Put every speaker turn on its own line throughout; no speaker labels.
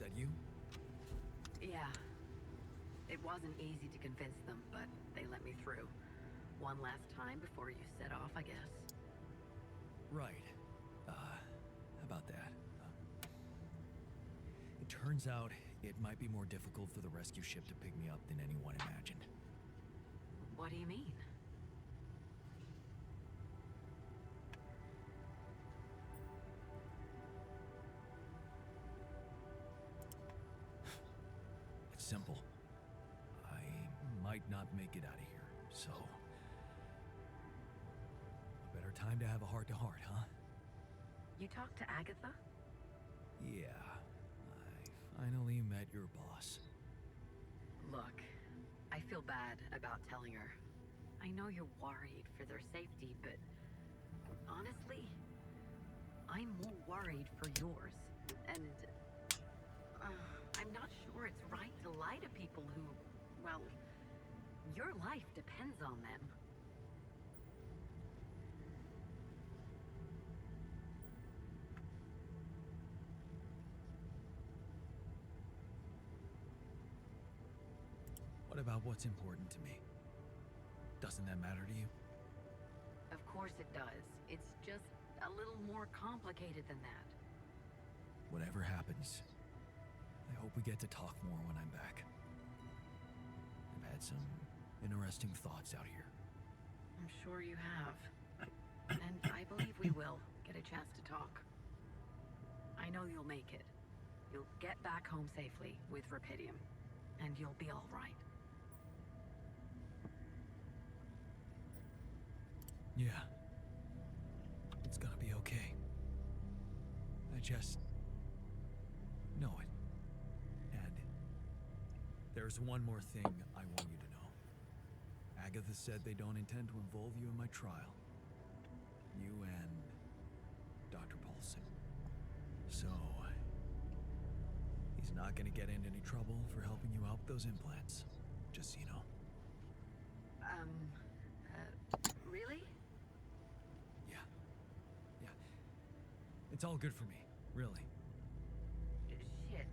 that you?
Yeah. It wasn't easy to convince them, but they let me through. One last time before you set off, I guess.
Right. How about that? It turns out it might be more difficult for the rescue ship to pick me up than anyone imagined.
What do you mean?
It's simple. I might not make it out of here, so... a better time to have a heart-to-heart, huh?
You talked to Agatha?
Yeah. I finally met your boss.
Look, I feel bad about telling her. I know you're worried for their safety, but honestly, I'm more worried for yours. And I'm not sure it's right to lie to people who, well, your life depends on them.
What about what's important to me? Doesn't that matter to you?
Of course it does. It's just a little more complicated than that.
Whatever happens, I hope we get to talk more when I'm back. I've had some interesting thoughts out here.
I'm sure you have. And I believe we will get a chance to talk. I know you'll make it. You'll get back home safely with Rapidium. And you'll be all right.
Yeah. It's gonna be okay. I just know it. And there's one more thing I want you to know. Agatha said they don't intend to involve you in my trial. You and Dr. Paulson. So, he's not gonna get into any trouble for helping you out with those implants. Just so you know.
Really?
Yeah. Yeah. It's all good for me, really.
Shit,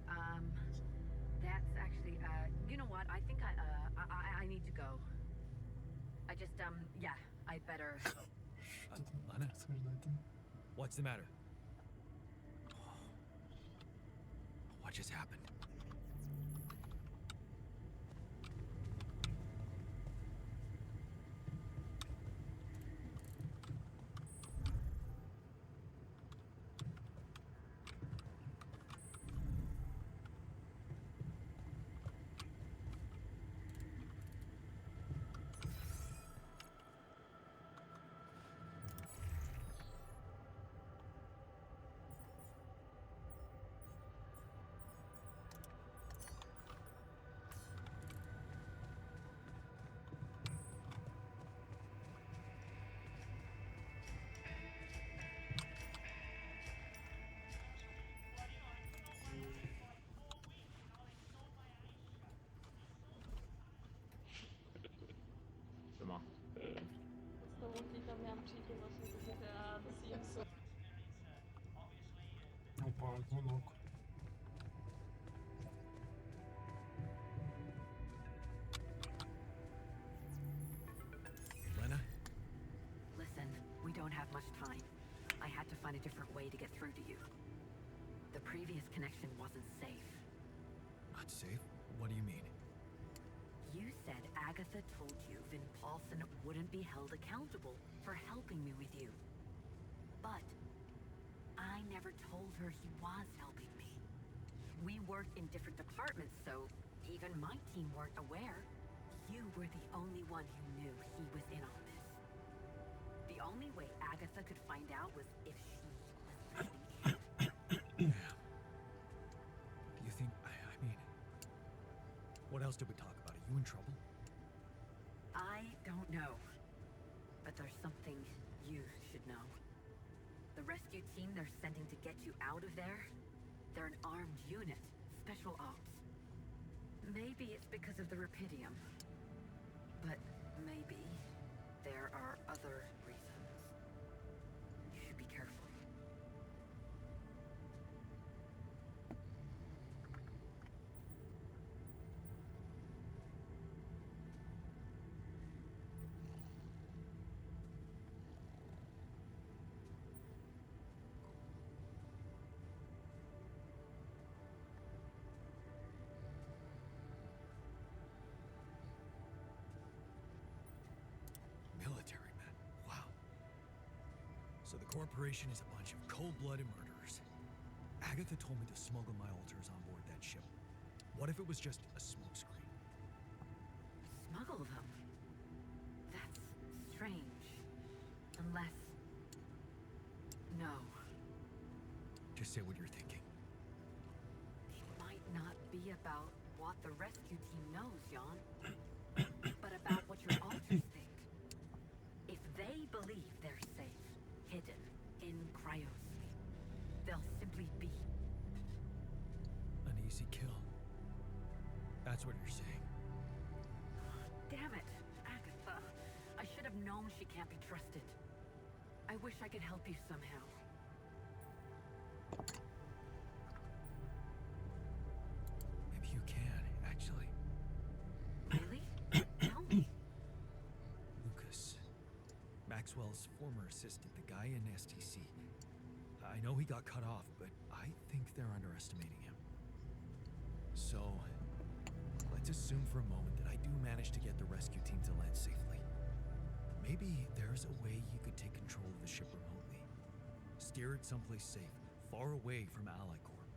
that's actually, you know what? I think I need to go. I just, yeah, I better...
Lana? What's the matter? What just happened?
Demain.
Stavolta cambiamo ciclo, ma se siete a Sims.
Non parle donc.
Lena?
Listen, we don't have much time. I had to find a different way to get through to you. The previous connection wasn't safe.
Not safe? What do you mean?
You said Agatha told you Vin Paulson wouldn't be held accountable for helping me with you. But I never told her he was helping me. We worked in different departments, so even my team weren't aware. You were the only one who knew he was in on this. The only way Agatha could find out was if she was listening in.
Damn. Do you think... I mean... What else did we talk about? Are you in trouble?
I don't know. But there's something you should know. The rescue team they're sending to get you out of there, they're an armed unit, special ops. Maybe it's because of the Rapidium. But maybe there are other reasons. You should be careful.
Corporation is a bunch of cold-blooded murderers. Agatha told me to smuggle my altars on board that ship. What if it was just a smokescreen?
Smuggle them? That's strange. Unless... No.
Just say what you're thinking.
It might not be about what the rescue team knows, Jan. But about what your altars think. If they believe they're safe, hidden, in cryosleep, they'll simply be.
An easy kill. That's what you're saying.
Damn it, Agatha. I should have known she can't be trusted. I wish I could help you somehow.
Maybe you can, actually.
Really? Tell me.
Lucas. Maxwell's former assistant, the guy in STC. I know he got cut off, but I think they're underestimating him. So, let's assume for a moment that I do manage to get the rescue team to land safely. Maybe there's a way you could take control of the ship remotely. Steer it someplace safe, far away from Ally Corp.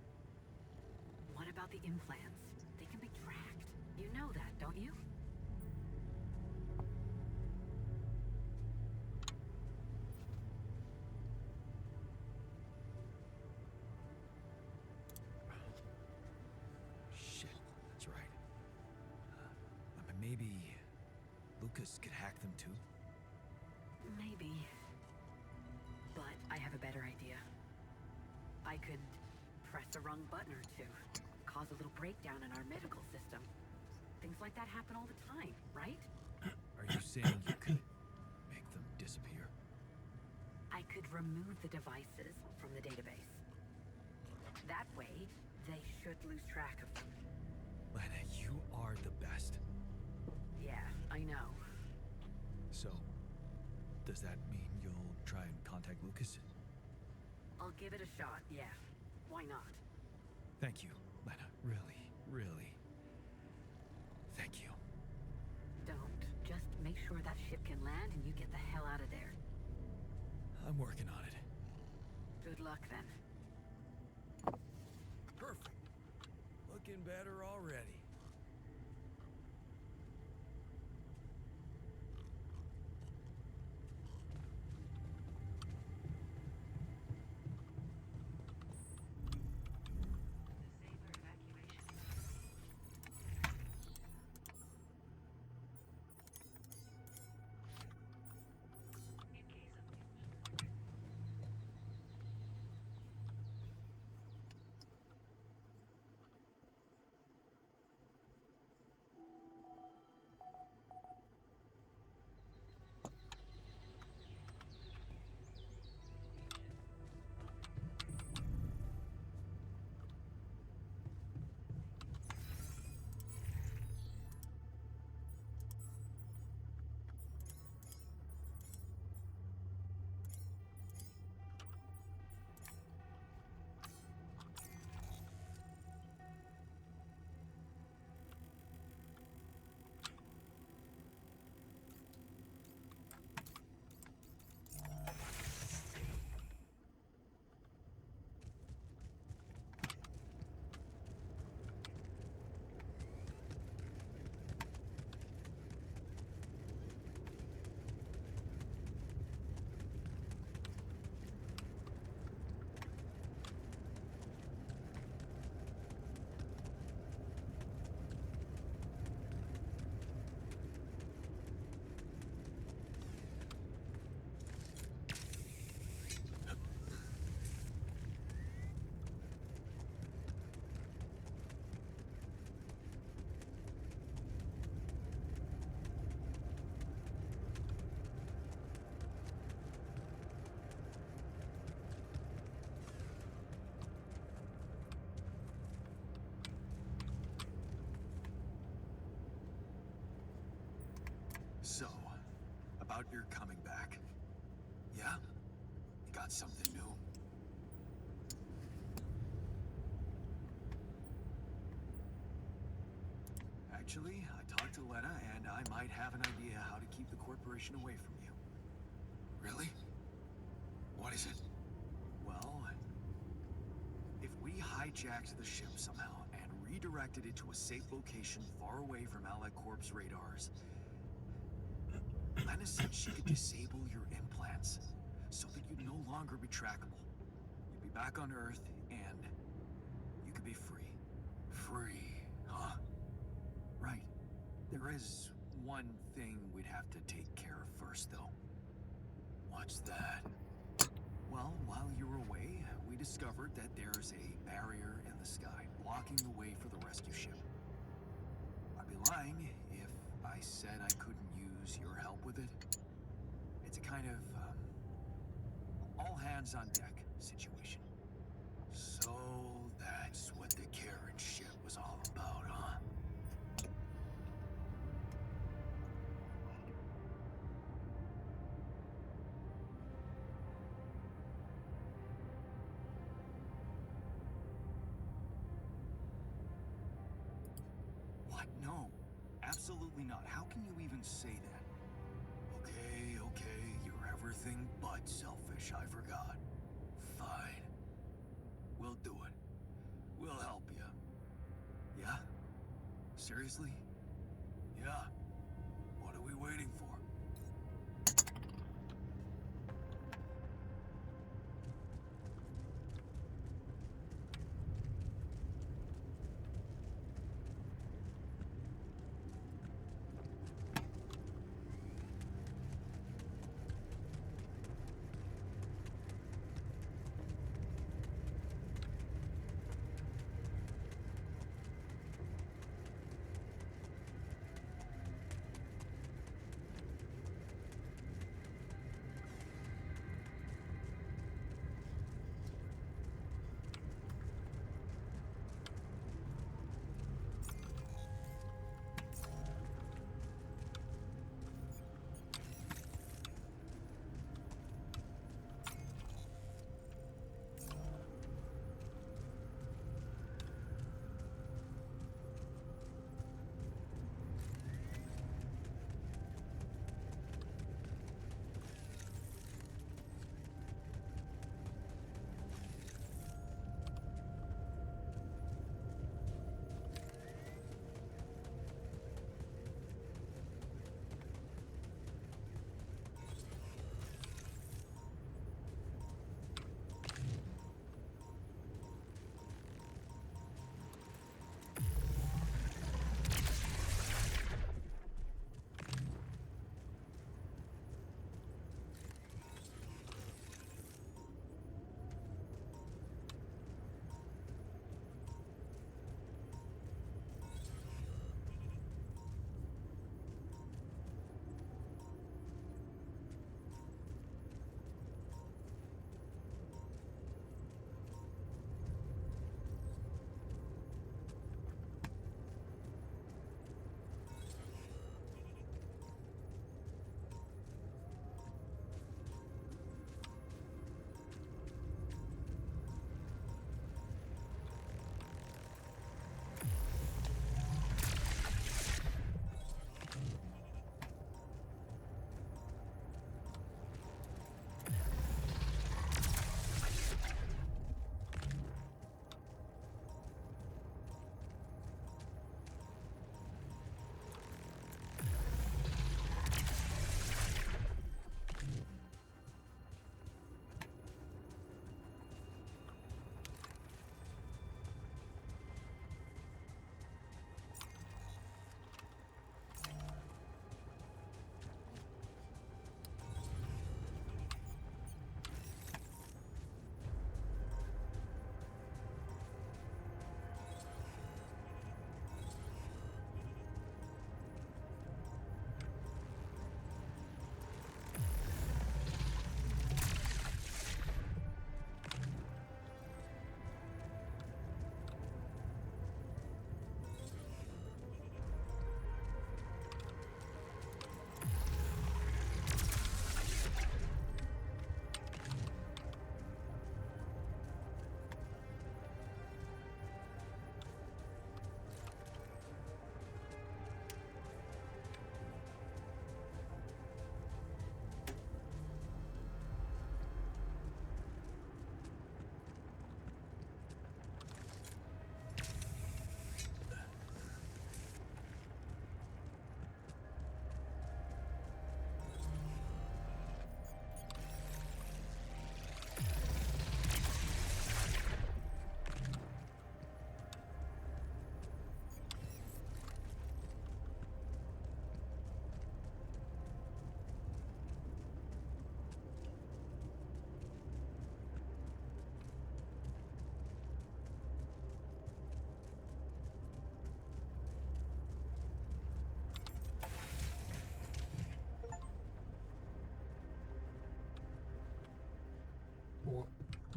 What about the implants? They can be tracked. You know that, don't you?
Shit, that's right. Maybe Lucas could hack them too?
Maybe. But I have a better idea. I could press a wrong button or two, cause a little breakdown in our medical system. Things like that happen all the time, right?
Are you saying you could make them disappear?
I could remove the devices from the database. That way, they should lose track of them.
Lana, you are the best.
Yeah, I know.
So, does that mean you'll try and contact Lucas?
I'll give it a shot, yeah. Why not?
Thank you, Lana. Really, really. Thank you.
Don't. Just make sure that ship can land and you get the hell out of there.
I'm working on it.
Good luck then.
Perfect. Looking better already.
So, about your coming back. Yeah? You got something new? Actually, I talked to Lena, and I might have an idea how to keep the corporation away from you. Really? What is it? Well, if we hijacked the ship somehow and redirected it to a safe location far away from Allied Corp's radars, Lena said she could disable your implants so that you'd no longer be trackable. You'd be back on Earth and you could be free. Free, huh? Right. There is one thing we'd have to take care of first, though. What's that? Well, while you were away, we discovered that there's a barrier in the sky blocking the way for the rescue ship. I'd be lying if I said I couldn't use your help with it. It's a kind of, all hands on deck situation. So that's what the Karen ship was all about, huh? What? No. Absolutely not. How can you even say that? Okay, you're everything but selfish, I forgot. Fine. We'll do it. We'll help you. Yeah? Seriously? Yeah. What are we waiting for?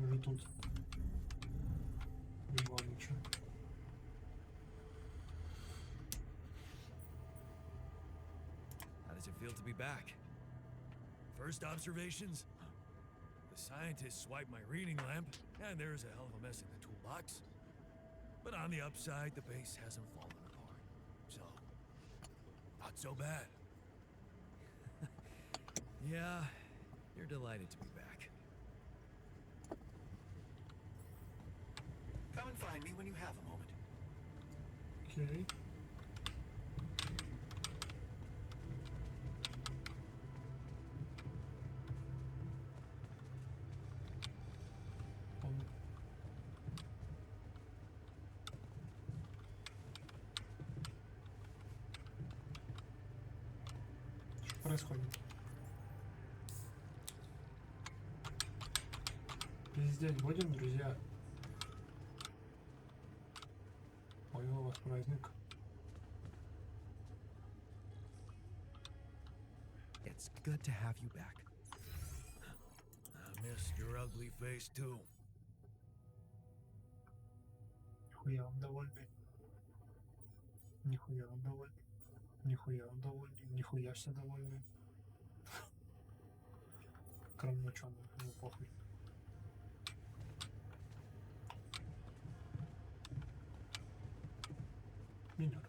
Уже тут. Не было ничего.
How does it feel to be back? First observations? The scientists swiped my reading lamp, and there's a hell of a mess in the toolbox. But on the upside, the base hasn't fallen apart. So, not so bad. Yeah, you're delighted to be back.
Come and find me when you have a moment.
Окей. Он- Что происходит? Пиздеть будем, друзья? Ой, у вас праздник.
It's good to have you back. I missed your ugly face too.
Нихуя он довольный. Нихуя он довольный. Нихуя он довольный. Нихуя все довольны. Кроме ученого, ему похуй. Минер.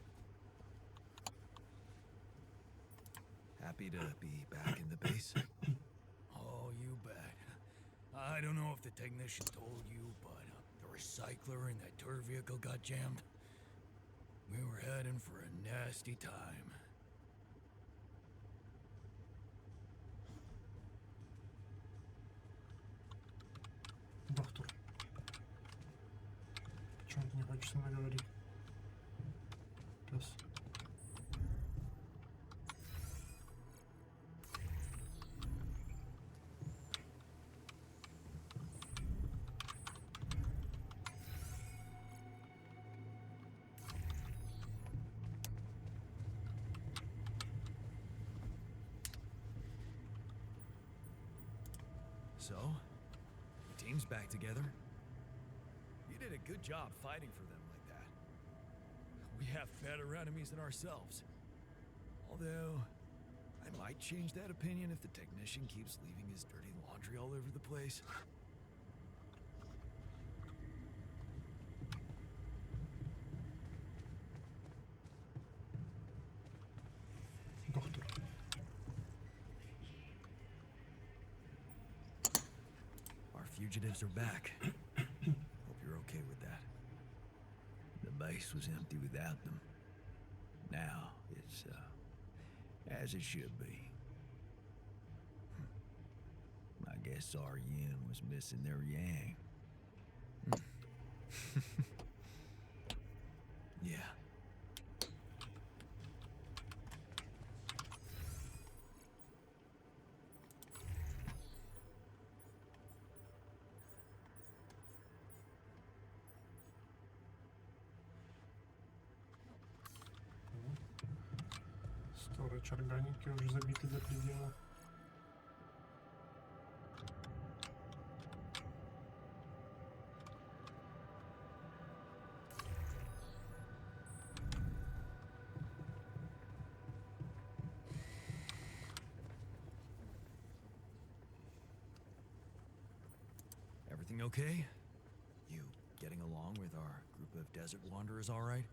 Happy to be back in the base? Oh, you bet. I don't know if the technician told you, but the recycler in that tour vehicle got jammed. We were heading for a nasty time.
Доктор. Почему ты не хочешь со мной говорить? Пес.
So, the team's back together. You did a good job fighting for them like that. We have better enemies than ourselves. Although, I might change that opinion if the technician keeps leaving his dirty laundry all over the place.
Доктор.
Our fugitives are back. Hope you're okay with that. The base was empty without them. Now it's, as it should be. I guess our yin was missing their yang. Yeah.
Сторож органики уже забиты до предела.
Everything okay? You getting along with our group of desert wanderers all right?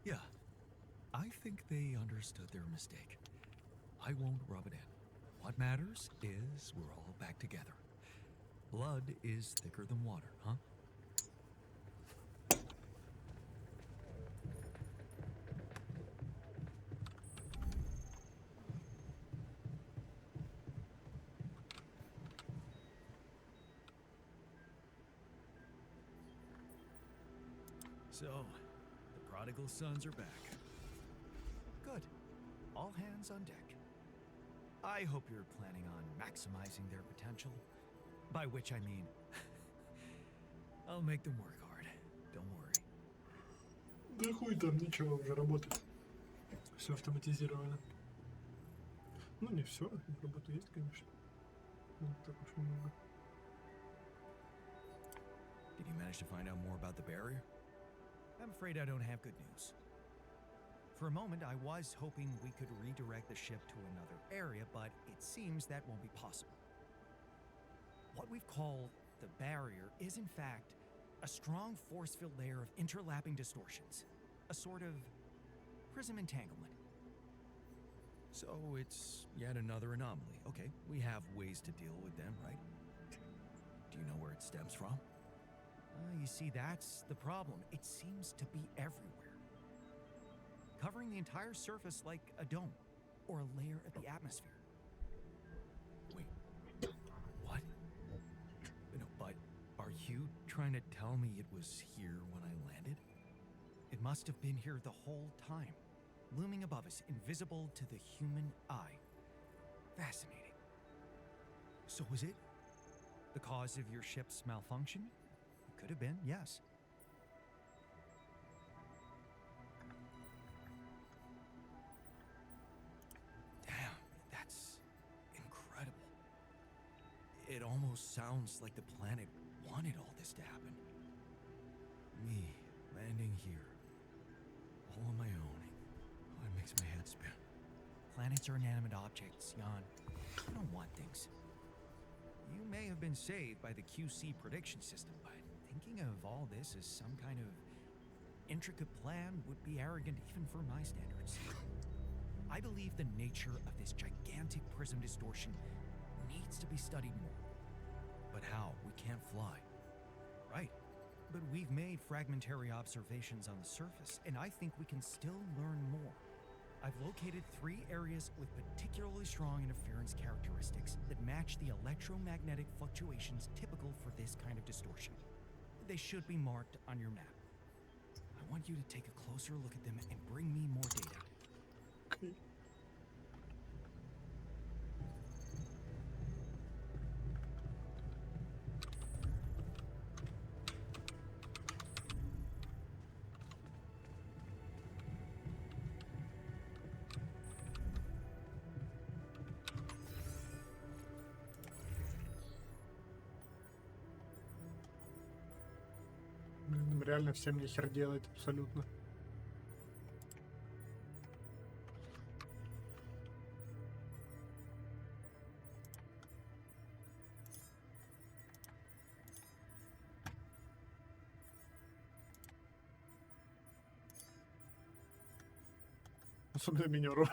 Yeah. I think they understood their mistake. I won't rub it in. What matters is we're all back together. Blood is thicker than water, huh? So, the prodigal sons are back. Good. All hands on deck. I hope you're planning on maximizing their potential. By which I mean, I'll make them work hard. Don't worry.
Да хуй там, ничего, уже работает. Все автоматизировано. Ну не все, работа есть, конечно. Не так уж много.
Did you manage to find out more about the barrier? I'm afraid I don't have good news. For a moment, I was hoping we could redirect the ship to another area, but it seems that won't be possible. What we've called the barrier is, in fact, a strong force-filled layer of interlapping distortions, a sort of prism entanglement. So it's yet another anomaly. Okay, we have ways to deal with them, right? Do you know where it stems from? You see, that's the problem. It seems to be everywhere, covering the entire surface like a dome or a layer of the atmosphere. Wait, what? No, but are you trying to tell me it was here when I landed? It must have been here the whole time, looming above us, invisible to the human eye. Fascinating. So was it the cause of your ship's malfunction? It could have been, yes. Damn, that's incredible. It almost sounds like the planet wanted all this to happen. Me landing here, all on my own. Oh, it makes my head spin. Planets are inanimate objects, Jan. You don't want things. You may have been saved by the QC prediction system, but thinking of all this as some kind of intricate plan would be arrogant even for my standards. I believe the nature of this gigantic prism distortion needs to be studied more. But how? We can't fly. Right. But we've made fragmentary observations on the surface, and I think we can still learn more. I've located 3 areas with particularly strong interference characteristics that match the electromagnetic fluctuations typical for this kind of distortion. They should be marked on your map. I want you to take a closer look at them and bring me more data.
Окей. Блин, им реально всем нехер делать абсолютно. Особенно минеру.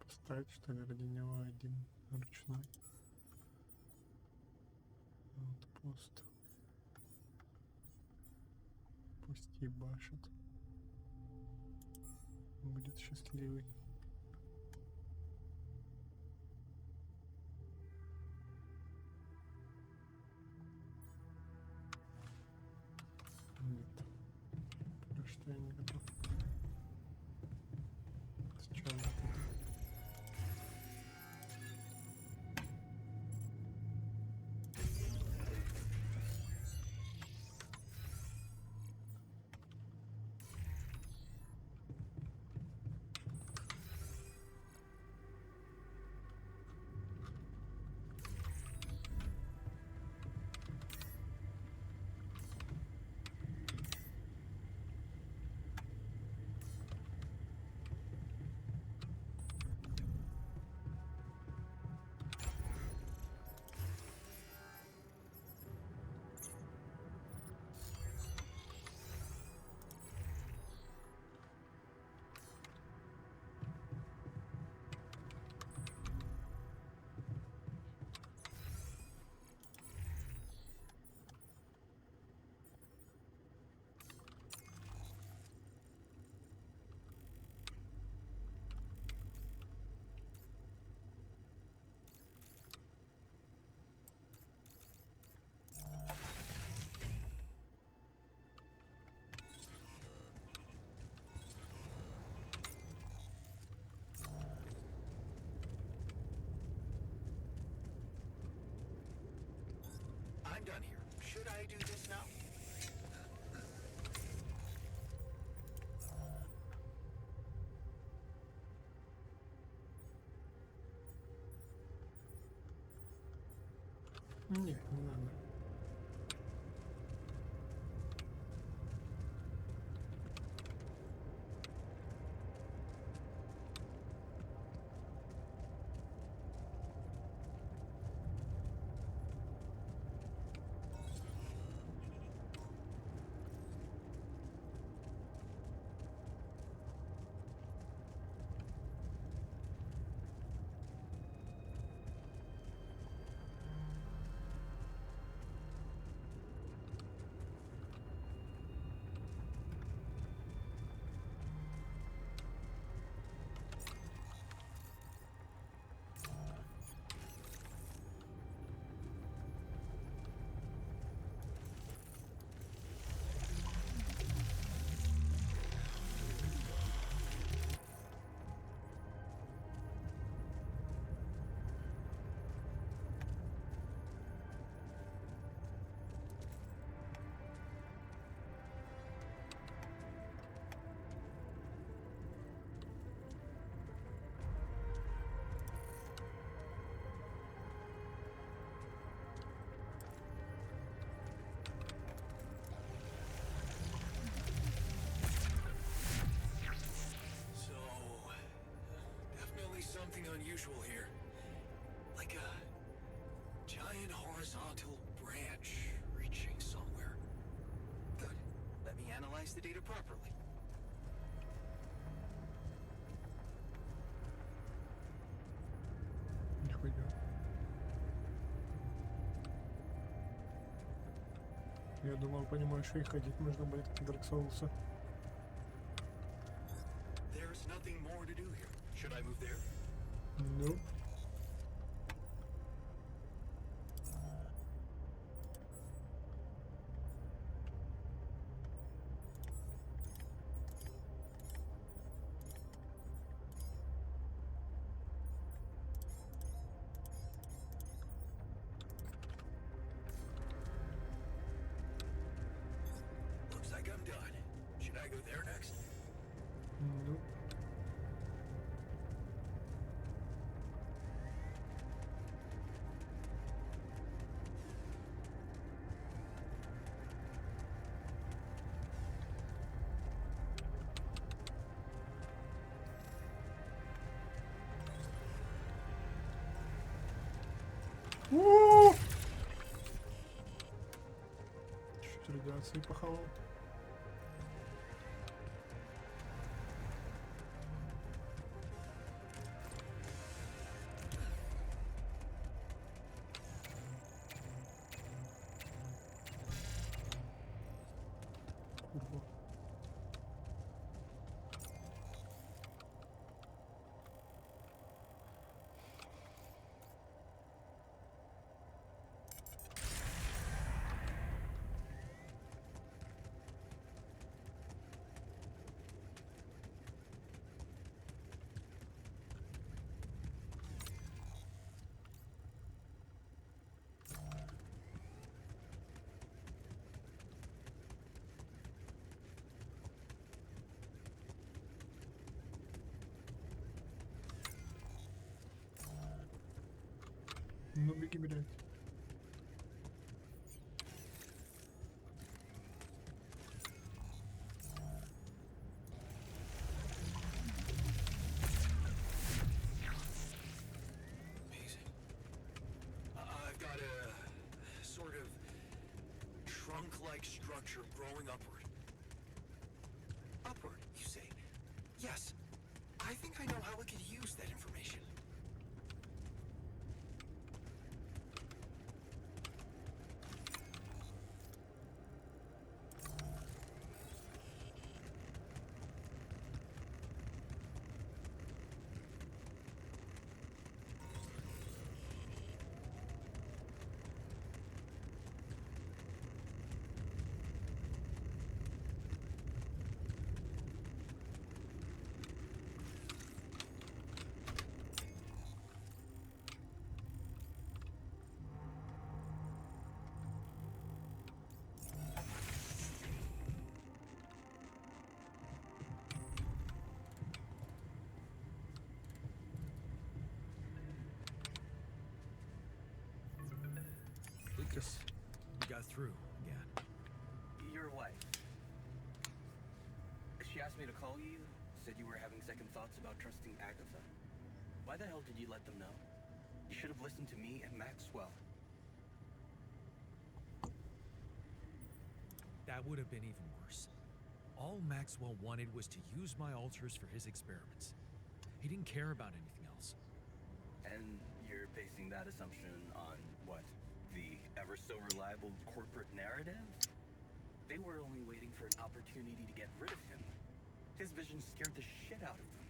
Поставить, что ли, ради него один ручной. Вот пост. Пусть ебашит. Будет счастливый. Нет. Пока что я не готов. Сначала вот это.
done here. Should I do this now?
Ні, не надо.
So, definitely something unusual here. Like a giant horizontal branch reaching somewhere. Good. Let me analyze the data properly.
Нихуя. Я думал, понимаю, что и ходить можно будет, как Dark Souls.
There's nothing more to do here. Should I move there?
Ну.
Looks like I'm done. Should I go there next?
Ну. У! Чуть радиации похавал. Курва. Ну, беги, блядь.
Amazing. I've got a sort of trunk-like structure growing upward. Upward, you say? Yes. I think I know how we could use that information.
She asked me to call you, said you were having second thoughts about trusting Agatha. Why the hell did you let them know? You should have listened to me and Maxwell.
That would have been even worse. All Maxwell wanted was to use my altars for his experiments. He didn't care about anything else.
And you're basing that assumption on what? The ever so reliable corporate narrative? They were only waiting for an opportunity to get rid of him. His vision scared the shit out of them.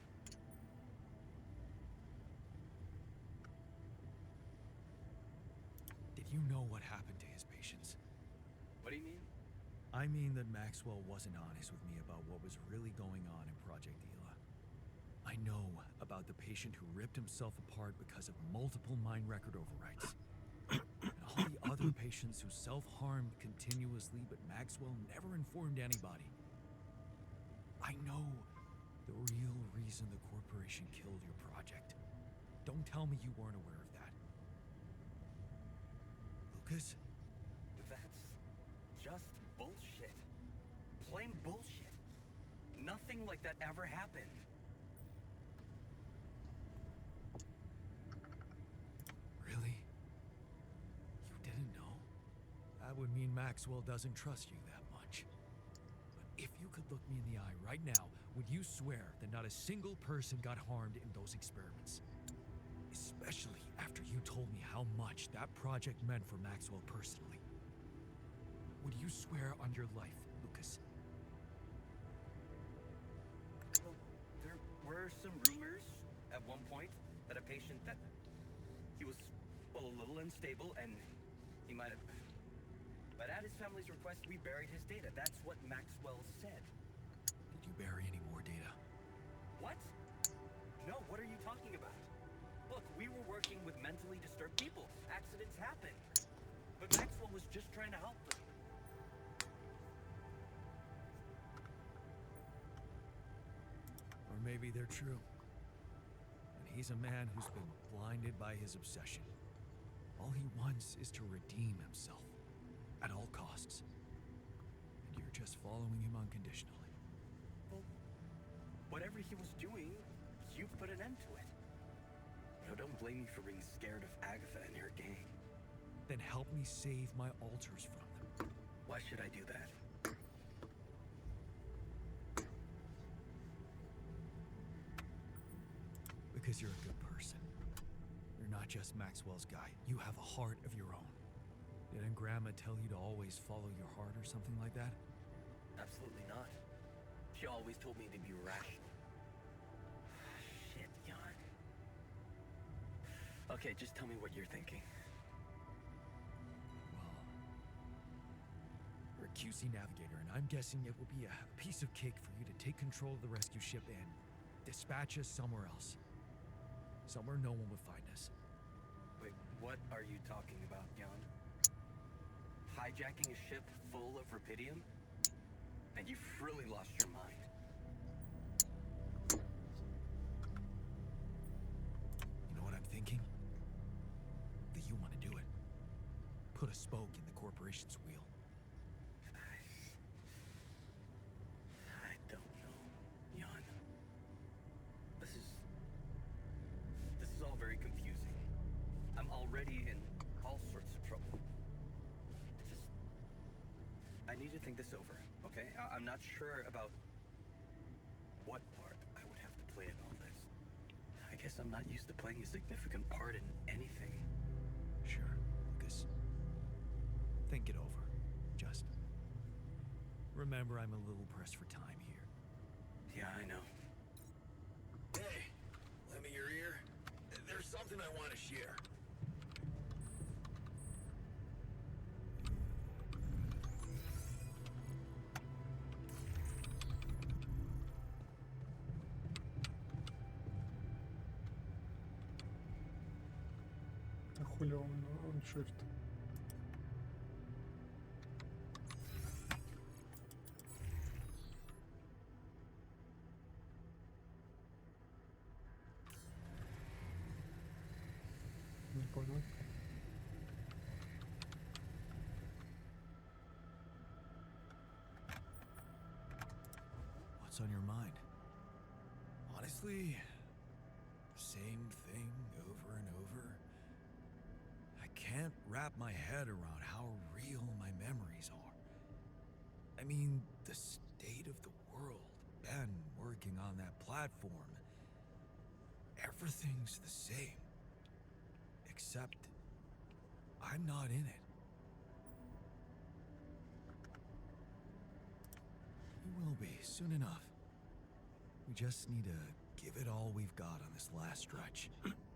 Did you know what happened to his patients?
What do you mean?
I mean that Maxwell wasn't honest with me about what was really going on in Project Ela. I know about the patient who ripped himself apart because of multiple mind record overwrites. And all the other patients who self-harmed continuously, but Maxwell never informed anybody. I know the real reason the corporation killed your project. Don't tell me you weren't aware of that. Lucas?
That's just bullshit. Plain bullshit. Nothing like that ever happened.
Really? You didn't know? That would mean Maxwell doesn't trust you that much. But if you could look me in the eye right now, would you swear that not a single person got harmed in those experiments? Especially after you told me how much that project meant for Maxwell personally. Would you swear on your life, Lucas?
Well, there were some rumors at one point that a patient that he was, well, a little unstable and he might have... But at his family's request, we buried his data. That's what Maxwell said.
Did you bury any more data?
What? No, what are you talking about? Look, we were working with mentally disturbed people. Accidents happen. But Maxwell was just trying to help them.
Or maybe they're true. And he's a man who's been blinded by his obsession. All he wants is to redeem himself. At all costs. And you're just following him unconditionally.
Well, whatever he was doing, you put an end to it. Now don't blame me for being scared of Agatha and her gang.
Then help me save my altars from them.
Why should I do that?
Because you're a good person. You're not just Maxwell's guy. You have a heart of your own. Didn't Grandma tell you to always follow your heart or something like that?
Absolutely not. She always told me to be rational. Shit, Jan. Okay, just tell me what you're thinking.
Well, you're a QC navigator, and I'm guessing it will be a piece of cake for you to take control of the rescue ship and dispatch us somewhere else. Somewhere no one would find us.
Wait, what are you talking about, Jan? Hijacking a ship full of rubidium? And you've really lost your mind.
You know what I'm thinking? That you want to do it. Put a spoke in the corporation's wheel.
I don't know, Jan. This is all very confusing. I'm already in all sorts of trouble. I need to think this over, okay? I'm not sure about what part I would have to play in all this. I guess I'm not used to playing a significant part in anything.
Sure, Lucas. Think it over. Just remember I'm a little pressed for time here.
Yeah, I know.
Hey, lend me your ear. There's something I want to share.
А хули он shift? Не понял.
What's else on your mind? Honestly, same thing over and over. I can't wrap my head around how real my memories are. I mean, the state of the world, Ben working on that platform, everything's the same. Except, I'm not in it. You will be, soon enough. We just need to give it all we've got on this last stretch.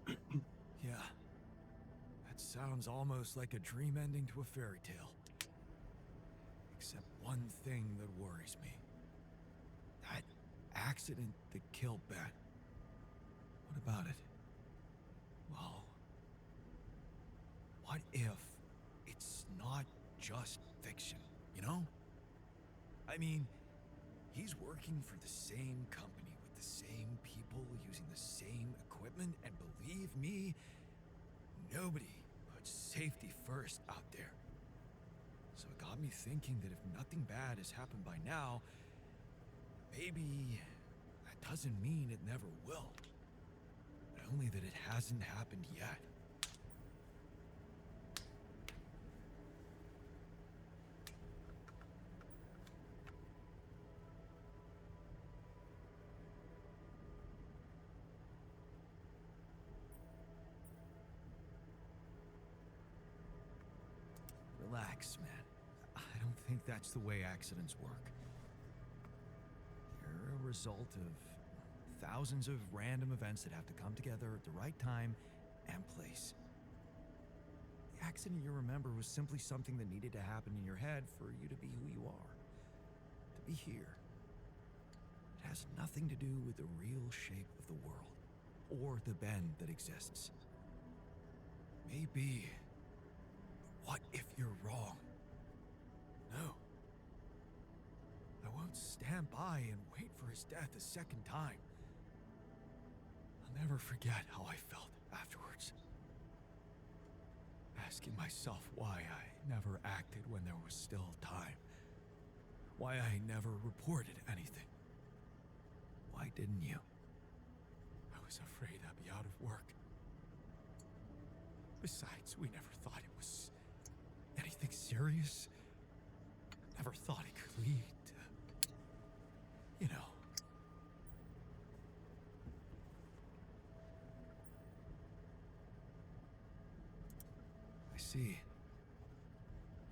Yeah. That sounds almost like a dream ending to a fairy tale. Except one thing that worries me. That accident that killed Ben. What about it? Well, what if it's not just fiction, you know? I mean, he's working for the same company with the same people using the same equipment, and believe me, nobody puts safety first out there. So it got me thinking that if nothing bad has happened by now, maybe that doesn't mean it never will. Only that it hasn't happened yet. Relax, man. I don't think that's the way accidents work. They're a result of thousands of random events that have to come together at the right time and place. The accident you remember was simply something that needed to happen in your head for you to be who you are. To be here. It has nothing to do with the real shape of the world, or the Ben that exists. Maybe. What if you're wrong? No. I won't stand by and wait for his death a second time. I'll never forget how I felt afterwards. Asking myself why I never acted when there was still time. Why I never reported anything. Why didn't you? I was afraid I'd be out of work. Besides, we never thought it was anything serious. Never thought it could lead to, you know. I see.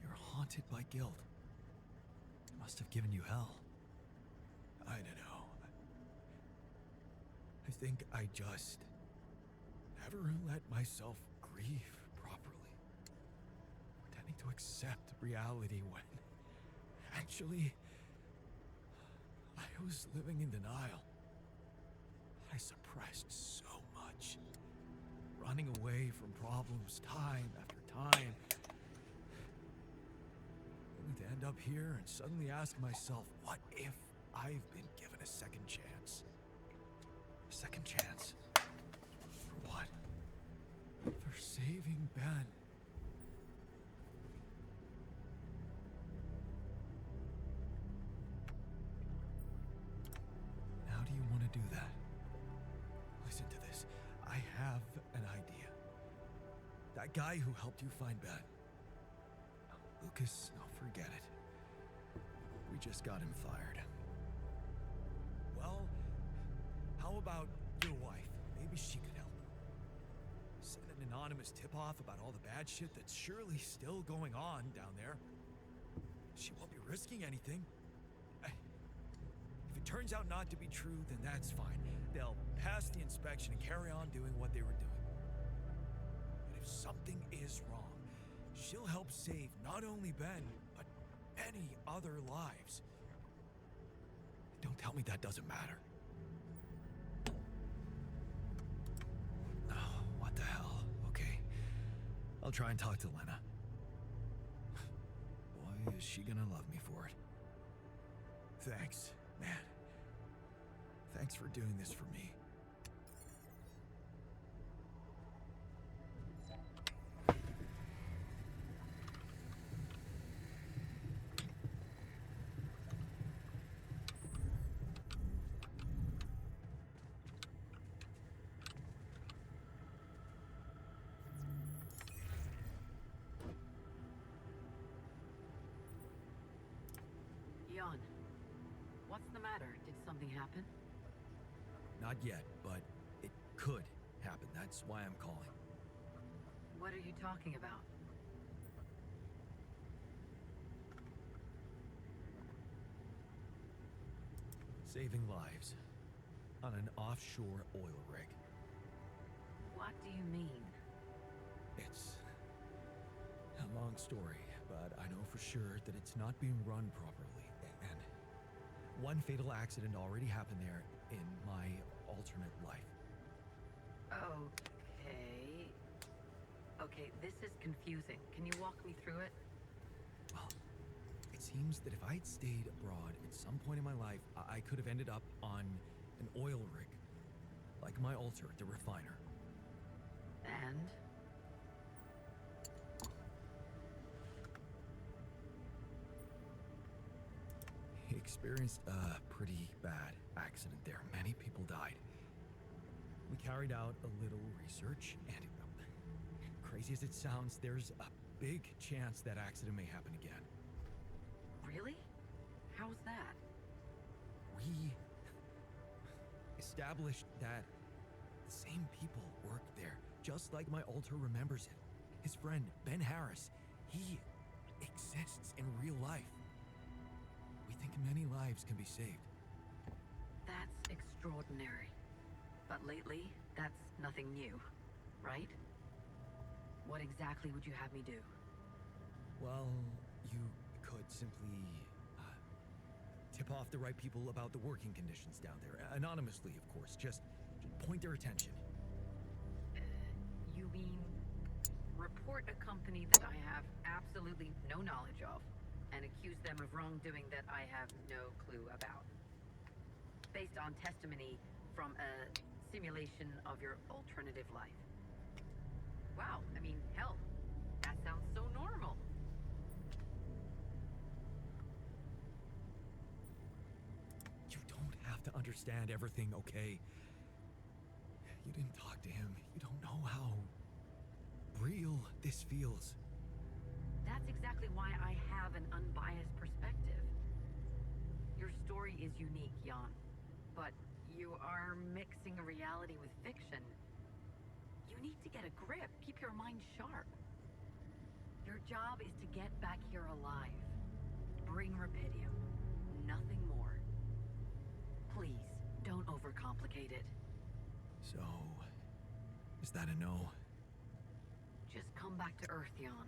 You're haunted by guilt. It must have given you hell. I don't know. I think I just never let myself grieve properly. Pretending to accept reality when actually I was living in denial. I suppressed so much. Running away from problems time after time. Only to end up here and suddenly ask myself, what if I've been given a second chance? A second chance? For what? For saving Ben. How do you want to do that? Listen to this. I have an idea. That guy who helped you find Ben. Lucas, oh, forget it. We just got him fired. Well, how about your wife? Maybe she could help. Send an anonymous tip-off about all the bad shit that's surely still going on down there. She won't be risking anything. If it turns out not to be true, then that's fine. They'll pass the inspection and carry on doing what they were doing. But if something is wrong, she'll help save not only Ben, but many other lives. Don't tell me that doesn't matter. Oh, what the hell? Okay. I'll try and talk to Lena. Boy, is she gonna love me for it. Thanks, man. Thanks for doing this for me.
Jan, what's the matter? Did something happen?
Not yet, but it could happen. That's why I'm calling.
What are you talking about?
Saving lives on an offshore oil rig.
What do you mean?
It's a long story, but I know for sure that it's not being run properly. And one fatal accident already happened there in my alternate life.
Okay. Okay, this is confusing. Can you walk me through it?
Well, it seems that if I'd stayed abroad at some point in my life, I could have ended up on an oil rig, like my altar at the refiner.
And?
He experienced a pretty bad accident there. Many people died. We carried out a little research, and crazy as it sounds, there's a big chance that accident may happen again.
Really? How's that?
We established that the same people worked there, just like my altar remembers it. His friend, Ben Harris, he exists in real life. We think many lives can be saved.
That's extraordinary. But lately, that's nothing new, right? What exactly would you have me do?
Well, you could simply tip off the right people about the working conditions down there. Anonymously, of course. Just point their attention.
You mean report a company that I have absolutely no knowledge of and accuse them of wrongdoing that I have no clue about? Based on testimony from a simulation of your alternative life. Wow, I mean, hell, that sounds so normal.
You don't have to understand everything, okay? You didn't talk to him. You don't know how real this feels.
That's exactly why I have an unbiased perspective. Your story is unique, Jan, but you are mixing reality with fiction. You need to get a grip. Keep your mind sharp. Your job is to get back here alive. Bring Rapidium. Nothing more. Please, don't overcomplicate it.
So, is that a no?
Just come back to Earth, Jan.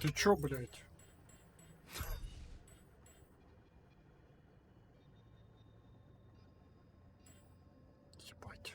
Ты чё, блядь? Ебать.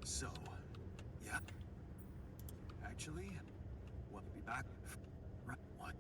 So, yeah. Actually, we'll be back. Right, what?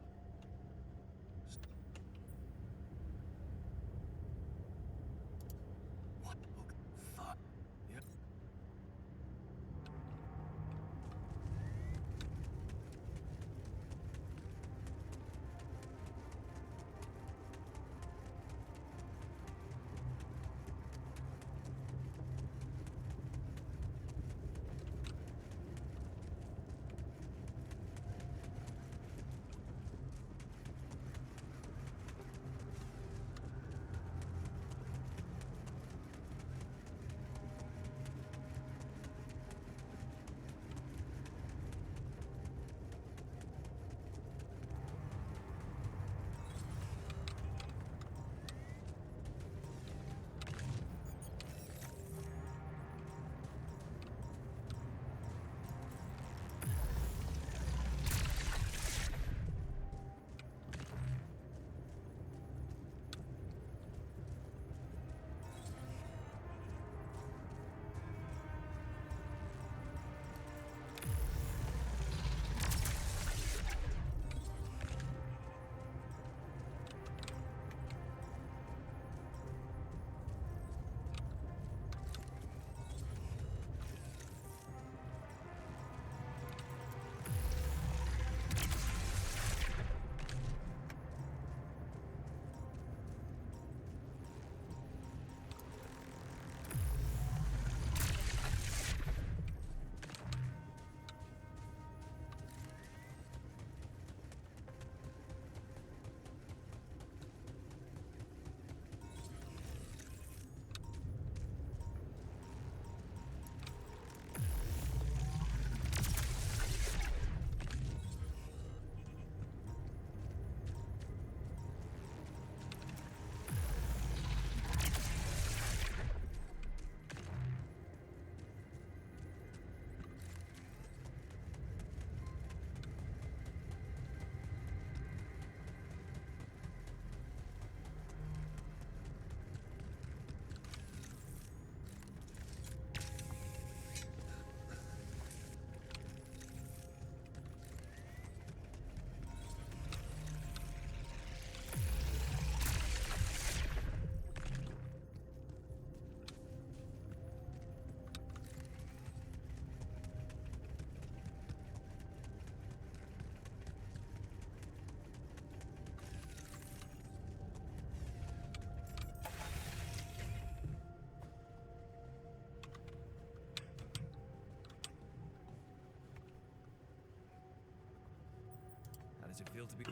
does it feel to be?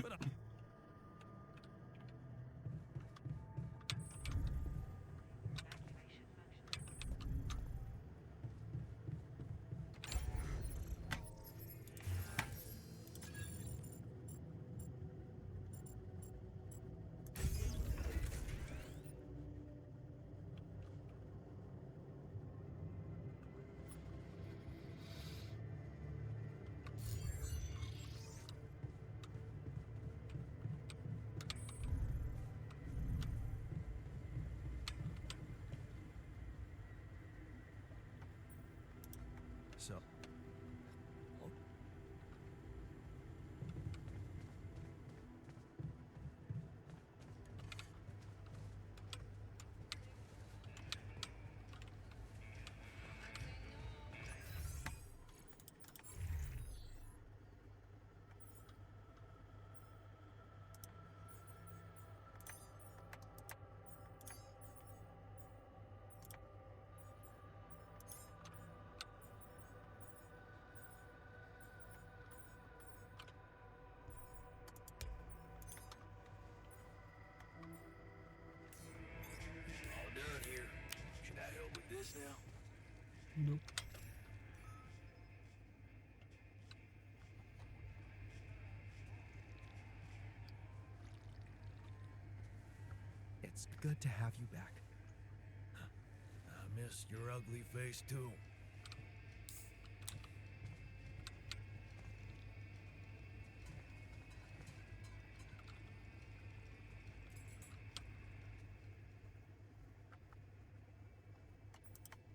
But so.
All done here. Should I help with this now?
Nope.
It's good to have you back.
I missed your ugly face too.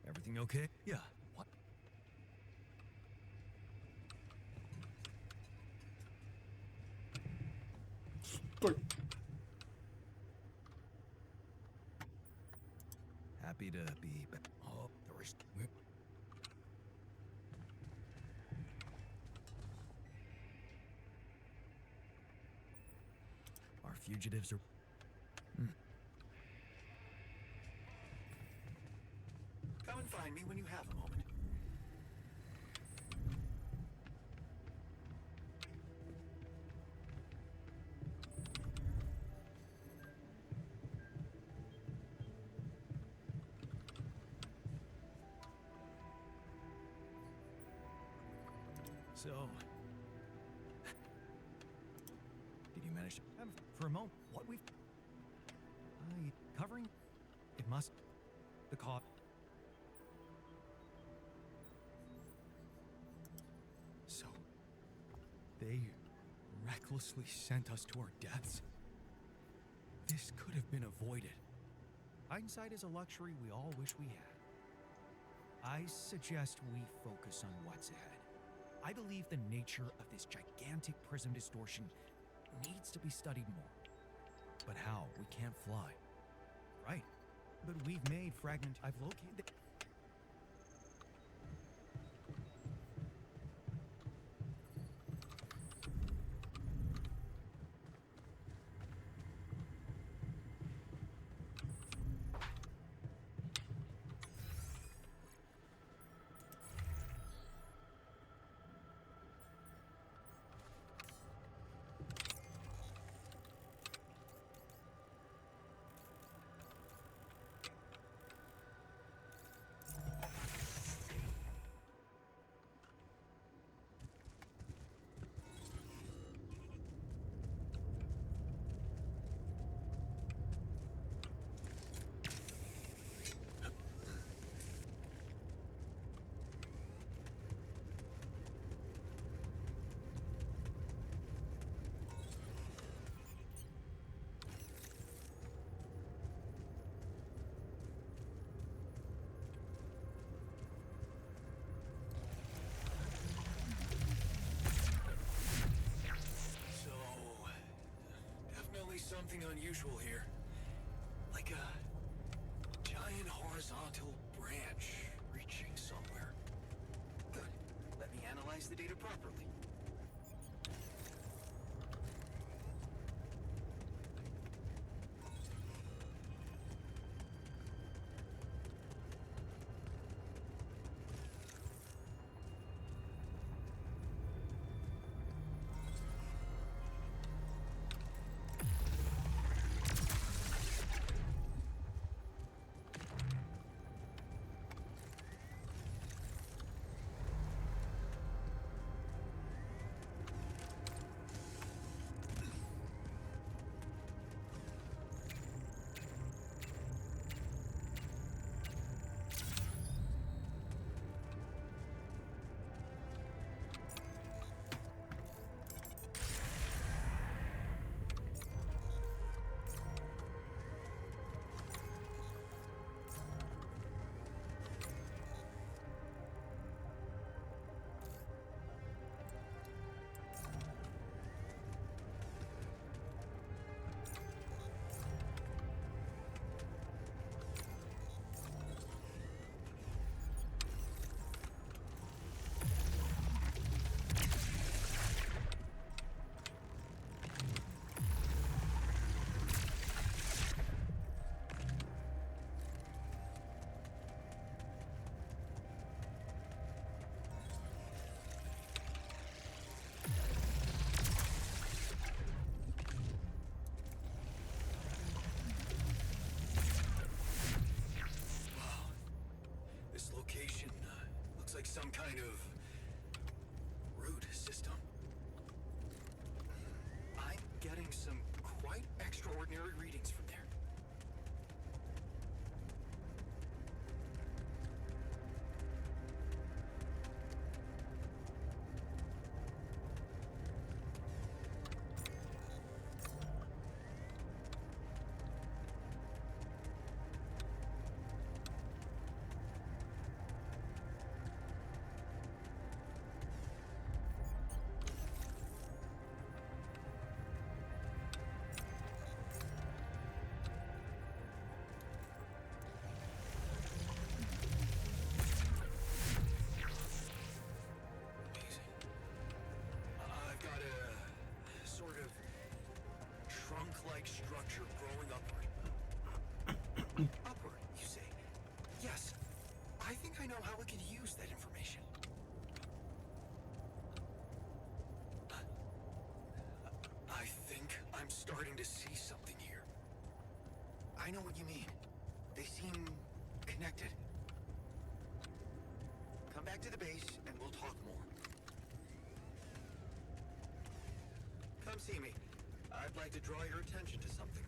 Everything okay? Yeah. What?
Стой.
Happy to be back. Oh, the rest. Our fugitives are.
Come and find me when you have a moment.
So, did you manage to for a moment what we've covering? It must the cause. So, they recklessly sent us to our deaths. This could have been avoided. Hindsight is a luxury we all wish we had. I suggest we focus on what's ahead. I believe the nature of this gigantic prism distortion needs to be studied more. But how? We can't fly. Right. But we've made fragment. I've located the...
Something unusual here. Like a giant horizontal branch reaching somewhere. Good. Let me analyze the data properly. kind of root system. I'm getting some quite extraordinary readings from there. Trunk-like structure growing upward. Upward, you say? Yes. I think I know how we could use that information. I think I'm starting to see something here. I know what you mean. They seem connected. Come back to the base and we'll talk more. Come see me. I'd like to draw your attention to something.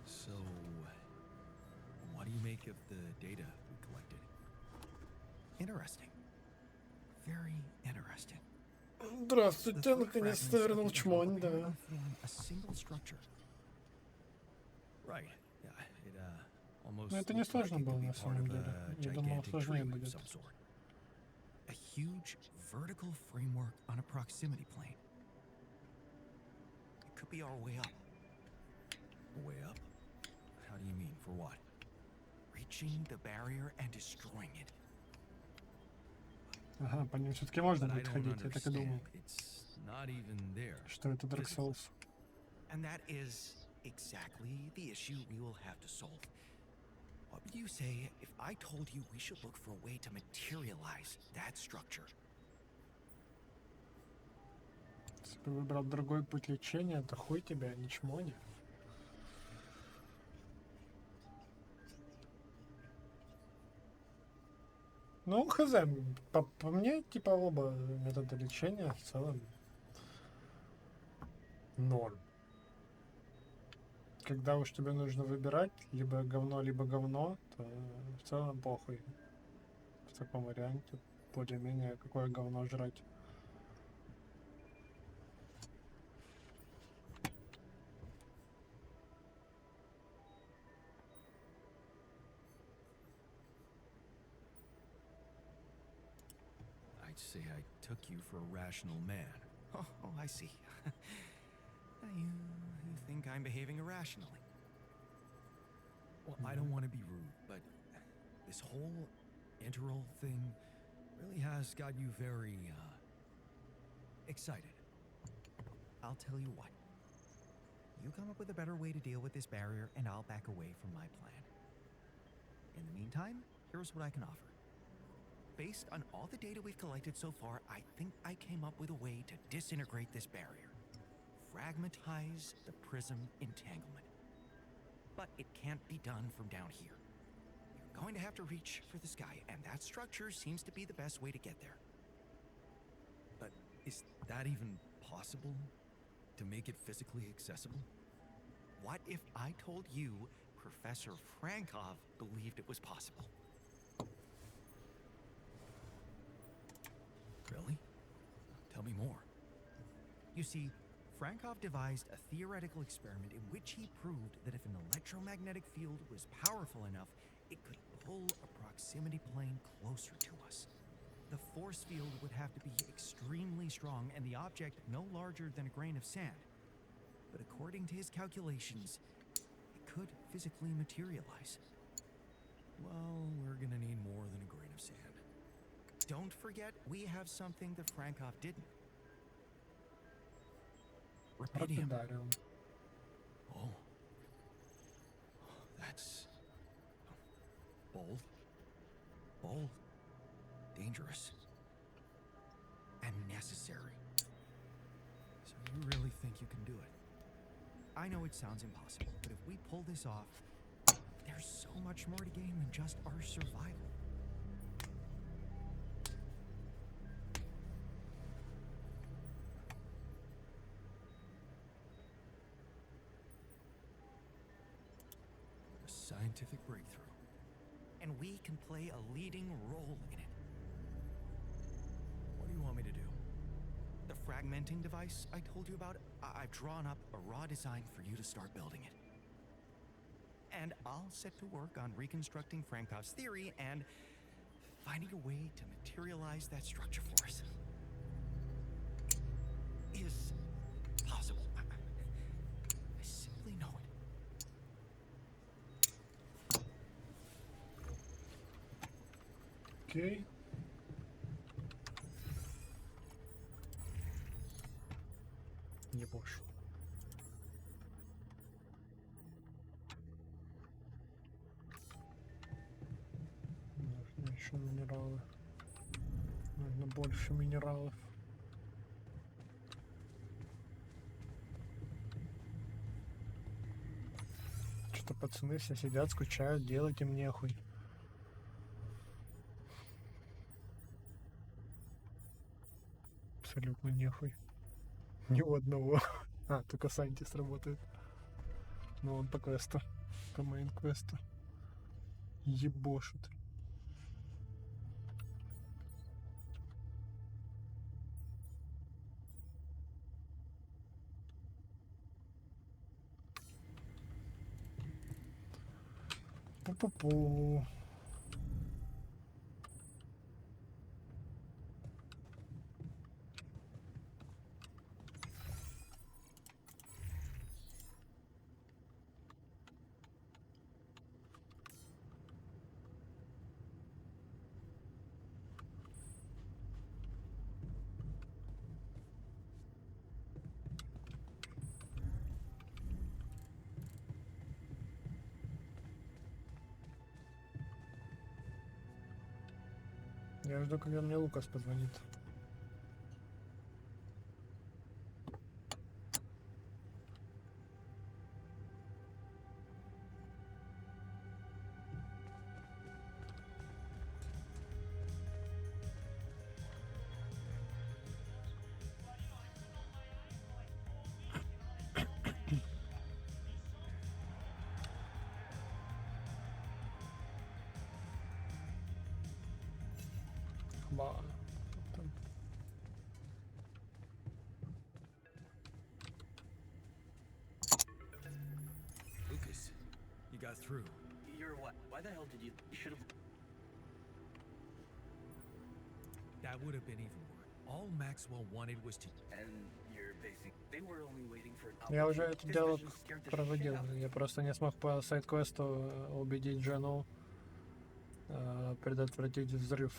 So, what do you make of the data we collected? Interesting. Very interesting.
Здравствуйте, наконец-то вернул чмонь, да.
A single structure. Right. Yeah. It almost.
Но это не сложно было на самом деле. Я думал, сложнее будет.
A huge vertical framework on a proximity plane. It could be our way up. Way up? How do you mean? For what? Reaching the barrier and destroying it.
Ага, по ним все-таки можно
But I
будет
don't
ходить, я так и думал,
understand. It's not even there.
что это Dark Souls.
And that is exactly the issue we will have to solve. What would you say if I told you we should look for a way to materialize that structure?
Если бы выбрал другой путь лечения, то хуй тебя, а не чмони. Ну, хз, по мне, типа, оба метода лечения в целом норм. Когда уж тебе нужно выбирать либо говно, то в целом похуй. В таком варианте более-менее какое говно жрать.
I'd say I took you for a rational man. Oh, I see. You think I'm behaving irrationally. Well, I don't want to be rude, but this whole integral thing really has got you very, excited. I'll tell you what. You come up with a better way to deal with this barrier, and I'll back away from my plan. In the meantime, here's what I can offer. Based on all the data we've collected so far, I think I came up with a way to disintegrate this barrier. Fragmentize the prism entanglement. But it can't be done from down here.
going to have to reach for the sky, and that structure seems to be the best way to get there.
But is that even possible? To make it physically accessible?
What if I told you Professor Frankov believed it was possible?
Really? Tell me more.
You see, Frankov devised a theoretical experiment in which he proved that if an electromagnetic field was powerful enough, it could pull a proximity plane closer to us. The force field would have to be extremely strong and the object no larger than a grain of sand. But according to his calculations, it could physically materialize.
Well, we're gonna need more than a grain of sand.
Don't forget, we have something that Frankov didn't.
Rubidium.
Рапидариум.
Oh. That's bold. Bold. Dangerous.
And necessary.
So you really think you can do it?
I know it sounds impossible, but if we pull this off, there's so much more to gain than just our survival.
A scientific breakthrough.
And we can play a leading role in it.
What do you want me to do?
The fragmenting device I told you about, I've drawn up a raw design for you to start building it. And I'll set to work on reconstructing Frankov's theory and finding a way to materialize that structure for us. Is possible. I simply know it.
Окей. Не больше. Нужно еще минералы. Нужно больше минералов. Что-то пацаны все сидят, скучают, делать им нехуй. Абсолютно нехуй. Ни у одного. А, только Сантис работает. Но он по квесту. По мейн-квесту. Ебошут. Пу-пу-пу. Я жду, когда мне Лукас позвонит. Ба. Там.
Lucas, you got through.
You're what? Why the hell did you should have
That would have been even worse. All Maxwell wanted was to...
and you're basic they were only waiting for an
Я уже
opportunity.
этот
His
диалог
vision scared the shit
проводил.
out of me.
Я просто не смог по сайд-квесту убедить Джену предотвратить взрыв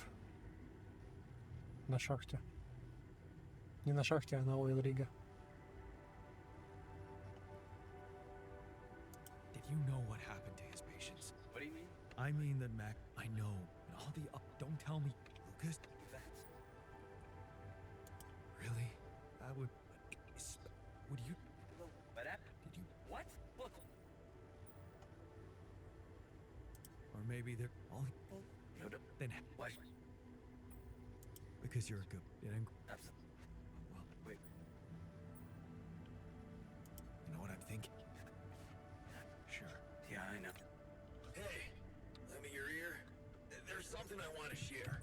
на шахте. Не на шахте, а на Ойл-Риге.
Did you know what happened to his patients?
What do you mean?
I mean that Mac... I know. And all the... don't tell me, Lucas.
That's
Really? That would... Would you...
what happened?
Did you...
What? Look,
Or maybe they're all.
No, no.
Then
Why?
because you're a good.
Absolutely.
Well,
Wait.
you know what I'm thinking? Sure.
Yeah, I know.
Hey, lend me your ear. There's something I want to share.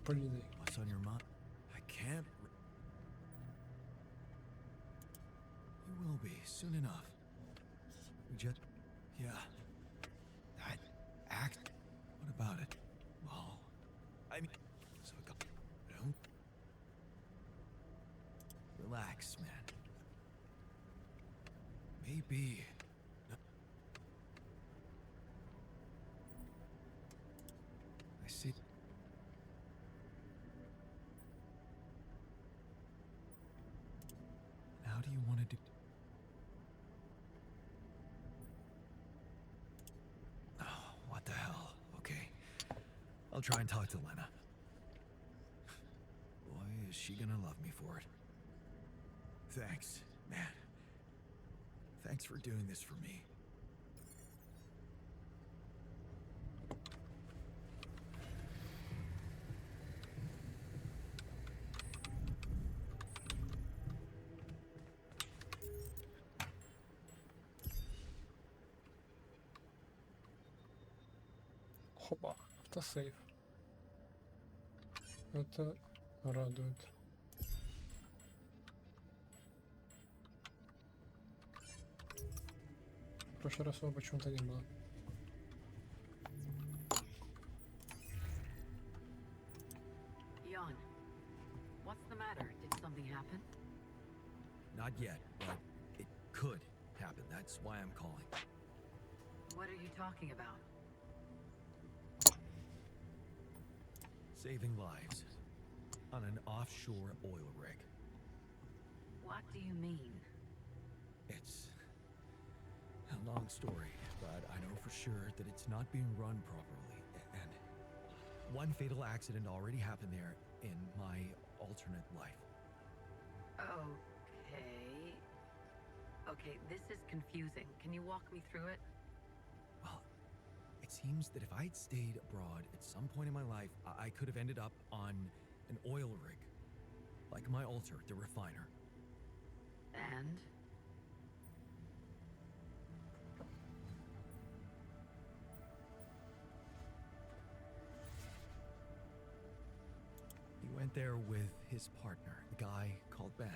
Подожди.
What's on your mind? I can't. You will be soon enough. We just. Yeah. That act. What about it? Well, I mean. So go. Don't. Relax, man. Maybe. I see. How do you want to do? Oh, what the hell? Okay. I'll try and talk to Lena. Boy, is she gonna love me for it. Thanks, man. Thanks for doing this for me.
Хопа, автосейв. Это радует. В прошлый раз его почему-то не было.
Jan, what's the matter? Did something happen?
Not yet, but it could happen. That's why I'm calling.
What are you talking about?
Saving lives on an offshore oil rig.
What do you mean?
It's a long story, but I know for sure that it's not being run properly. And one fatal accident already happened there in my alternate life.
Okay. Okay, this is confusing. Can you walk me through it?
Well, it seems that if I'd stayed abroad at some point in my life, I could have ended up on an oil rig, like my alter, the refiner.
And?
He went there with his partner, a guy called Ben.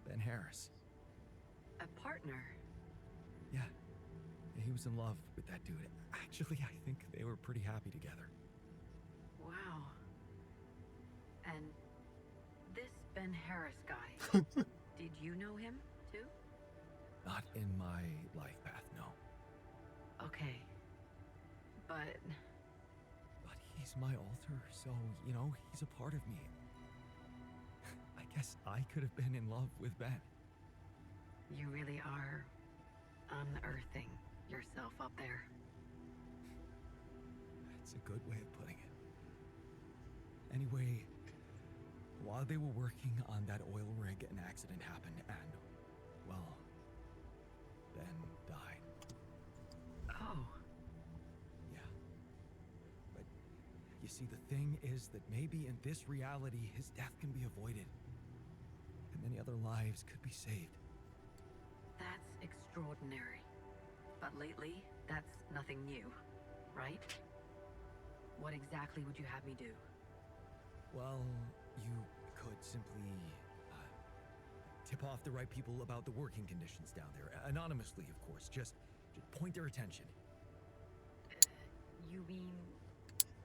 Ben Harris.
A partner?
Yeah. He was in love with that dude. Actually, I think they were pretty happy together.
Wow. And this Ben Harris guy, did you know him too?
Not in my life path, no.
Okay. But
But he's my alter, so, you know, he's a part of me. I guess I could have been in love with Ben.
you really are unearthing yourself up there.
That's a good way of putting it. Anyway, while they were working on that oil rig, an accident happened and, well, Ben died.
Oh,
Yeah. But you see, the thing is that maybe in this reality, his death can be avoided. And many other lives could be saved.
that's extraordinary. But lately, that's nothing new, right? What exactly would you have me do?
Well, you could simply tip off the right people about the working conditions down there. Anonymously, of course. Just point their attention.
You mean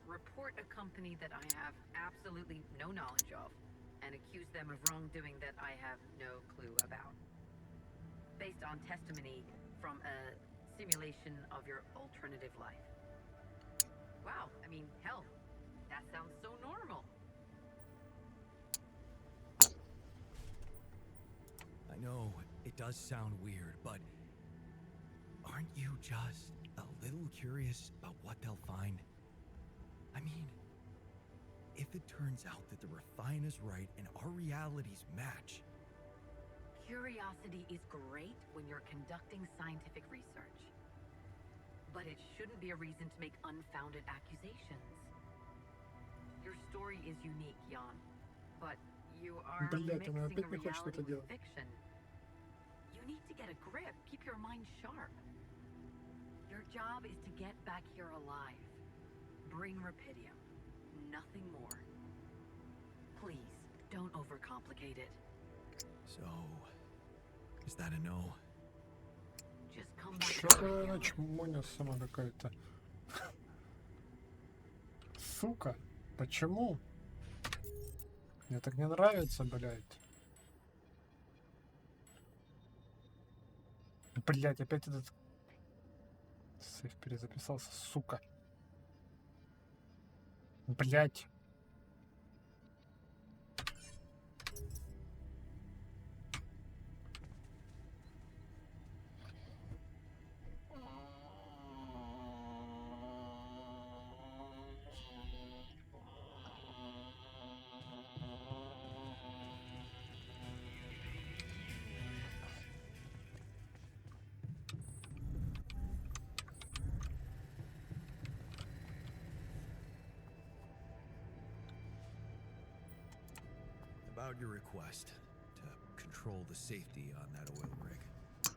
report a company that I have absolutely no knowledge of and accuse them of wrongdoing that I have no clue about? Based on testimony from a simulation of your alternative life. Wow, I mean, hell, that sounds so normal.
I know it does sound weird, but aren't you just a little curious about what they'll find? I mean, if
if it turns out that the refine is right and our realities match?
Curiosity is great when you're conducting scientific research. But it shouldn't be a reason to make unfounded accusations. Your story is unique, Jan. But you are
Блядь, она
mixing
опять не хочет это
reality with
делать.
fiction. You need to get a grip. Keep your mind sharp. Your job is to get back here alive. Bring Rapidium. Nothing more. Please, don't overcomplicate it.
So, is that a no?
Just come back to
Чё-то
Rapidium.
она чмоня сама какая-то. Сука, почему? Мне так не нравится, блядь. Блядь, опять этот... Сейф перезаписался, сука. Блядь.
About your request to control the safety on that oil rig.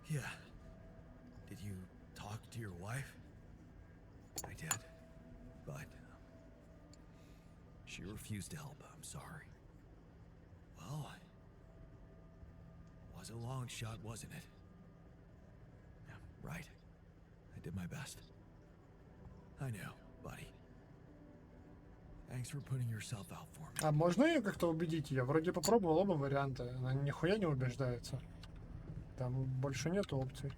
Yeah. Did you talk to your wife? I did. But she refused to help. I'm sorry. Well, was a long shot, wasn't it? Yeah, right. I did my best. I know, buddy. Thanks for putting yourself out for me.
А можно ее как-то убедить? Я вроде попробовал оба варианта. Она нихуя не убеждается. Там больше нету опций.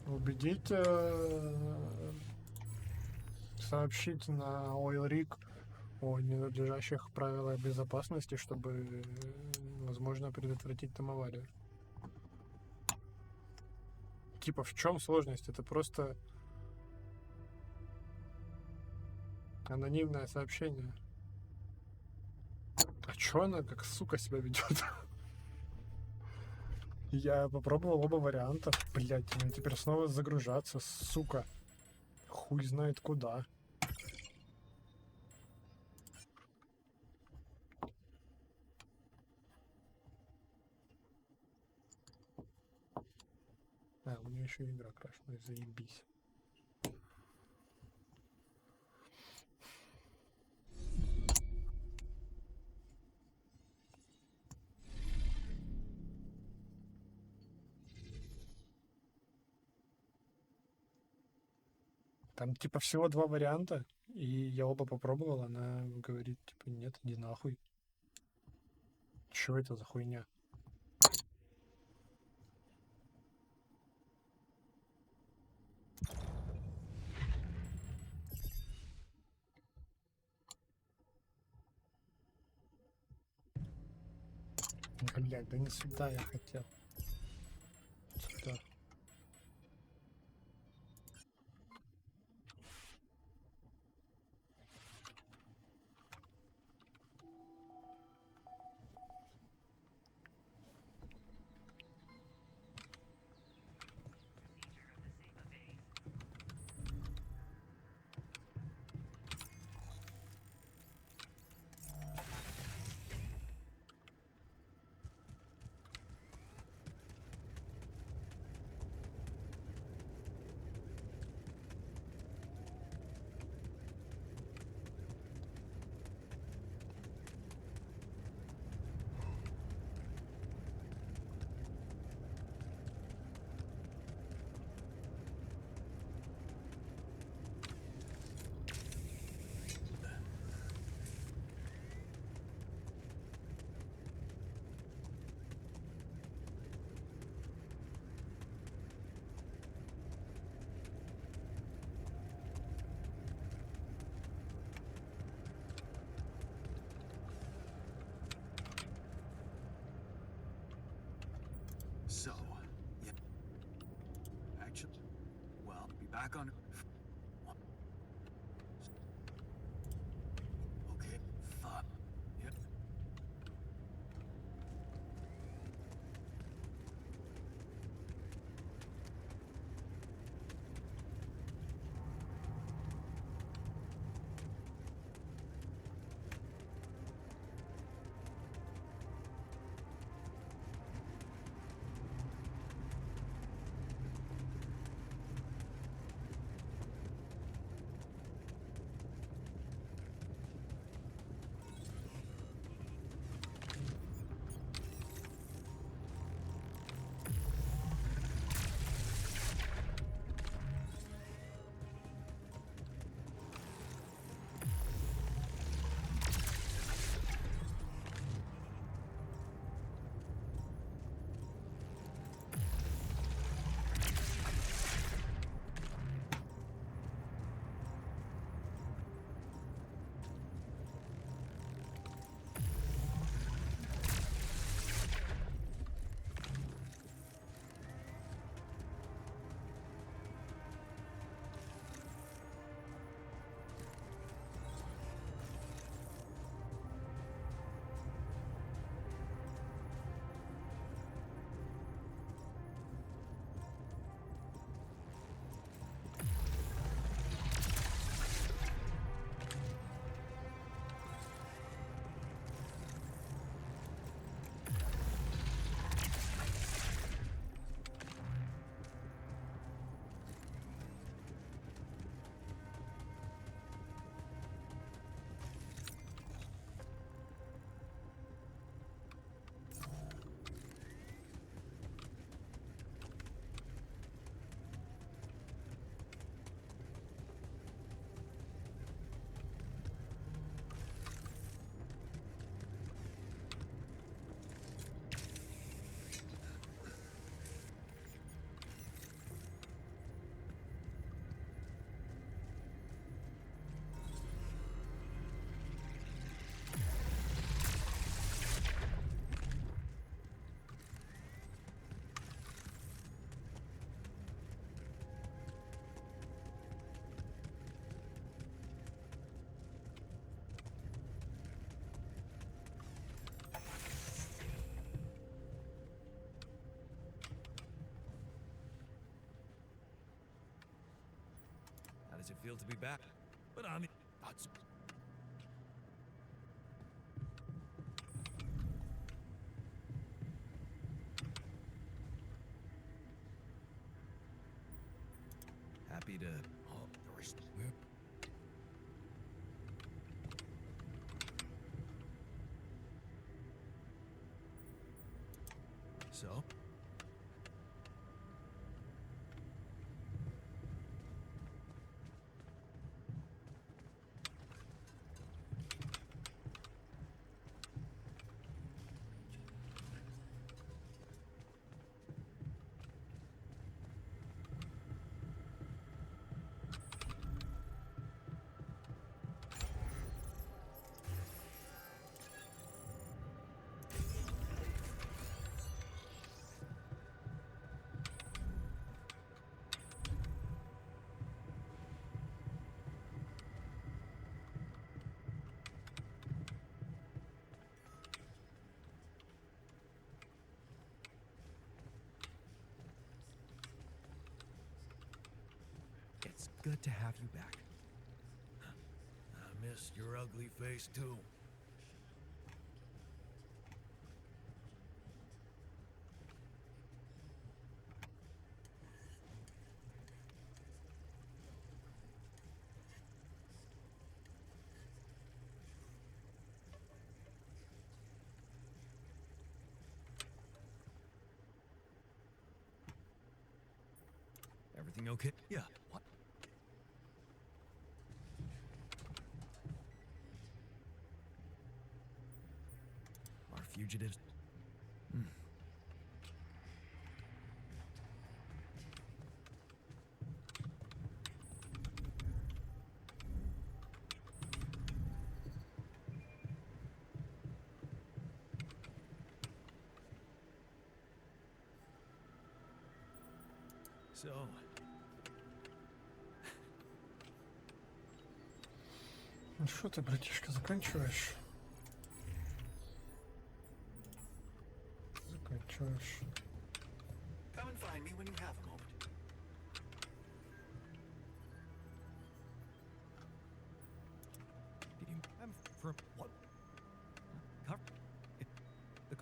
Убедить, сообщить на Oil Rig о ненадлежащих правилах безопасности, чтобы, возможно, предотвратить там аварию. Типа, в чем сложность? Это просто анонимное сообщение. А чё она как сука себя ведет? Я попробовал оба варианта. Блять, мне теперь снова загружаться, сука. Хуй знает куда. А, у меня еще игра крашеная, заебись. Там типа всего два варианта, и я оба попробовал, она говорит, типа, нет, иди нахуй. Чё это за хуйня? Блядь, да не сюда я хотел. Сюда.
back on. Okay, fuck. Yep.
How does it feel to be back? But I mean, that's happy to. Oh, the rest. So?
It's good to have you back.
I missed your ugly face too. Everything okay? Yeah. What? Our fugitives. So,
Ну что ты, братишка, заканчиваешь? Заканчиваешь.
Come and find me when you have a moment.
Did you for what? Cover it, the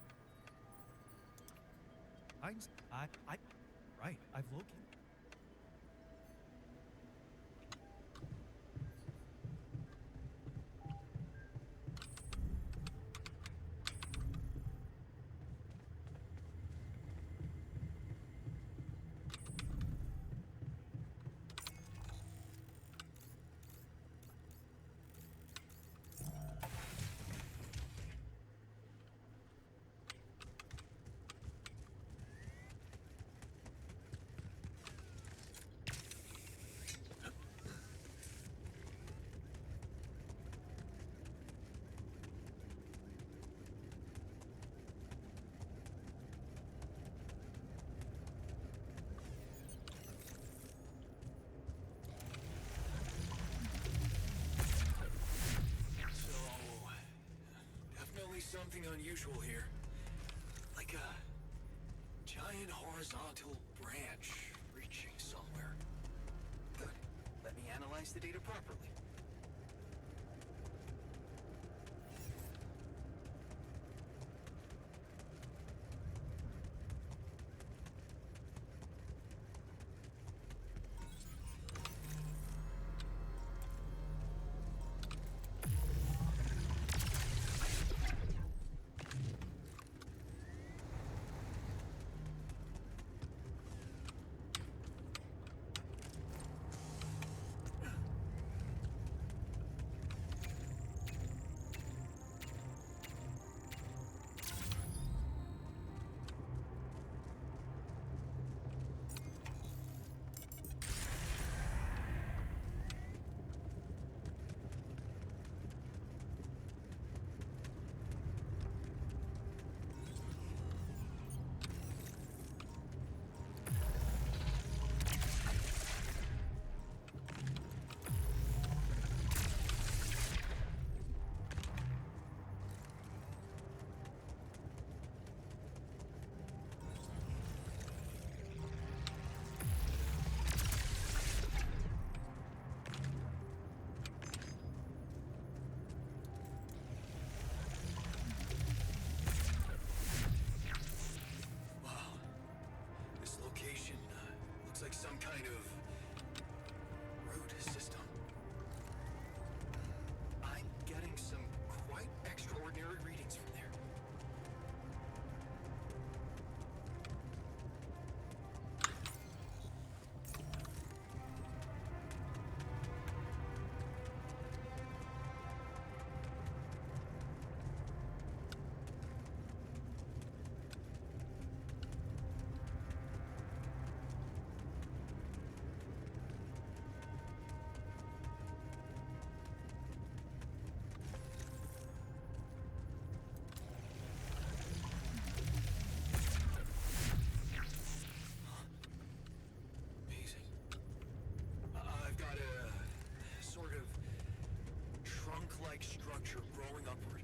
I right. I've located.
Something unusual here. Like a giant horizontal branch reaching somewhere. Good. Let me analyze the data properly. Like some kind of root system. I'm getting some quite extraordinary readings from there. Like structure growing upward.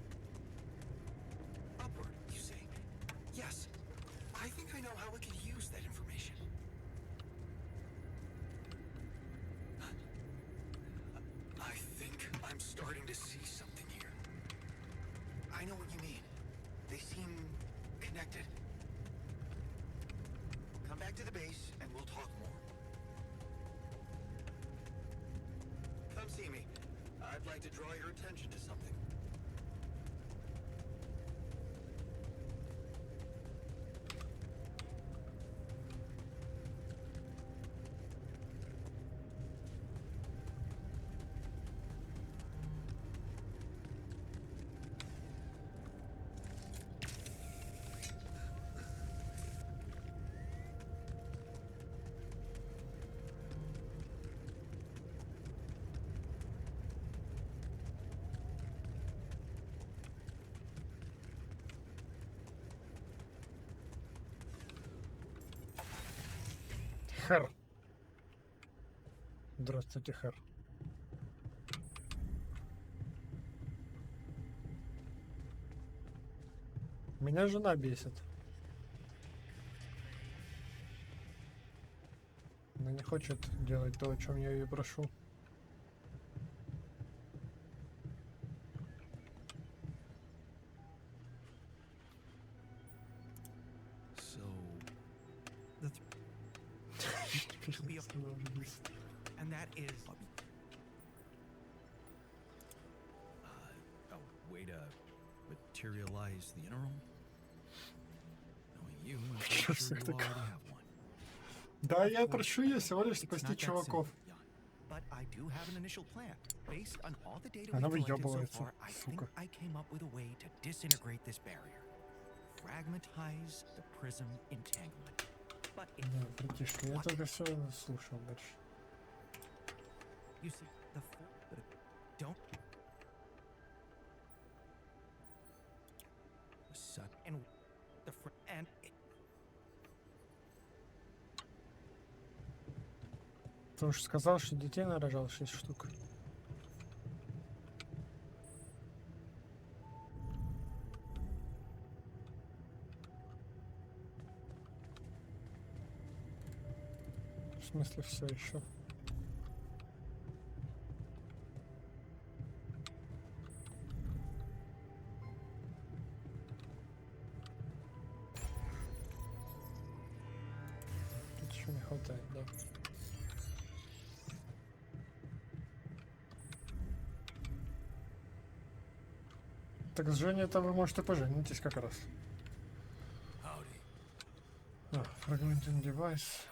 Upward, you say? Yes. I think I know how we could use that information. I think I'm starting to see something here. I know what you mean. They seem connected. Come back to the base and we'll talk more. Come see me. I'd like to draw your attention to something.
Хэр. Здравствуйте, Хэр. Меня жена бесит. Она не хочет делать то, о чем я ее прошу.
So, the to be a, and that is
a way to materialize the interim? Knowing you, I'm pretty
Чё
sure
всё
you
такое?
already have one.
Да, я прошу ее всего лишь
It's
спасти
not that
чуваков.
simple, Jan. But I do have an initial plan. Based on all the data
Она
we've collected so
выёбывается,
far, I think
сука.
I came up with a way to disintegrate this barrier. Fragmentize the prism entanglement. But it,
Да, братишка, я
What?
только все слушал дальше.
you see, the don't suck and the and it,
Ты уж сказал, что детей нарожал 6 штук. В смысле все еще? Тут еще не хватает, да. Так с Женей-то вы, может, и поженитесь как раз.
Howdy.
Fragmenting device.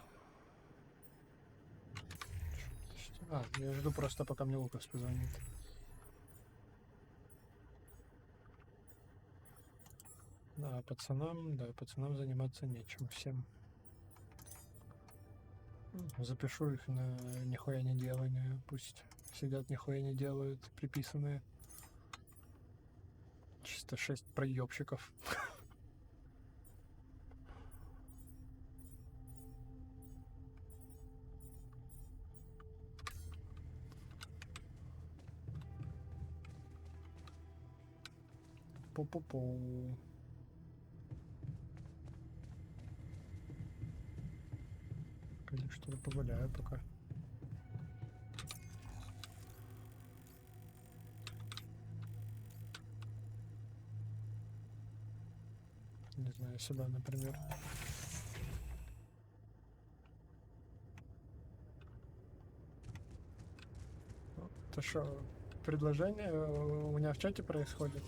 Я жду просто, пока мне Лукас позвонит. Да, пацанам заниматься нечем всем. Запишу их на нихуя не делание. Пусть сидят, нихуя не делают, приписанные. Чисто 6 проебщиков. Пу-пу-пу. Конечно, что-то погуляю пока. Не знаю, себя, например. Это что, предложение у меня в чате происходит?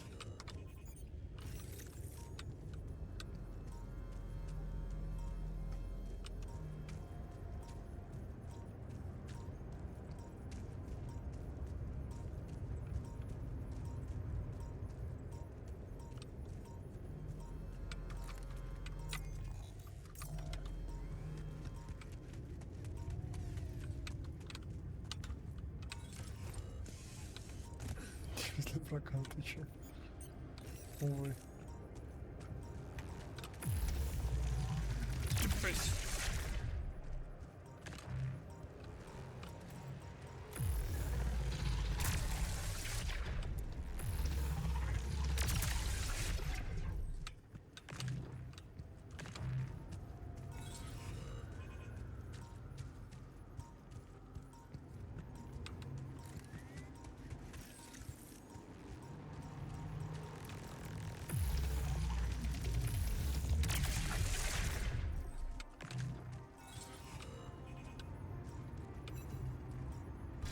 Если прокат, ты чё? Увы.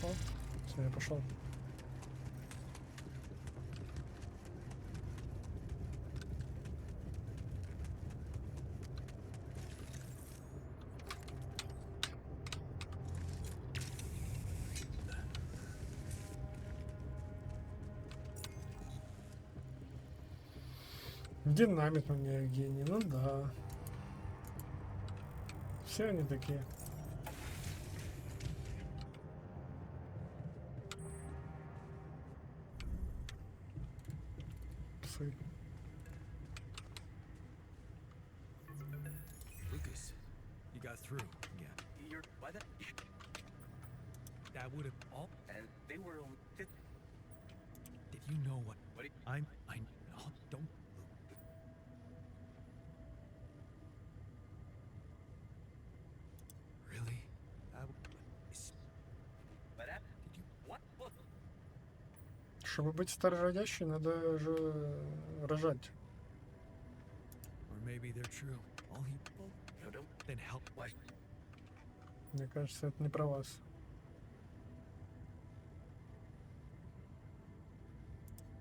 О, все, я пошел. Динамит у меня гений, ну да. Все они такие. Псы.
Lucas, you got through again.
You're by that,
That would have all.
and they were only.
Did you know what?
What do you-
I don't.
Чтобы быть старородящей, надо же рожать.
Or maybe they're true. All he
No, don't.
then help.
Why?
Мне кажется, это не про вас.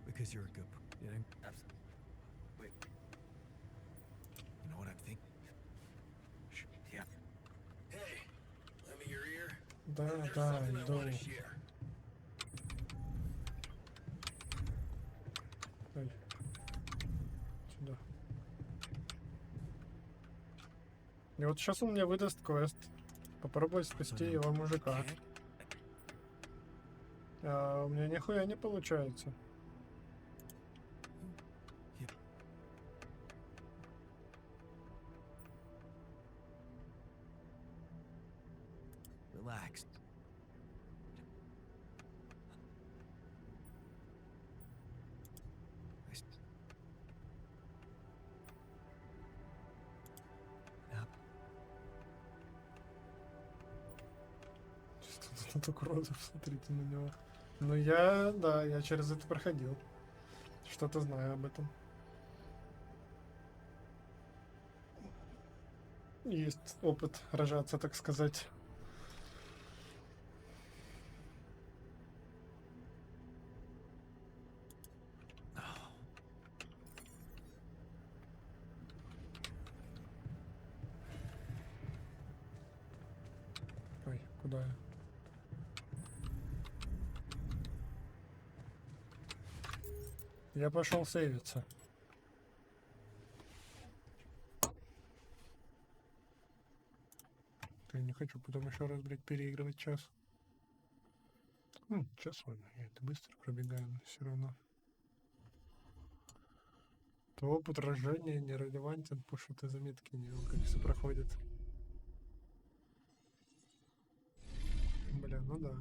Because you're a good. You know,
Wait.
you know what I'm thinking.
Yeah.
Hey, lend me your ear.
Да,
There's
да,
something I
иду.
want to share.
Ой. Сюда. И вот сейчас он мне выдаст квест. Попробуй спасти его мужика.
Can't?
А у меня нихуя не получается.
Relax. Up.
Что тут так уродов, смотрите на него. Ну я через это проходил. Что-то знаю об этом. Есть опыт рожаться, так сказать. Ой, куда я? Я пошел сейвиться. Я не хочу потом еще раз, блядь, переигрывать час. Час ладно, я это быстро пробегаю, но все равно. То опыт рождения не релевантен, потому что ты заметки не видел, как все проходит. Бля, ну да.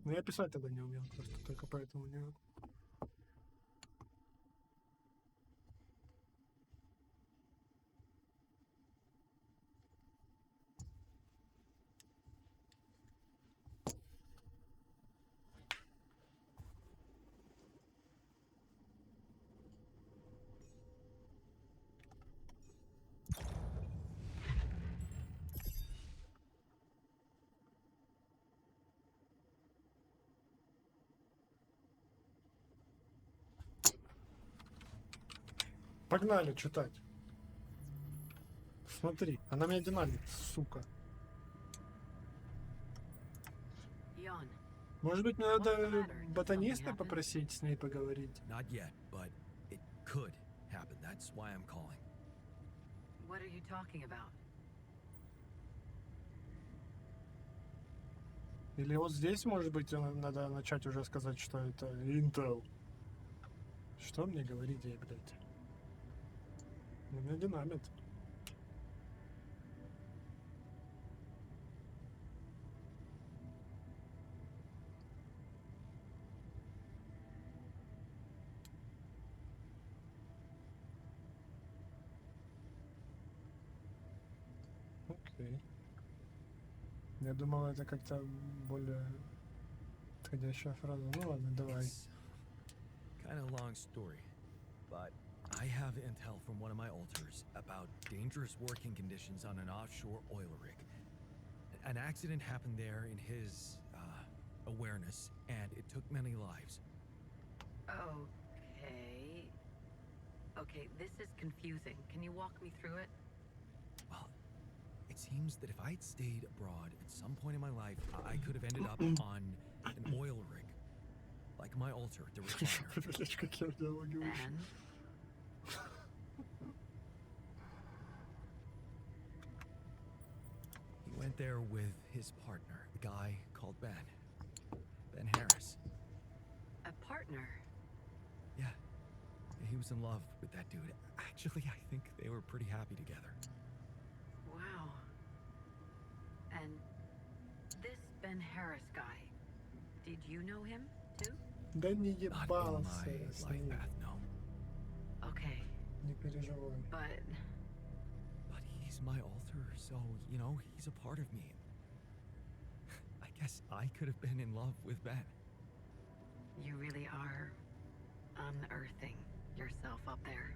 Но я писать тогда не умел, просто только поэтому не... Погнали читать. Смотри, она меня динамит, сука.
Jan,
Может быть, мне надо ботаниста попросить с ней поговорить?
Not yet, but it could happen. That's why I'm calling.
what are you talking about?
Или вот здесь, может быть, надо начать уже сказать, что это Intel. Что мне говорить ей, блядь? Меня динамит. Окей. Я думал, это как-то более подходящая фраза. Ну ладно, давай.
It's kind of long story, but I have intel from one of my alters about dangerous working conditions on an offshore oil rig. An accident happened there in his awareness, and it took many lives.
Okay. Okay, this is confusing. Can you walk me through it?
Well, it seems that if I'd stayed abroad at some point in my life, I could have ended up on an oil rig, like my alter, the refiner.
Блядь, какие диалоги вышли.
And
He went there with his partner, the guy called Ben. Ben Harris.
a partner.
Yeah. He was in love with that dude. Actually, I think they were pretty happy together.
Wow. And this Ben Harris guy, did you know him too?
Да не
Not in
ебался
my
я с
life
ним.
path, no.
Okay,
Не переживай.
but
But he's my alter, so, you know, he's a part of me. I guess I could have been in love with Ben.
you really are unearthing yourself up there.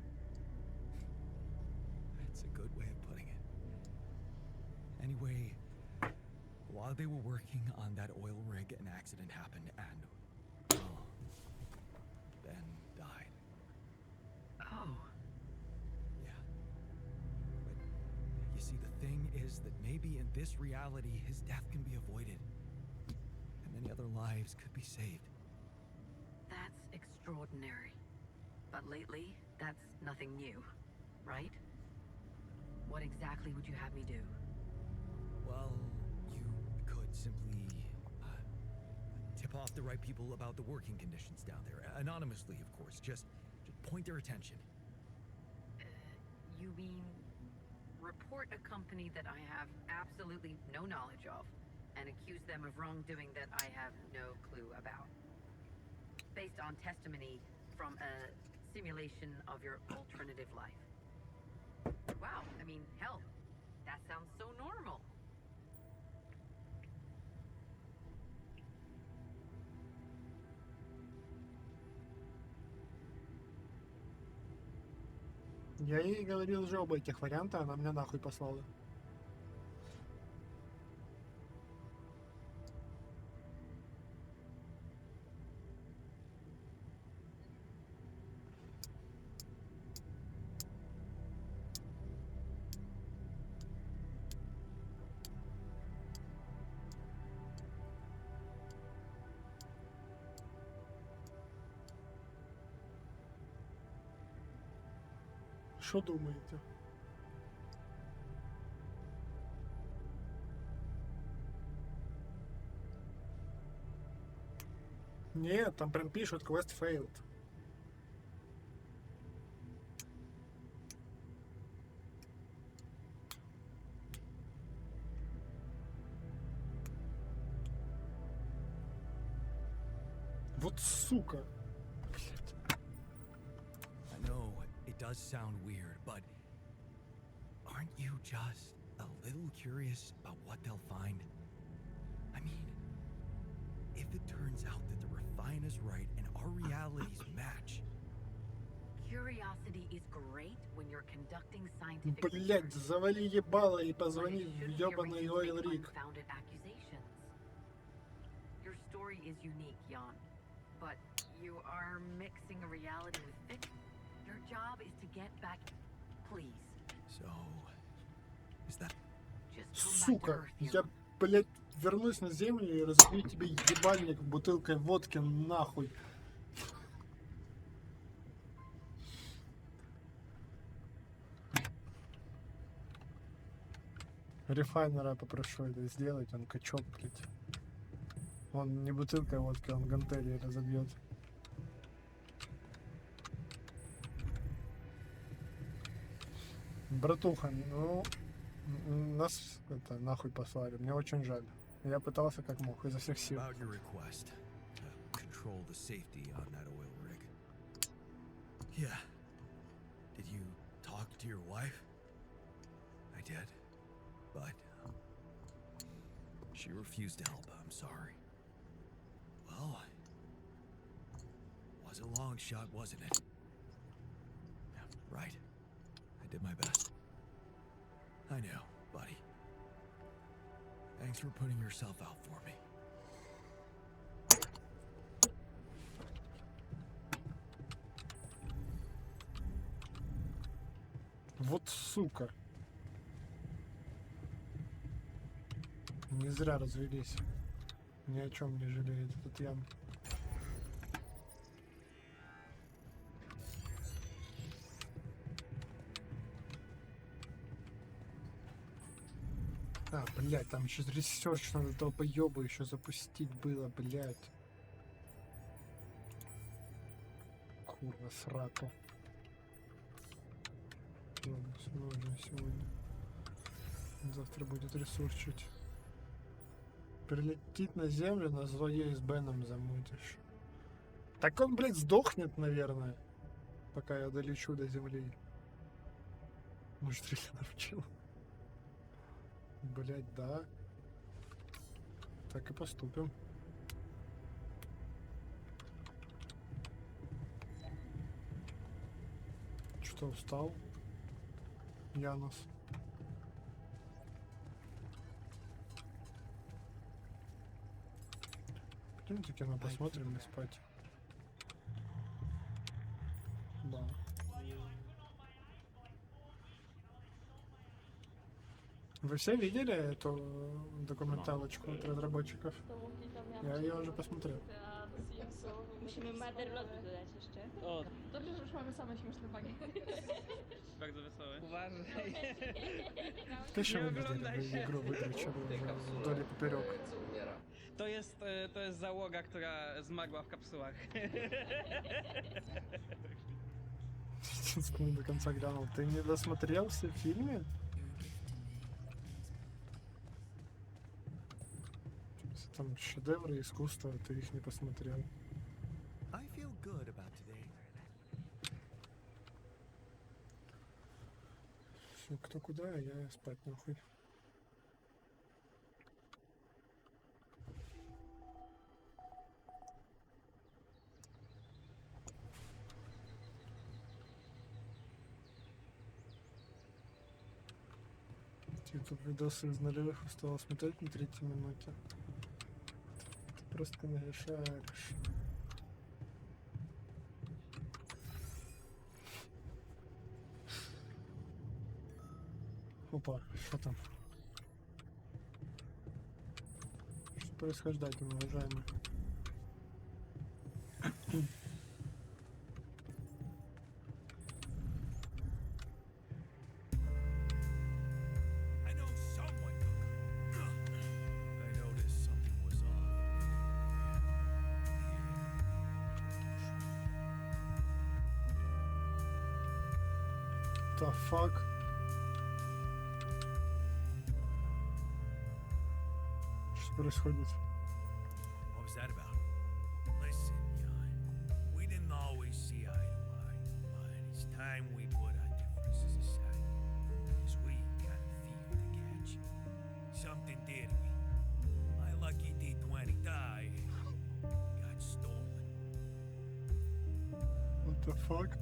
That's a good way of putting it. Anyway, while they were working on that oil rig, an accident happened and, well, Ben died.
Oh,
Yeah. But you see, the thing is that maybe in this reality, his death can be avoided. And many other lives could be saved.
that's extraordinary. But lately, that's nothing new, right? What exactly would you have me do?
Well, you could simply tip off the right people about the working conditions down there. Anonymously, of course. Just point their attention.
You mean report a company that I have absolutely no knowledge of and accuse them of wrongdoing that I have no clue about? Based on testimony from a simulation of your alternative life. Wow, I mean, hell, that sounds so normal.
Я ей говорил же оба этих варианта, она меня нахуй послала. Что думаете? Нет, там прям пишут quest failed. Вот сука. Блять.
I know it does sound weird, but aren't you just a little curious about what they'll find? I mean, if it turns out that the refine is right and our realities match,
Curiosity is great when you're conducting scientific
Блять,
research,
завали ебало и
but it
позвони в
shouldn't be a
ёбаный
reason to
Ойл
make
Рик.
unfounded accusations. Your story is unique, Jan, but you are mixing reality with fiction. Your job is to get back. Please,
so is that
just come back to
Сука,
Earth,
я,
Jan.
блять, вернусь на землю и разобью тебе ебальник бутылкой водки нахуй. Рефайнера попрошу это сделать, он качок, блять. Он не бутылкой водки, он гантелей разобьет. Братуха, ну, нас это нахуй послали, мне очень жаль. Я пытался как мог, изо всех сил.
about your request to control the safety on that oil rig? Yeah. Did you talk to your wife? I did, but she refused to help. I'm sorry. Well, was a long shot, wasn't it? Yeah, right. I did my best. I know, buddy. Thanks for putting yourself out for me.
Вот сука. Не зря развелись. Ни о чем не жалеет этот Ян. А, блядь, там еще ресерч надо долбоёбу еще запустить было, блядь. Курва, срака. Ладно, сложно сегодня. Завтра будет ресурчить. Прилетит на землю, на злое с Беном замутишь. Так он, блядь, сдохнет, наверное. Пока я долечу до земли. Может, Рилли научил? Блядь, да. Так и поступим. что, устал? Янус. Пойдемте кино посмотрим и спать. Да. Вы все видели эту документалочку от разработчиков?
Z tą Lolitą miałam
Ja
przyjemność
już posмотрел.
a do Simsów.
Musimy Motherlotu dodać jeszcze.
O,
Dobrze, że już mamy same śmieszne bagiety.
bardzo wesołe. Uważaj.
Ты еще
Не
вынужден
оглядайся.
игру выиграть, что
Tej
уже
kapsule,
вдоль и поперек.
co umiera.
To jest załoga, która zmarła w kapsułach.
Единственное, до конца глянул. Ты не досмотрелся в фильме? Если там шедевры искусства, ты их не посмотрел.
I feel good about today.
Всё, кто куда, а я спать нахуй. YouTube видосы из нулевых устал смотреть на 3-й минуте. Ты просто не шаришь. Опа, что там? Что происходит, уважаемый?
I know someone took her. I noticed something was off.
The fuck? Что происходит?
What was that about? Listen, Jan. We didn't always see eye to eye, but it's time we put our differences aside. 'Cause we got a thief to catch. Something did me. My lucky D20 die got stolen.
What the fuck?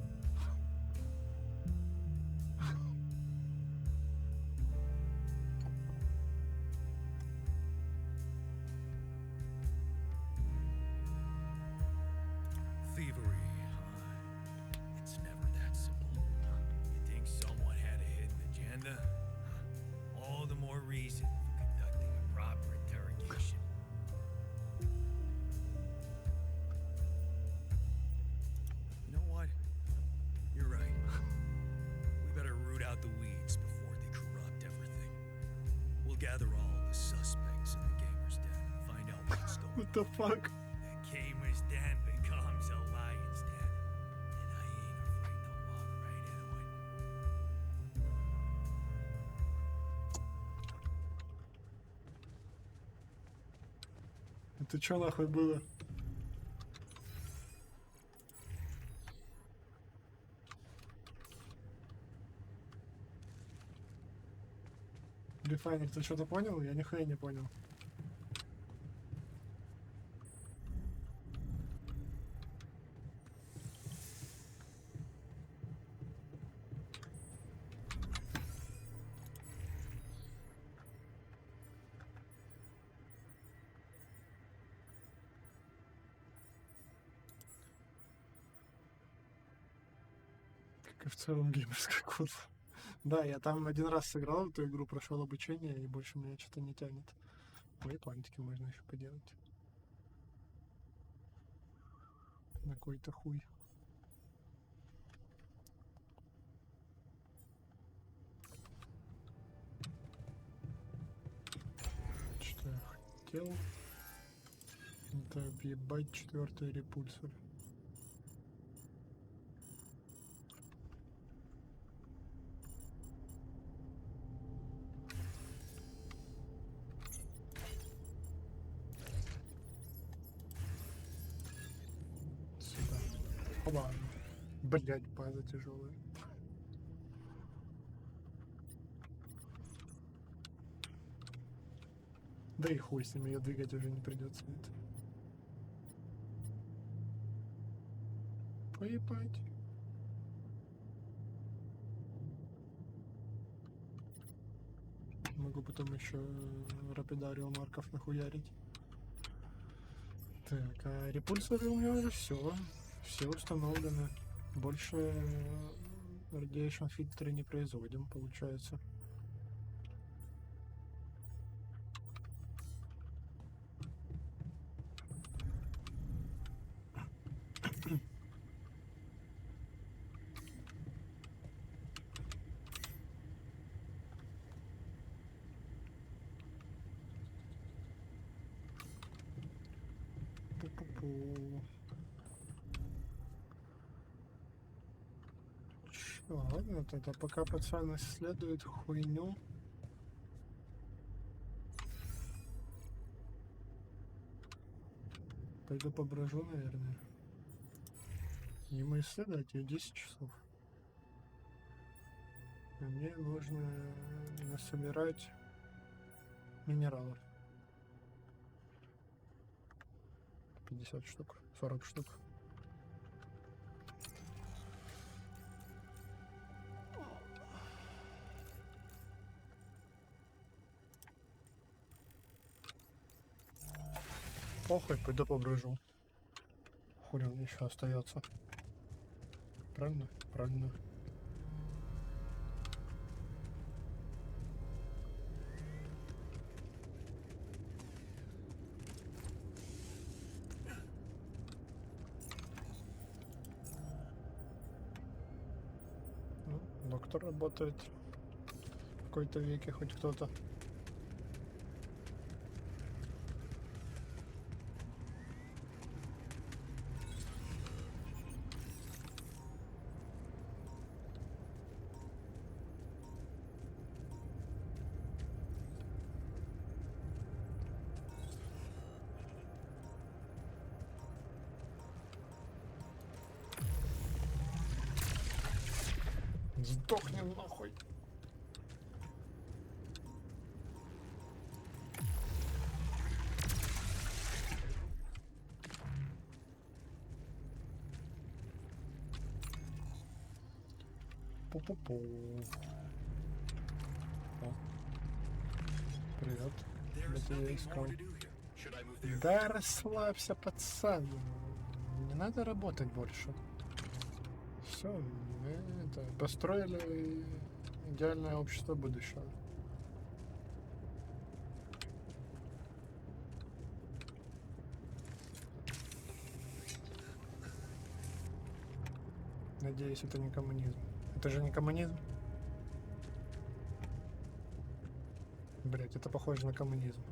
Thievery, huh? It's never that simple. You think someone had a hidden agenda? All the more reason for conducting a proper interrogation. You know what? You're right. We better root out the weeds before they corrupt everything. We'll gather all the suspects in the gamer's den and find out what's going on.
What the fuck?
The gamer's den becomes a lion's den, and I ain't afraid to walk right into it.
Это чё нахуй было? Рефайнер, ты что-то понял? Я нихуя не понял. Как и в целом геймерская код. Да, я там один раз сыграл эту игру, прошел обучение, и больше меня что-то не тянет. Ой, плантики можно еще поделать. На какой-то хуй. Что я хотел? Это въебать 4-й репульсор. Сюда. Оба. Блять, база тяжелая. Да и хуй с ним, ее двигать уже не придется. Это. Поебать. Могу потом еще рапидарио марков нахуярить. Так, а репульсоры у меня уже все установлены. Больше radiation фильтры не производим, получается. Пу-пу-пу. Чё, ладно, тогда пока пацан исследует хуйню. Пойду поброжу, наверное. Ему исследовать ее 10 часов. А мне нужно насобирать минералов. 50 штук, 40 штук. Похуй, пойду поброжу. Хули он еще остается. Правильно? Правильно. Ну, доктор работает. В какой-то веке хоть кто-то. Сдохни нахуй. Пу-пу-пу. О. Привет. Это я искал. Да расслабься, пацан. Не надо работать больше. Все, мы это, построили идеальное общество будущего. Надеюсь, это не коммунизм. Это же не коммунизм? Блять, это похоже на коммунизм.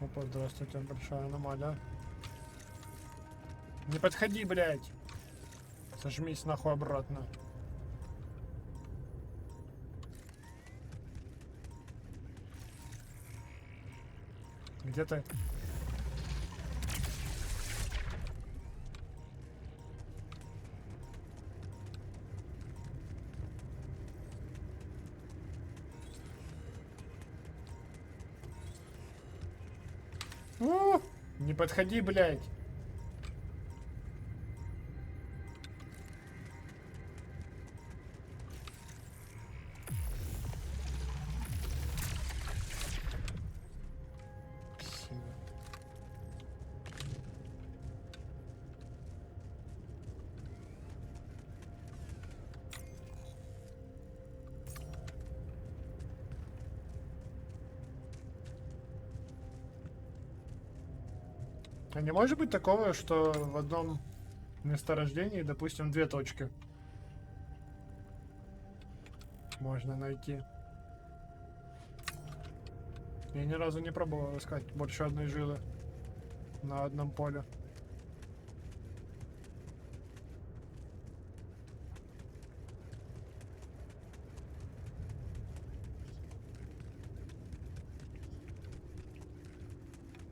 Опа, здравствуйте, большая аномалия. Не подходи, блядь! Сожмись нахуй обратно. Где ты? Не подходи, блядь! Псина. А не может быть такого, что в одном месторождении, допустим, 2 точки можно найти? Я ни разу не пробовал искать больше одной жилы на одном поле.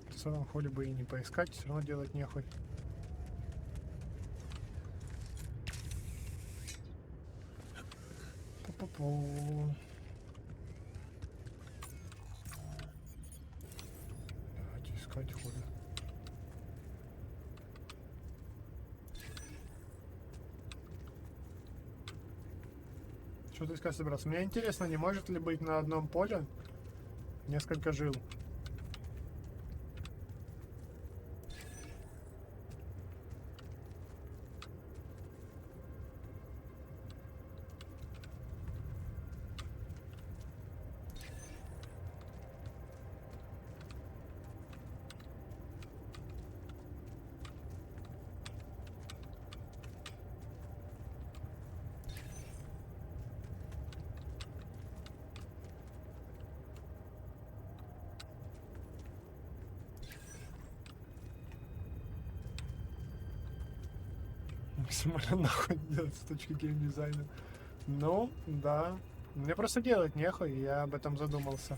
В целом, холи бы и не поискать, все равно делать нехуй. Пу-пу-пу. Давайте искать холи. Что ты искать собирался? Мне интересно, не может ли быть на одном поле несколько жил? Максимально нахуй делать с точки геймдизайна. Ну, да. Мне просто делать нехуй, я об этом задумался.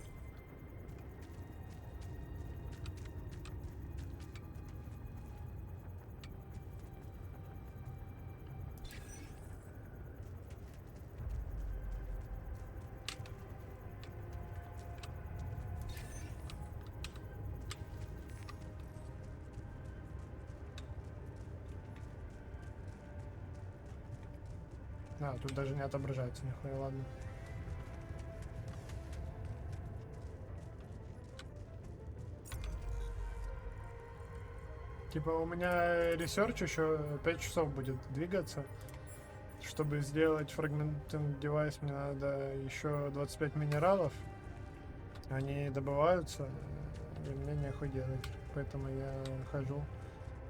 А, тут даже не отображается, нихуя, ладно. Типа у меня ресерч еще 5 часов будет двигаться. Чтобы сделать фрагментинг девайс, мне надо еще 25 минералов. Они добываются, и мне нехуй делать. Поэтому я хожу,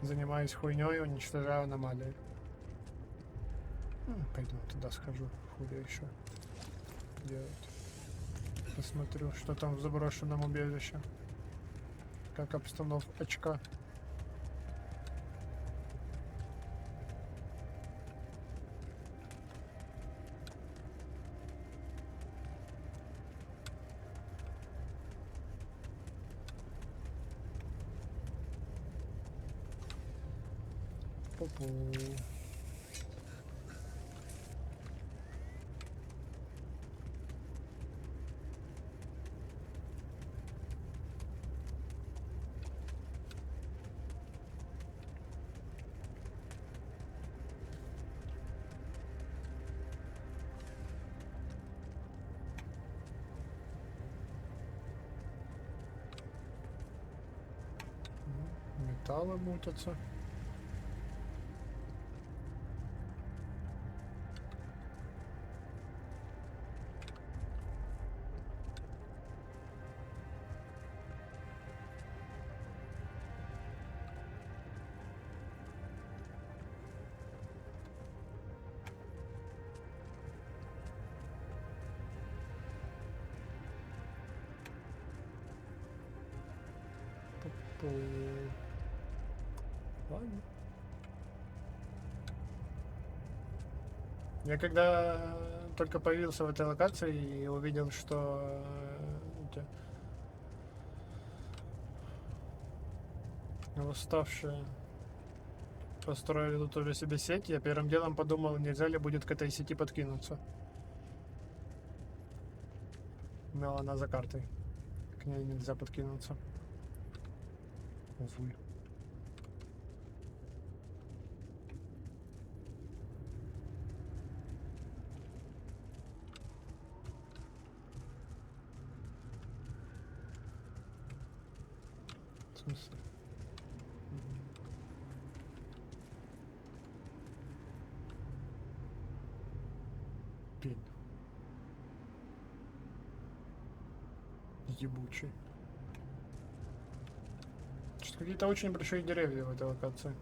занимаюсь хуйней, уничтожаю аномалии. Пойду туда схожу, хуя еще делать. Посмотрю, что там в заброшенном убежище. Как обстановка. Пу-пу. Металлы мутятся. Пу-пу. Ладно. Я когда только появился в этой локации и увидел, что эти восставшие построили тут уже себе сеть, я первым делом подумал, нельзя ли будет к этой сети подкинуться. Но она за картой. К ней нельзя подкинуться. Увы. В смысле? Пень. Ебучий. Что какие-то очень большие деревья в этой локации.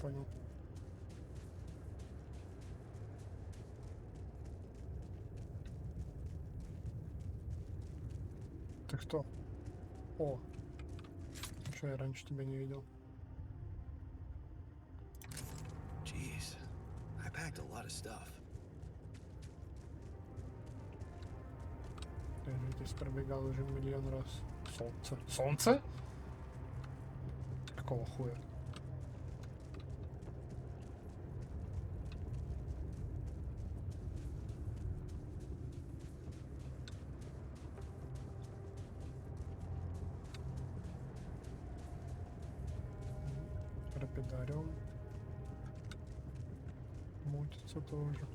Понял. Ты кто? О, что я раньше тебя не видел.
Jeez, I packed a lot of stuff.
Я же здесь пробегал уже миллион раз. Солнце. Солнце? Какого хуя? Рапидариум. Мутится тоже.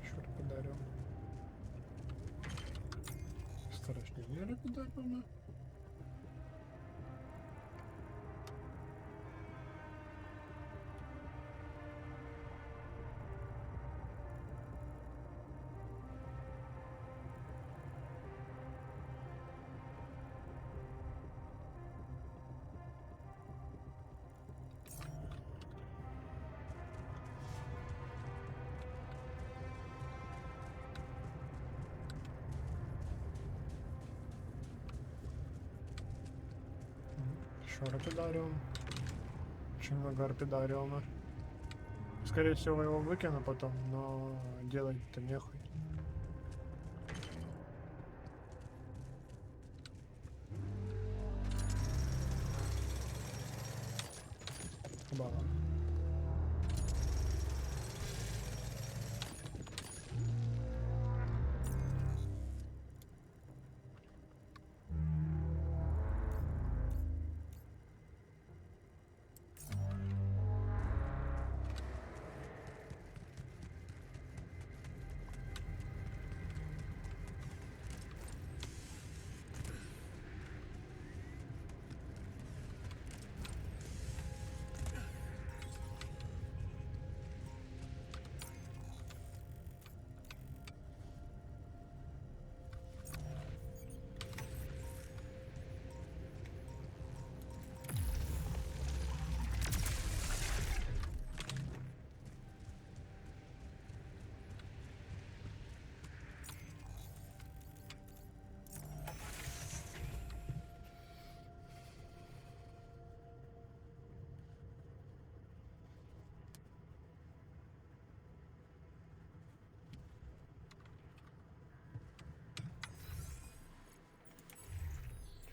Еще рапидариум. Осторожнее, рапидариума. Еще рапидариум. Очень много рапидариума. Скорее всего, его выкину потом, но делать-то нехуй. Бала.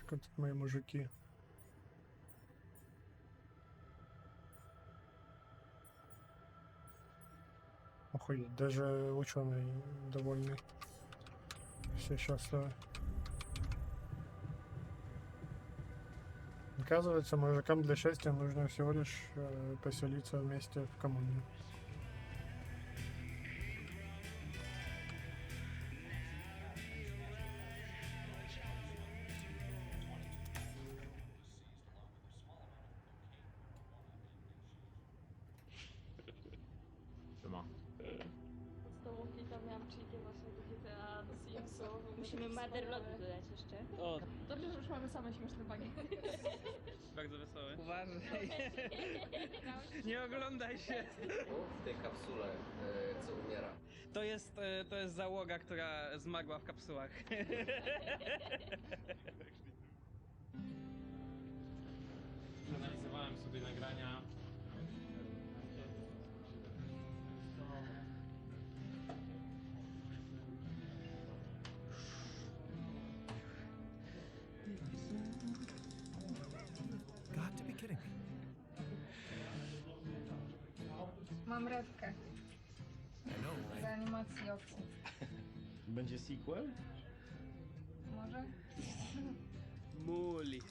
Как тут мои мужики? Охуеть, даже ученый довольный. Все счастливы. Оказывается, мужикам для счастья нужно всего лишь поселиться вместе в коммуне.
Podstawówki to miałam cheaty właśnie do GTA, do Simsów.
Musimy Motherlotu dodać jeszcze.
O,
Dobrze, że już mamy same śmieszne bagi.
bardzo wesoły. Uważaj. Nie oglądaj się.
W tej kapsule, co umiera.
To jest załoga, która zmarła w kapsułach.
Analizowałem sobie nagrania.
Got
Mam redkę
I know,
z
right?
animacji oczu.
Będzie sequel?
Może?
Muli.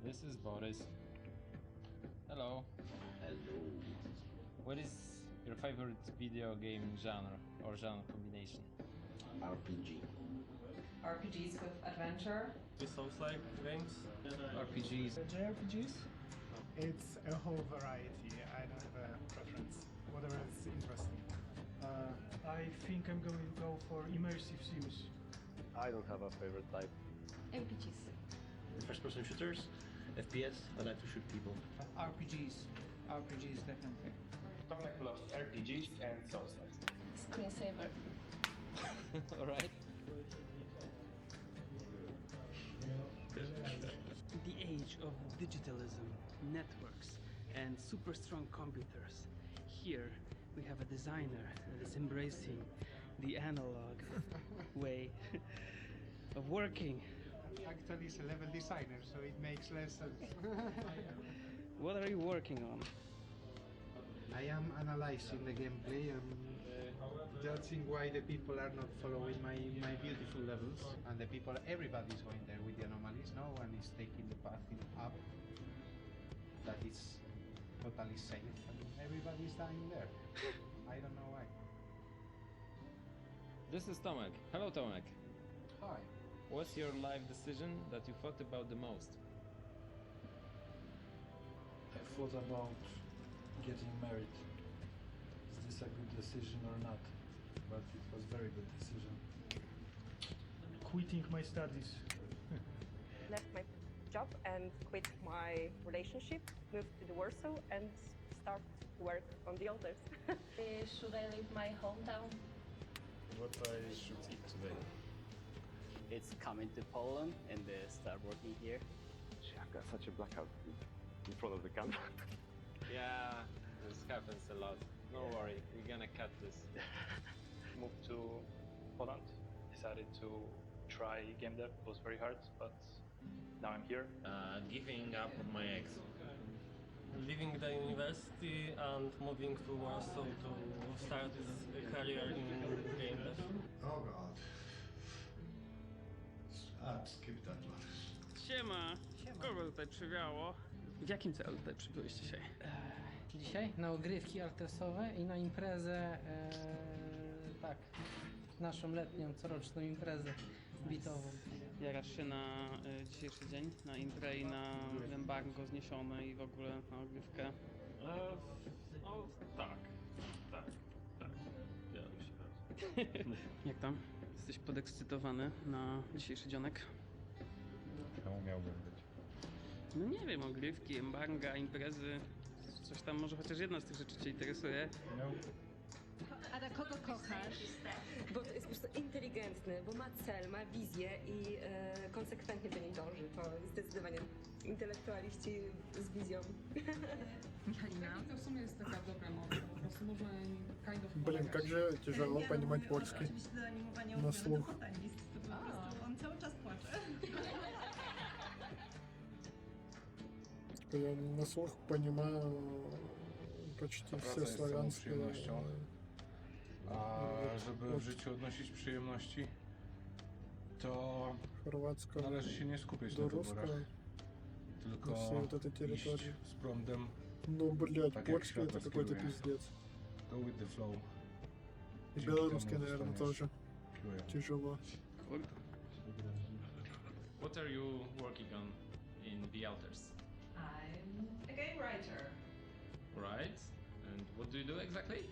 This is Boris. Hello.
Hello.
What is your favorite video game genre or genre combination?
RPG.
RPGs with adventure.
Souls-like games.
RPGs.
JRPGs? It's a whole variety. I don't have a preference. Whatever is interesting. I think I'm going to go for immersive sims.
I don't have a favorite type.
RPGs.
First-person shooters, FPS. I like to shoot people.
RPGs definitely.
Tomek loves RPGs and Souls-like.
Screensaver.
Alright.
The age of digitalism, networks, and super strong computers. Here we have a designer that is embracing the analog way of working.
Actually, it's a level designer, so it makes less sense.
What are you working on?
I am analyzing the gameplay and judging why the people are not following my beautiful levels. And the people, everybody is going there with the anomalies. No one is taking the path up that is totally safe. And everybody is dying there. I don't know why.
This is Tomek. Hello, Tomek.
Hi.
What's your life decision that you thought about the most?
I thought about getting married. Is this a good decision or not? But it was very good decision.
Quitting my studies.
Left my job and quit my relationship, moved to the Warsaw and start work on the altars.
Should I leave my hometown?
What I should eat today?
It's coming to Poland and start working here.
I've got such a blackout in front of the camera.
Yeah, this happens a lot. Don't worry, we're gonna cut this.
Moved to Poland. Decided to try game dev. It was very hard, but now I'm here.
Giving up on my ex.
Leaving the university and moving to Warsaw to start a career in game dev.
Oh god. Skip that one.
Siema! Kogo tutaj przywiało? W jakim celu tutaj przybyłeś dzisiaj?
Dzisiaj na ogrywki artesowe i na imprezę, tak, naszą letnią, coroczną imprezę bitową.
Jarasz się na dzisiejszy dzień, na intrę i na embargo zniesione i w ogóle na ogrywkę?
No tak. Ja się
Jak tam? Jesteś podekscytowany na dzisiejszy dzionek?
Czemu miałbym być?
No nie wiem, ogrywki, embarga, imprezy, coś tam, może chociaż jedna z tych rzeczy cię interesuje.
No.
Ada, kogo kochasz?
Bo to jest po prostu inteligentny, bo ma cel, ma wizję i konsekwentnie do niej dąży. To jest zdecydowanie intelektualiści z wizją.
Michalina?
To w sumie jest taka dobra mowa, po prostu można kind of
Блин, как же тяжело понимать польский на слух.
On cały czas płacze.
Я на слух понимаю почти все славянские.
A żeby w życiu odnosić przyjemności, to
Хорватского
należy się nie skupiać
до
na wyborach,
русского,
tylko
на всей вот этой
iść
территории.
z prądem,
Ну, блядь,
так jak
польский
świat
это
nas
какой-то
kieruje.
пиздец.
Go with the flow.
И
Dzięki
белорусский,
temu
наверное,
zostaniesz
тоже
fluent.
тяжело.
What are you working on in the altars?
I'm a game writer.
Right? And what do you do exactly?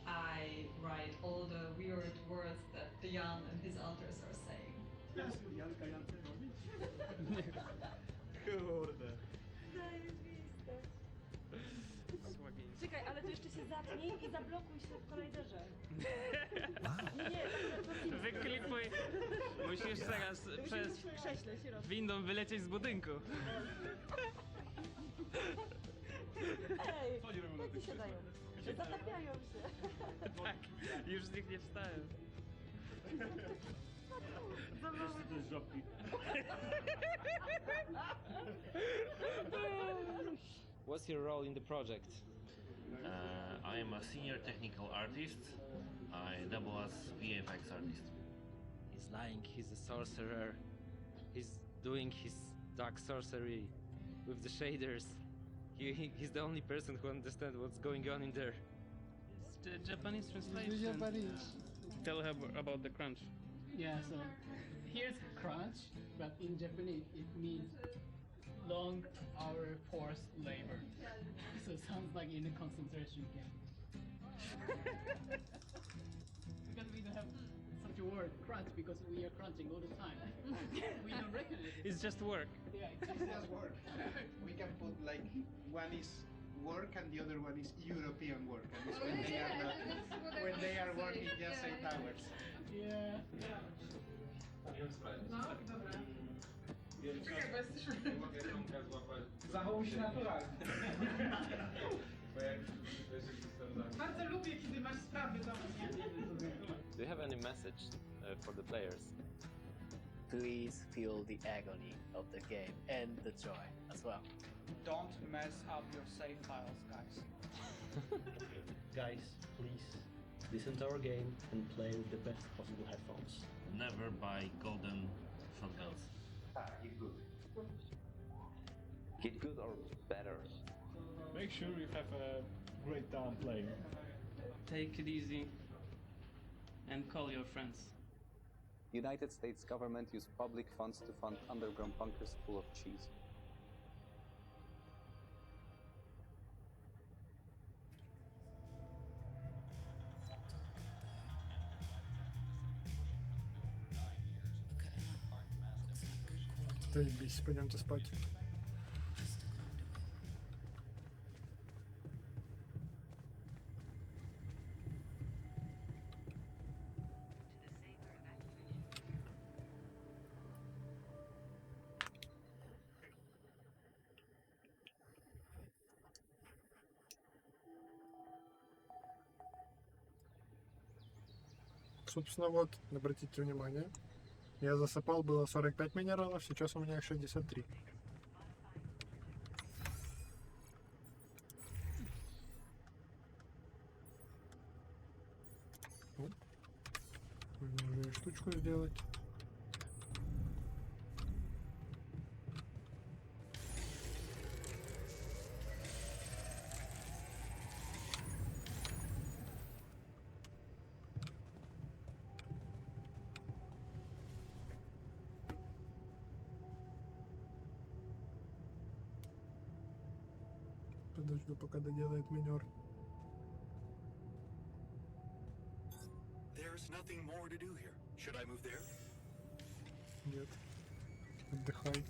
I write all the weird words that Jan and his altars are saying.
Kurde.
Czekaj, ale to jeszcze się zatnij i zablokuj się w kolajderze. Nie, tak
Wyklipuj! Musisz teraz przez
w krześle się roz...
windą wylecieć z budynku.
Ej, jak się dają? Zatapiają się.
Tak, już z nich nie wstałem.
To jest żabki.
What's your role in the project?
I am a senior technical artist. I double as VFX artist.
He's lying, he's a sorcerer. He's doing his dark sorcery with the shaders. He's the only person who understands what's going on in there.
It's the Japanese translation.
The Japanese.
Tell her about the crunch.
Yeah, so here's crunch, but in Japanese it means long hour forced labor. So it sounds like in a concentration camp. Because we don't have such a word, crunch, because we are crunching all the time. We don't recognize it.
It's just work.
Yeah,
It's just work. We can put like one is work and the other one is European work, and it's when they are not, when they are working just 8 hours.
Yeah.
Zachowuj się naturalnie.
Bardzo lubię, kiedy masz sprawy do mnie.
Do you have any message for the players?
Please feel the agony of the game and the joy as well.
Don't mess up your save files, guys.
Guys, please listen to our game and play with the best possible headphones.
Never buy golden shotguns.
Get good.
Get good or better.
Make sure you have a great time playing.
Take it easy and call your friends.
United States government used public funds to fund underground bunkers full of cheese.
Заебись, пойдемте спать. Собственно, вот, обратите внимание, я засыпал, было 45 минералов, сейчас у меня их 63. Нужно штучку сделать. Подожду, пока доделает минер.
There's nothing more to do here. Should I move there?
Нет. Отдыхай.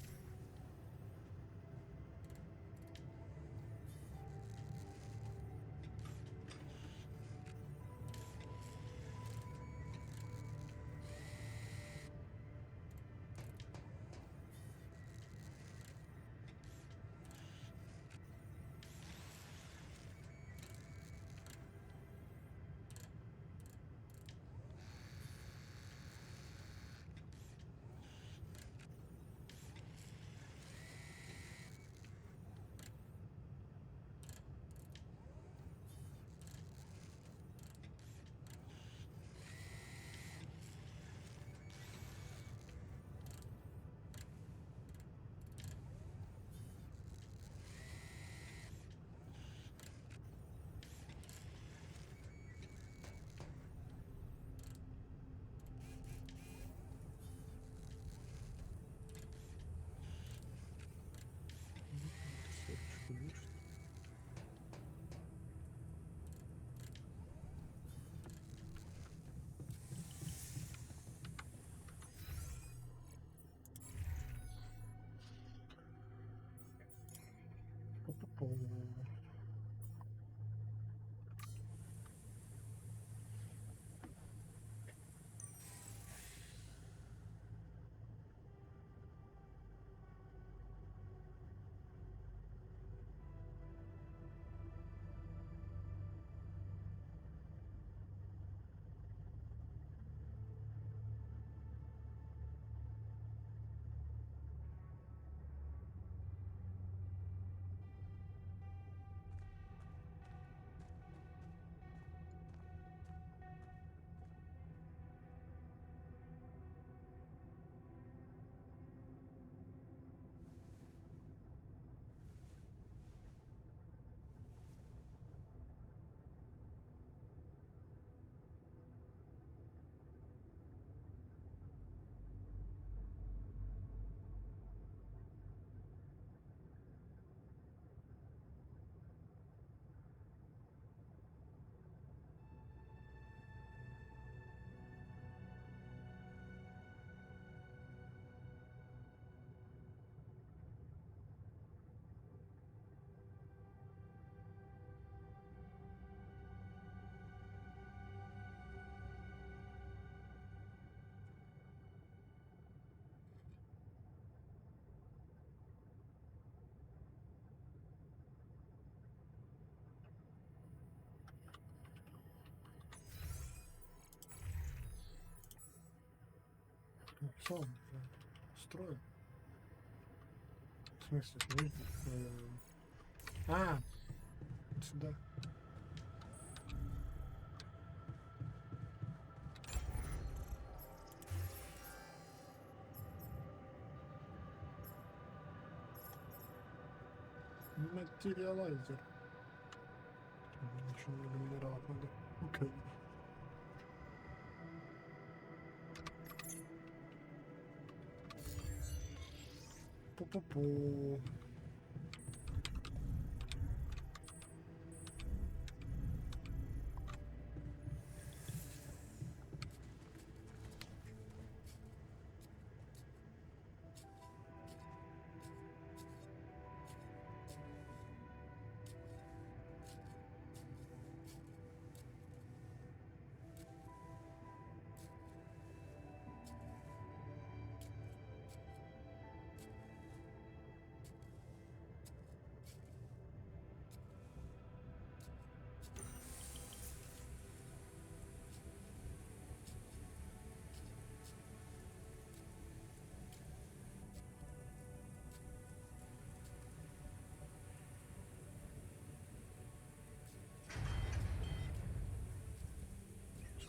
Что он строит? В смысле? А, сюда. Материалайзер. Еще много минералов надо. Окей. Пу-пу-пу.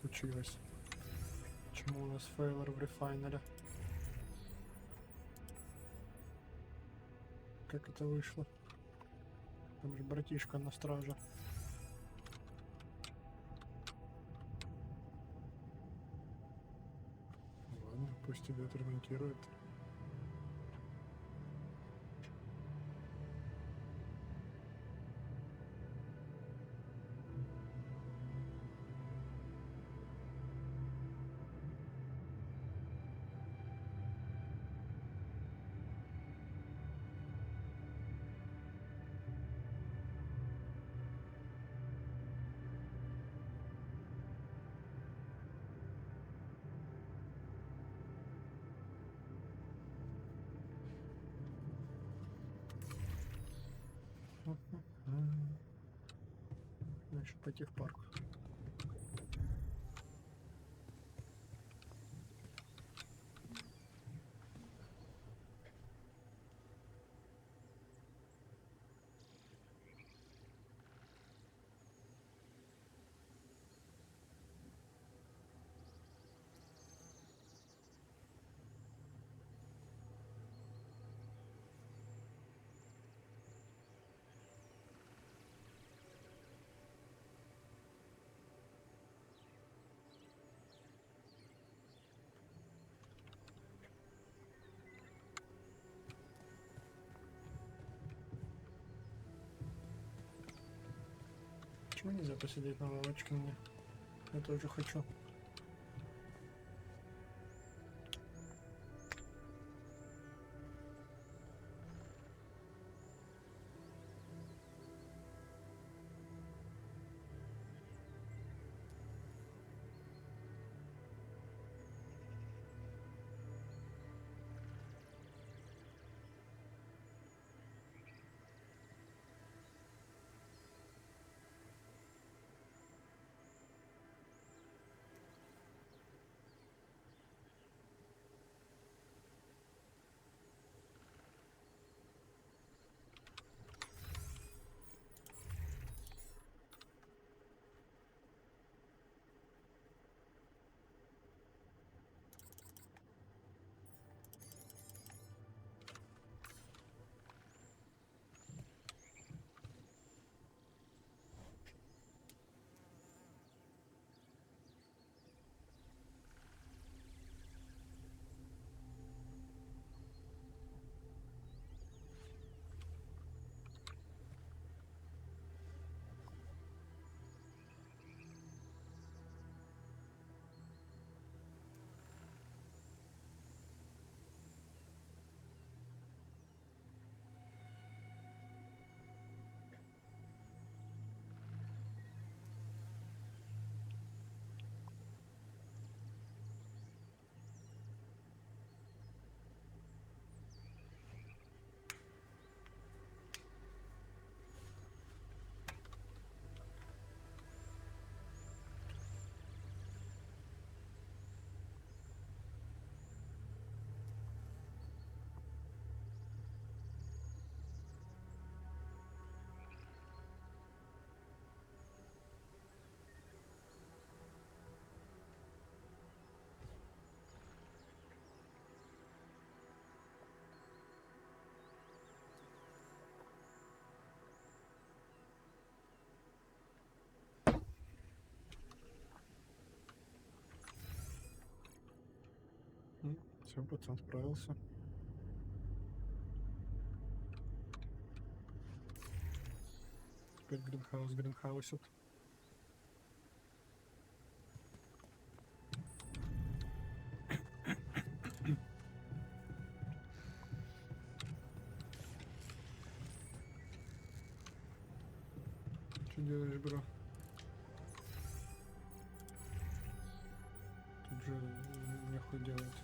Случилось? Почему у нас фейлер в рефайнере? Как это вышло? Там же братишка на страже. Ладно, пусть тебя отремонтирует. Еще пойти в парк. Почему нельзя посидеть на лавочке мне? Я тоже хочу. Все, пацан справился. Теперь гринхаусит. Что делаешь, бро? Тут же нехуй делать.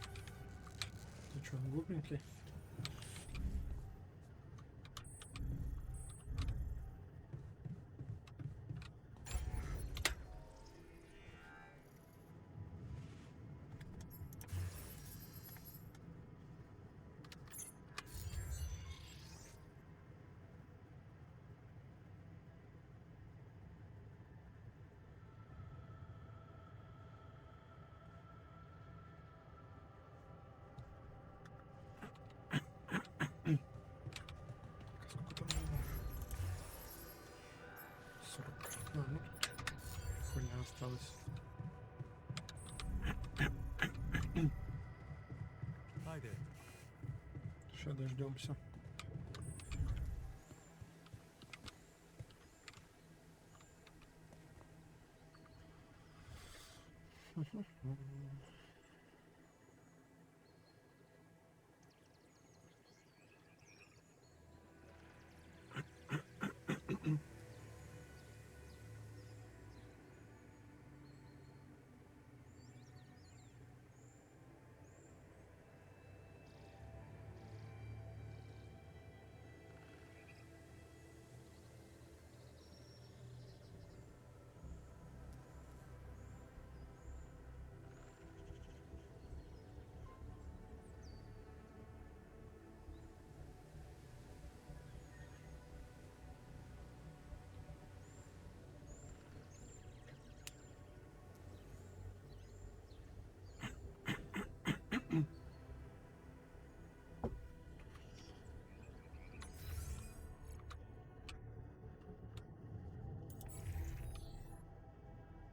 Ты что, глупенький? Сколько там надо? 40. А, ну хуйня осталась. Сейчас дождемся.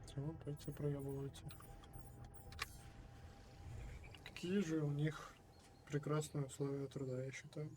Все, опять все проебываются. Какие же у них прекрасные условия труда, я считаю.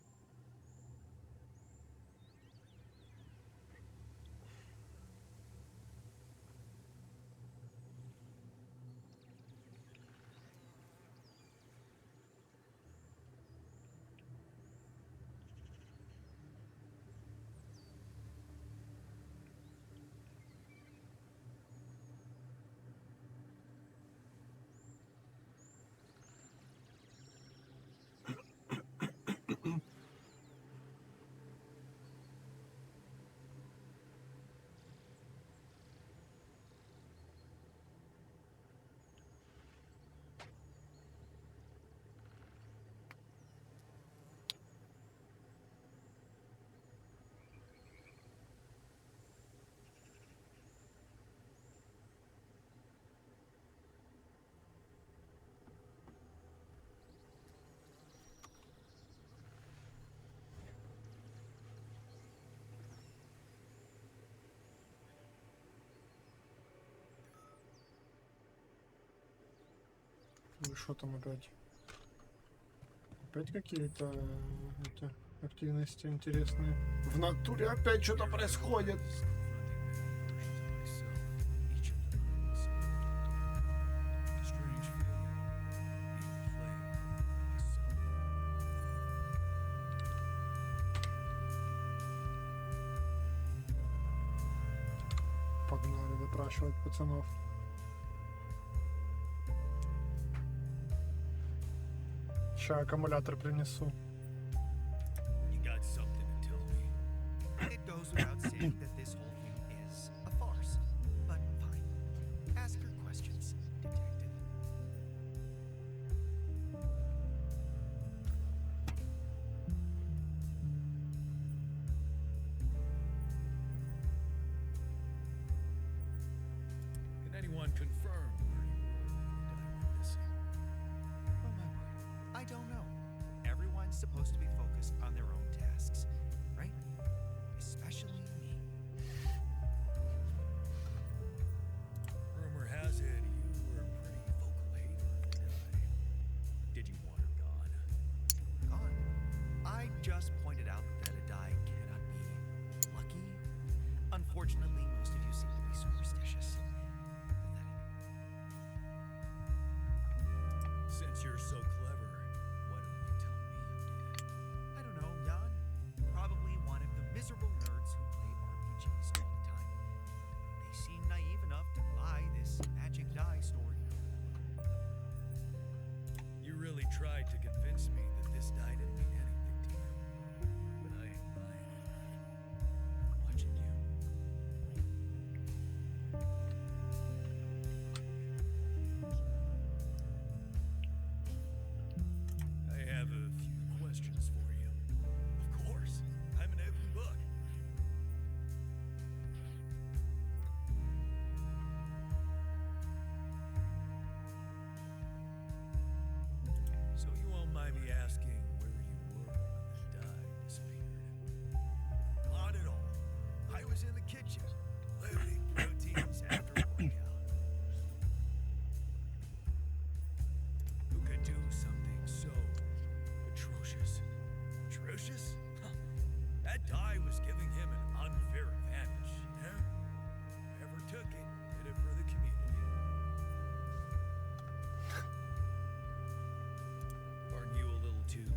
Ну что там опять? Опять какие-то эти активности интересные. В натуре опять что-то происходит. Погнали допрашивать пацанов. Ща аккумулятор принесу.
You got something to tell me. It goes without saying that this whole thing is a farce. But fine. Ask your questions, detective.
Can anyone confirm where you were when the diamond missing?
Oh my word. I don't know. Everyone's just pointed out that a die cannot be lucky. Unfortunately, most of you seem to be superstitious.
Since you're so clever, why don't you tell me who did it?
I don't know, Jan. Probably one of the miserable nerds who play RPGs all the time. They seem naive enough to buy this magic die story.
You really tried to convince me that this die didn't mean anything to you. But I ain't buying it. I'm watching you. I have a few questions for you.
Of course, I'm an open book.
So you won't mind me asking where you were when the die disappeared?
Not at all. I was in the kitchen, loading proteins after workout.
Who could do something so atrocious?
Atrocious? Huh. That die was giving him an unfair advantage, you know? Whoever took it, did it for the community.
Aren't you a little too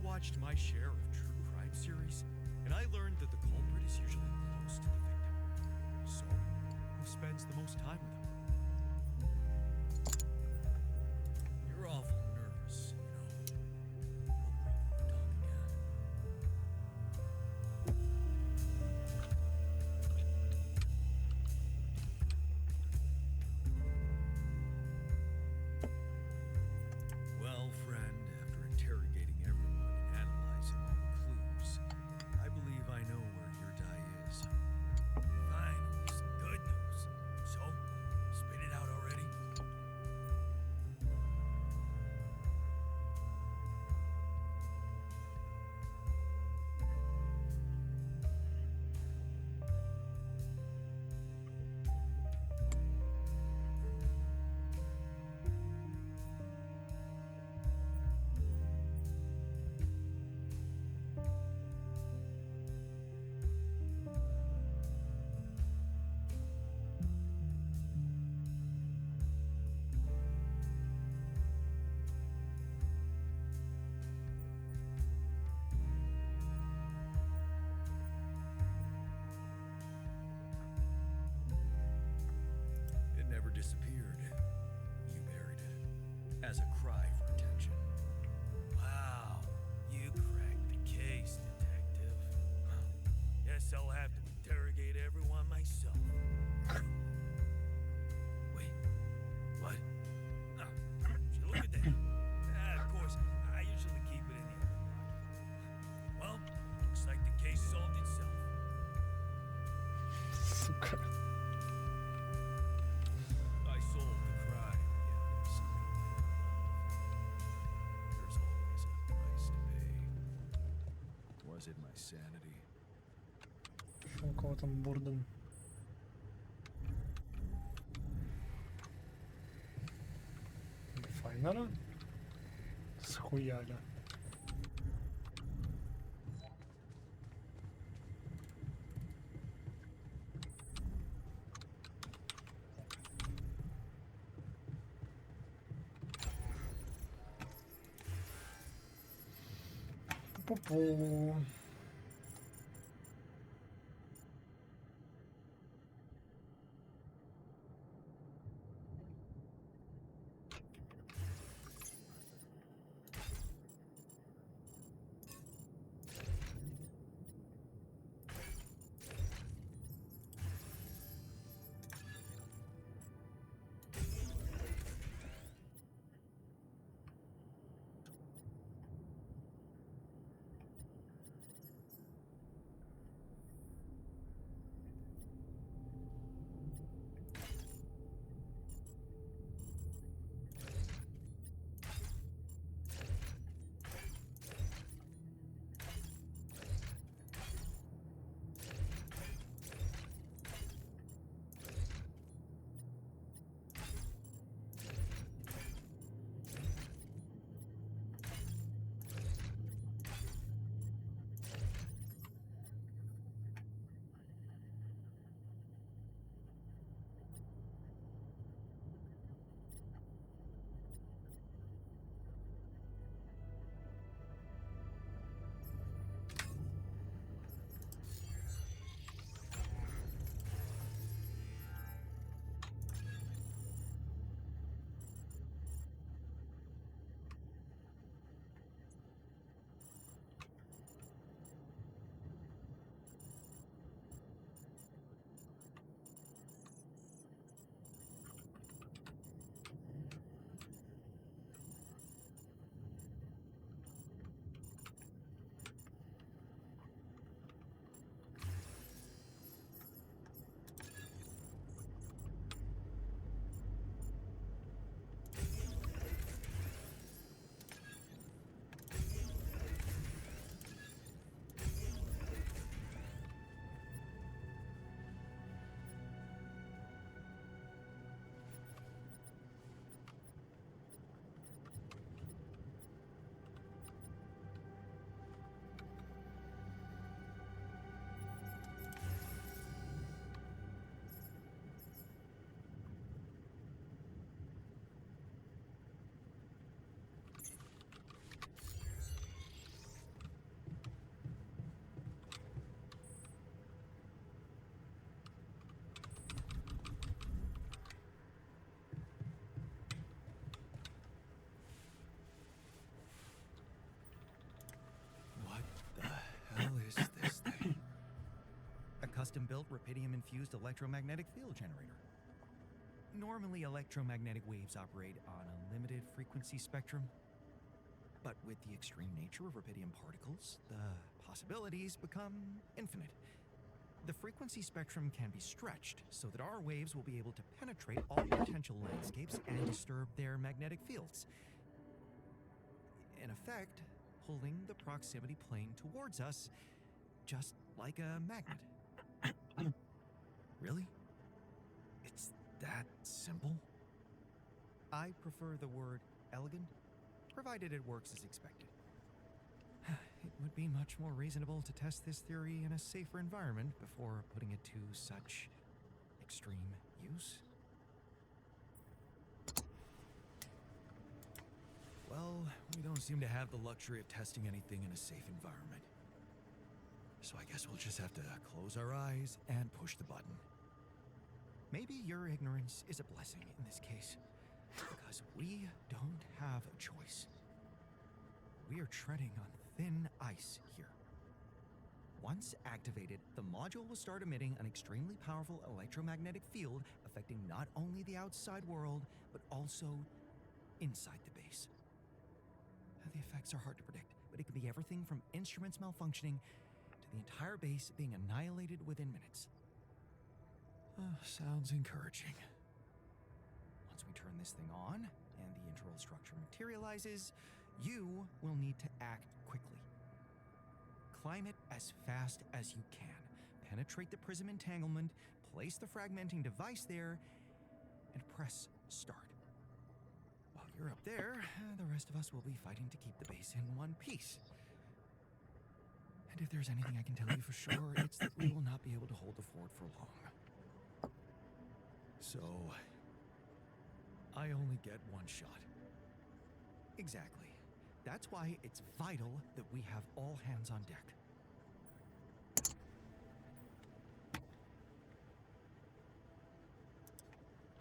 watched my share of true crime series, and I learned that the culprit is usually close to the victim. So, who spends the most time with him? You're awful nervous, you know. We'll probably talk again. Well, friend, after interrogating everyone and analyzing all the clues, I believe I know where your die is. Finally, some good news. So, spit it out already. It never disappeared. You buried it. As a cry for attention. Wow, you cracked the case, detective. Guess I'll have to interrogate everyone myself. Wait, what? No, look at that. Of course, I usually keep it in the other pocket. Well, looks like the case solved itself.
Сука.
I solved the crime, yes. There's always a price to pay. Was it my sanity?
Что у кого там Бурден? Файнера? Схуяли. Пу-пу.
custom-built rubidium-infused electromagnetic field generator. Normally, electromagnetic waves operate on a limited frequency spectrum, but with the extreme nature of rubidium particles, the possibilities become infinite. The frequency spectrum can be stretched so that our waves will be able to penetrate all potential landscapes and disturb their magnetic fields. In effect, pulling the proximity plane towards us, just like a magnet. Really? It's that simple? I prefer the word elegant, provided it works as expected. It would be much more reasonable to test this theory in a safer environment before putting it to such extreme use. Well, we don't seem to have the luxury of testing anything in a safe environment. So I guess we'll just have to close our eyes and push the button. Maybe your ignorance is a blessing in this case, because we don't have a choice. We are treading on thin ice here. Once activated, the module will start emitting an extremely powerful electromagnetic field affecting not only the outside world, but also inside the base. The effects are hard to predict, but it can be everything from instruments malfunctioning to the entire base being annihilated within minutes. Sounds encouraging. Once we turn this thing on and the internal structure materializes, you will need to act quickly. Climb it as fast as you can. Penetrate the prism entanglement, place the fragmenting device there, and press start. While you're up there, the rest of us will be fighting to keep the base in one piece. And if there's anything I can tell you for sure, it's that we will not be able to hold the fort for long. So, I only get one shot. Exactly. That's why it's vital that we have all hands on deck.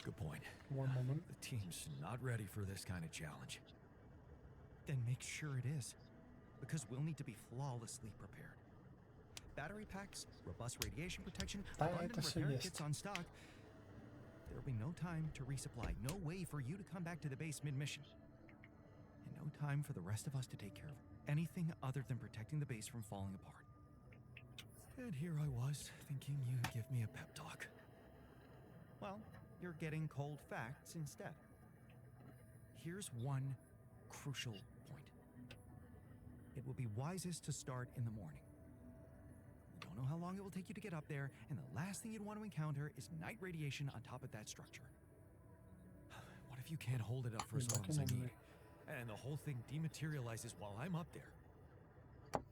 Good point.
One moment.
The team's not ready for this kind of challenge. Then make sure it is, because we'll need to be flawlessly prepared. Battery packs, robust radiation protection, abundant repair kits on stock. There'll be no time to resupply, no way for you to come back to the base mid-mission. And no time for the rest of us to take care of anything other than protecting the base from falling apart. And here I was, thinking you'd give me a pep talk. Well, you're getting cold facts instead. Here's one crucial point. It will be wisest to start in the morning. You don't know how long it will take you to get up there, and the last thing you'd want to encounter is night radiation on top of that structure. What if you can't hold it up for as long as I need, and the whole thing dematerializes while I'm up there?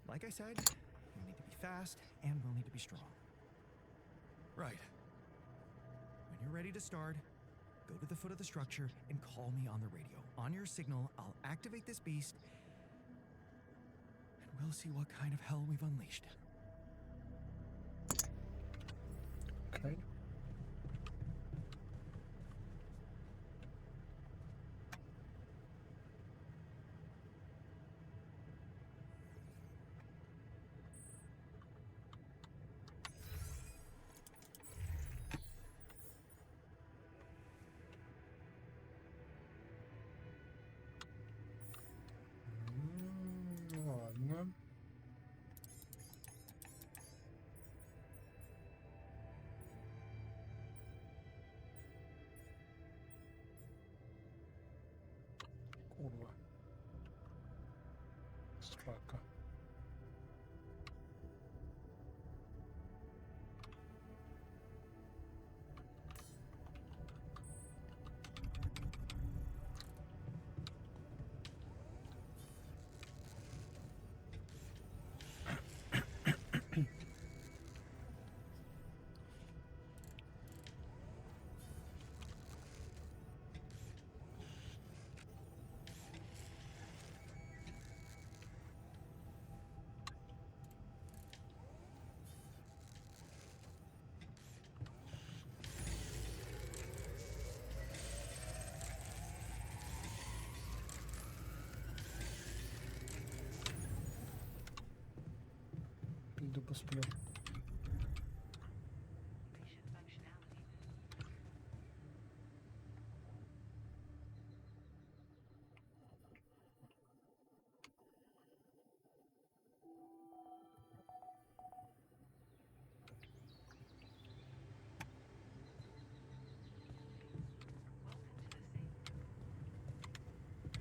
Like I said, you'll need to be fast, and we'll need to be strong. Right. When you're ready to start, go to the foot of the structure and call me on the radio. On your signal, I'll activate this beast, and we'll see what kind of hell we've unleashed.
Okay. Ладно. Kurwa. Sraka. Иду посплю.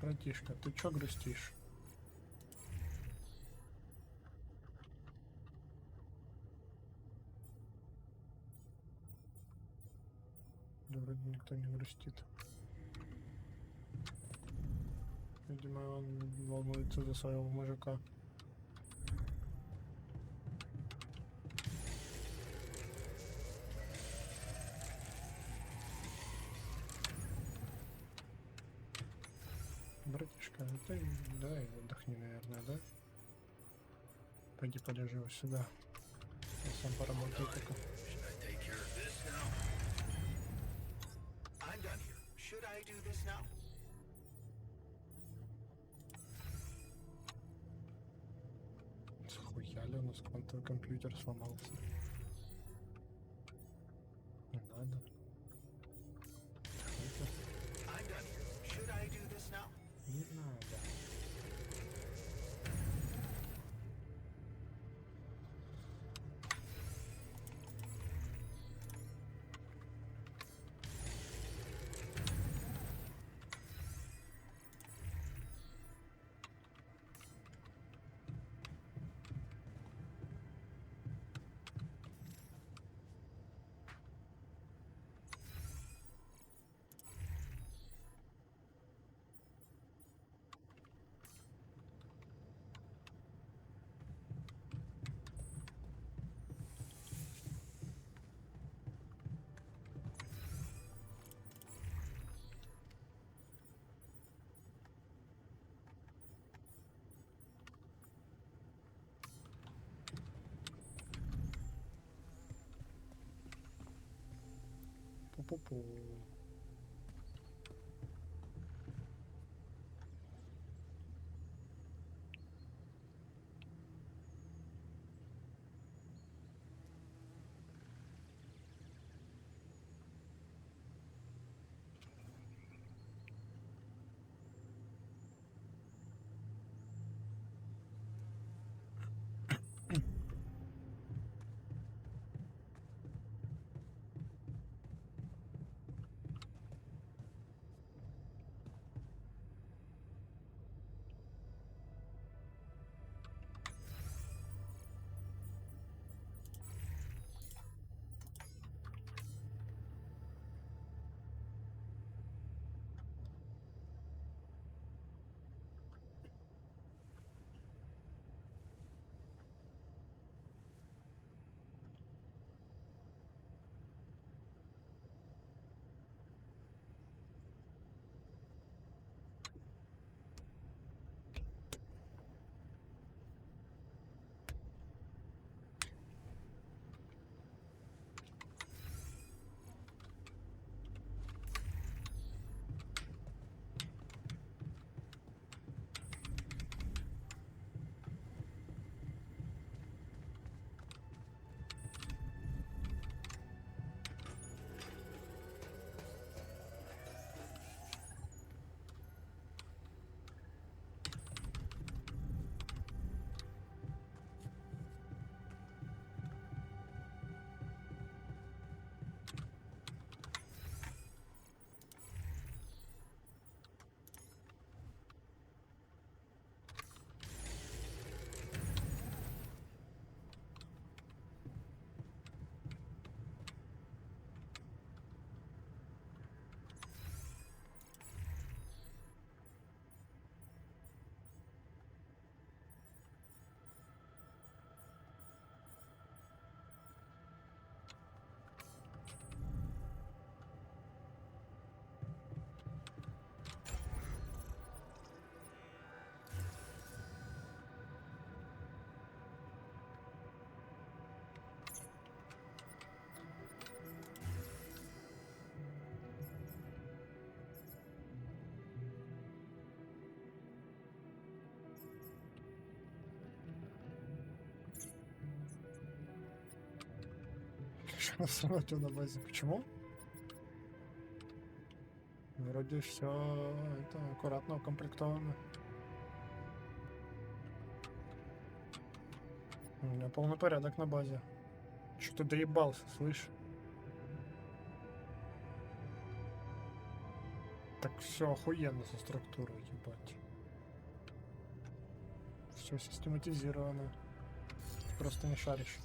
Братишка, ты чё грустишь? Да вроде никто не грустит. Видимо, он волнуется за своего мужика. Братишка, ты давай отдохни, наверное, да? Пойди полежи вот сюда. Я сам поработаю пока.
Should I take care of this now? I'm done here. Should I do this now?
Схуяли, у нас квантовый компьютер сломался. Не надо.
I'm done here. Should I do this now?
Не надо. Пу-пу-пу. Насрать на базе. Почему? Вроде все это аккуратно укомплектовано. У меня полный порядок на базе. Что-то доебался, слышь? Так все охуенно со структурой, ебать. Все систематизировано. Просто не шаришь.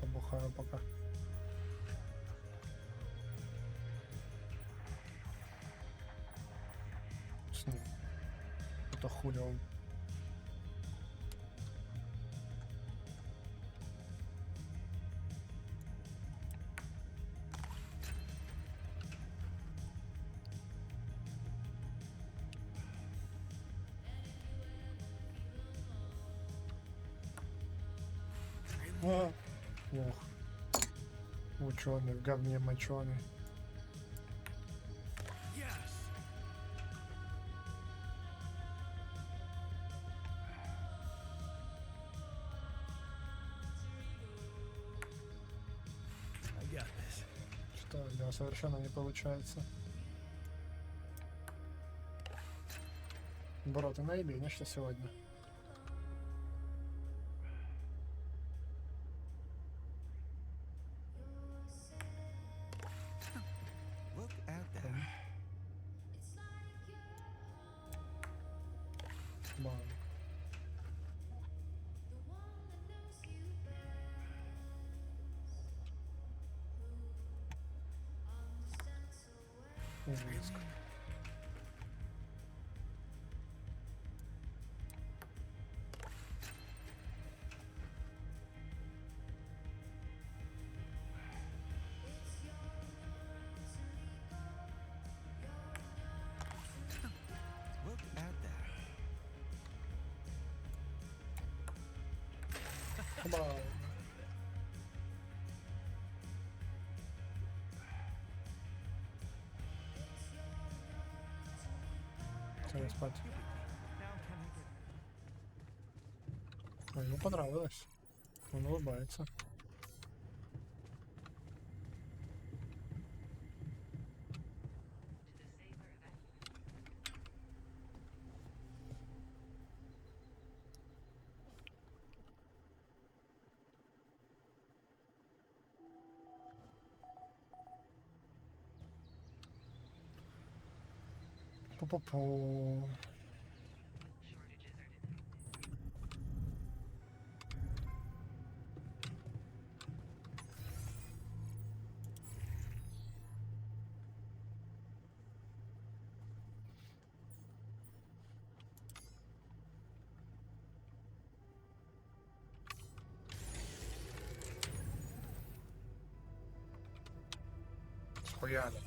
Побухаю пока. С ним. Это хули он. Ох. Ученый в говне моченый. Что, у него совершенно не получается. Бро, ты наебенишься сегодня.
Look at that.
Бам. Ужас.
Look at that.
Бам. Все, спать. Ой, ему понравилось. Он улыбается. Пу-пу-пу. Схуяли.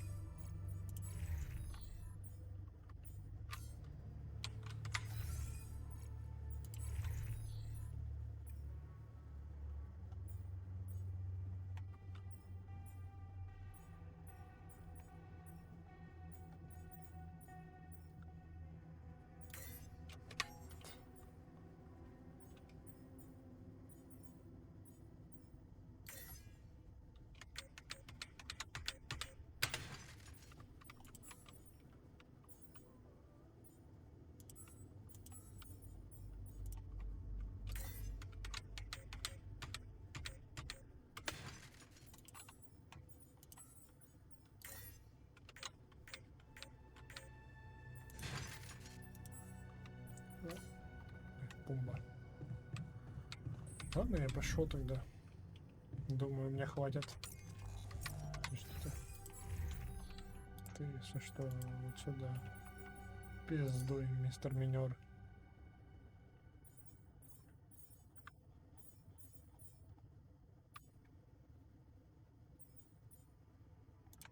Пумба. Ладно, я пошел тогда. Думаю, мне хватит. Что ты, если что, вот сюда. Пиздуй, мистер Минер.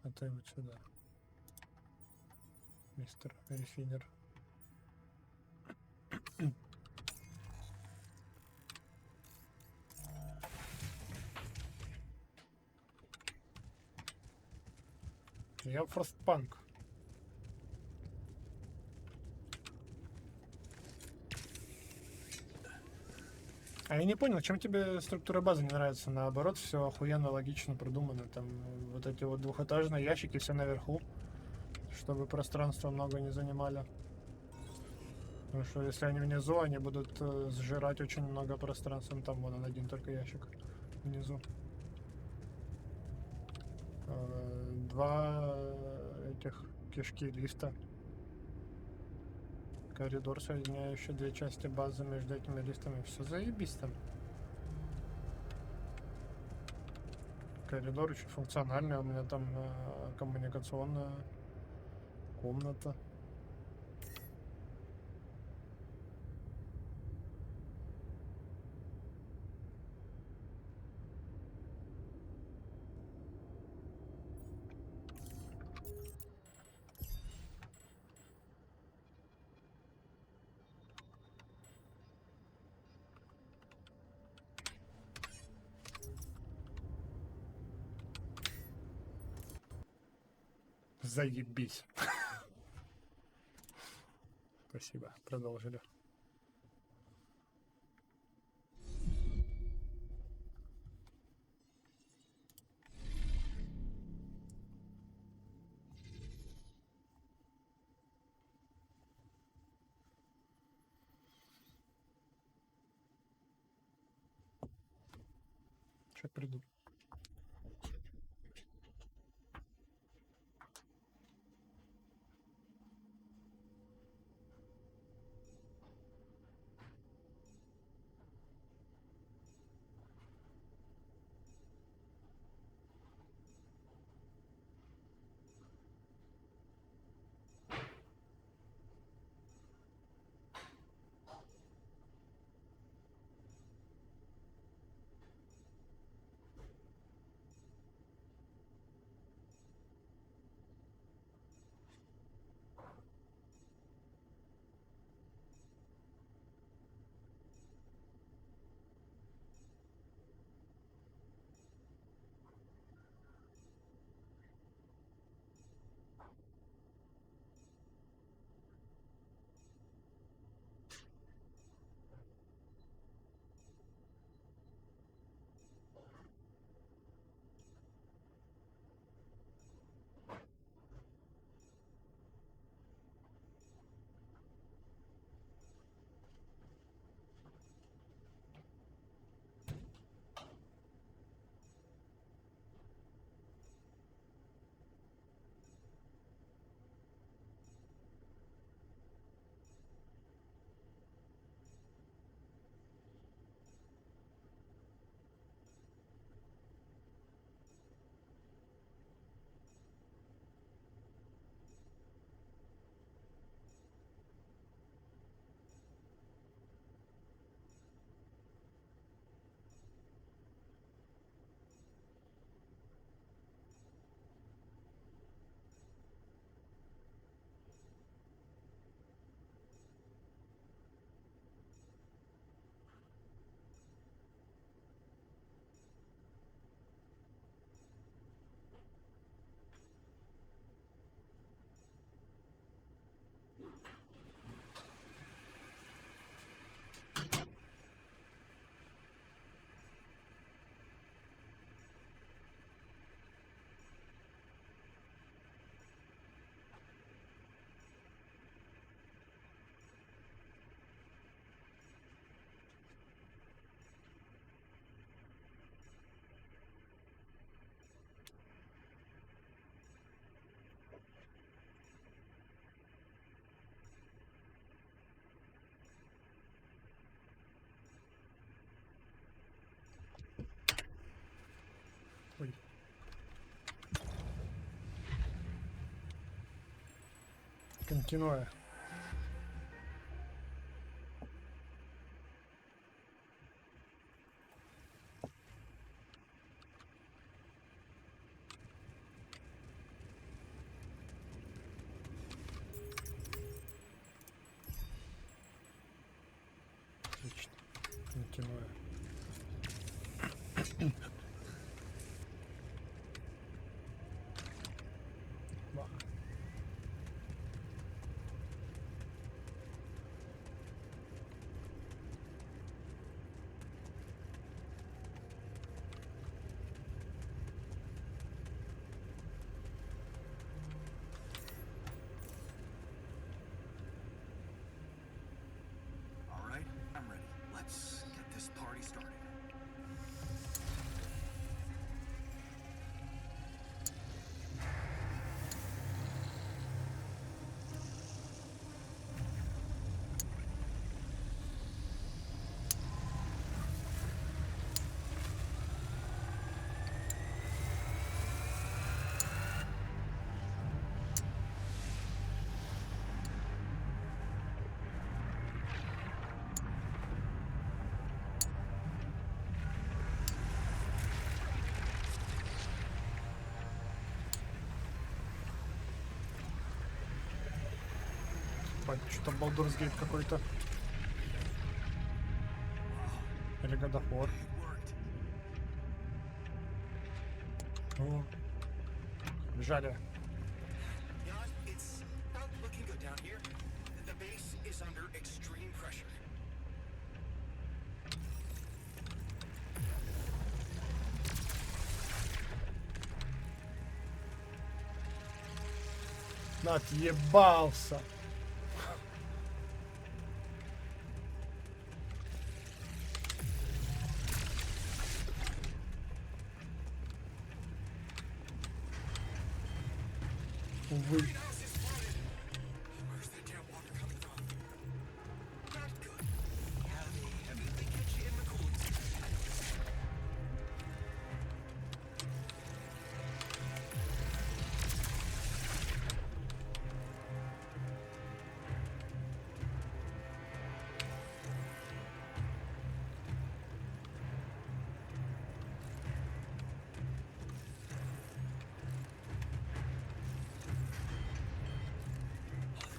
А ты вот сюда. Мистер Рефинер. Я форстпанк. А я не понял, чем тебе структура базы не нравится? Наоборот, все охуенно логично продумано. Там вот эти вот двухэтажные ящики все наверху, чтобы пространства много не занимали. Потому что если они внизу, они будут сжирать очень много пространства. Там вон он один только ящик внизу. Два этих кишки лифта. Коридор, соединяющий две части базы между этими лифтами. Все заебись там. Коридор очень функциональный. У меня там коммуникационная комната. Заебись. Спасибо. Продолжили. Сейчас приду. Ой. Континуя. Кинуя. Бах.
All right, I'm ready. Let's get this party started.
Что-то Baldur's Gate какой-то. Или God of War. О, бежали.
Jan, it's not looking good down here. The base is under extreme pressure.
Отъебался. Увы.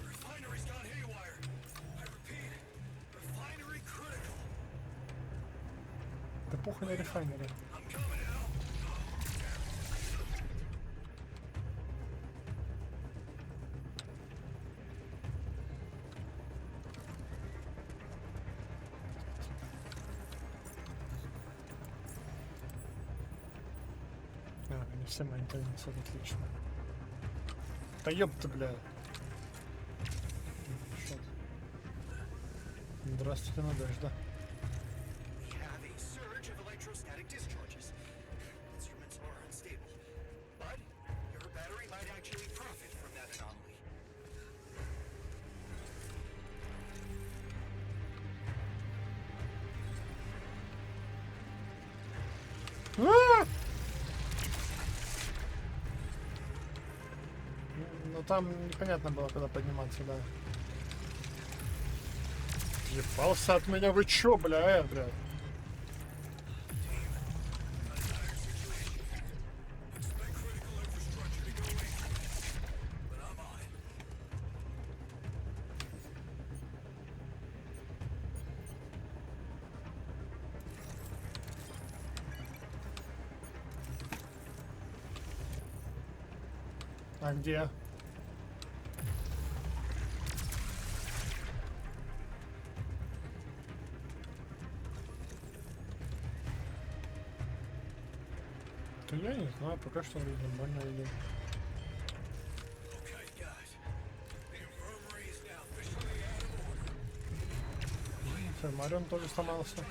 Refinery's gone haywire. I repeat, refinery critical.
Да похуй на рефайнере. Не все мои тайницы, отлично. Да ёпта, бля. Здравствуйте, Надежда.
We have a surge of electrostatic discharges. Instruments are unstable. But your battery might actually profit from that anomaly.
Ну там непонятно было, куда подниматься, да. Ебался от меня, вы чё, бля, блядь? А где? Да я не знаю, пока что нормально идет. Марион тоже сломался.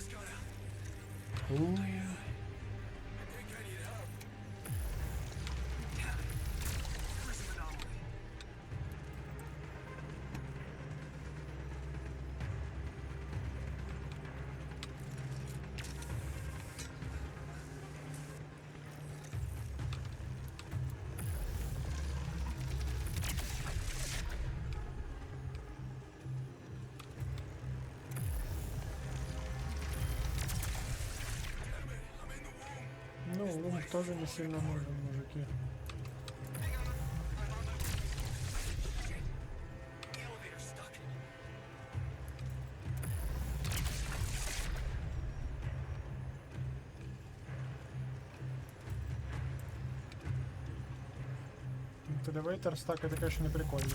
Ну, лум тоже не сильно нужен, мужики. Этот элевейтор стак, это, конечно, не прикольно.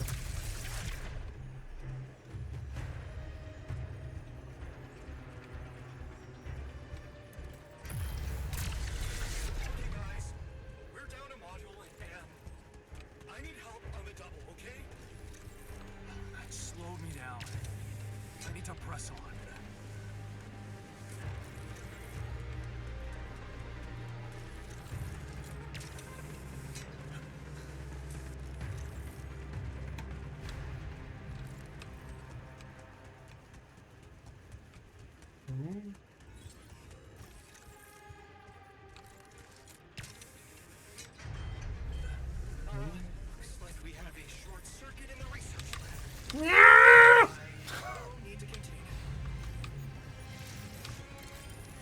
Looks like we have a short circuit in the research lab.
Yeah!
I need to contain it.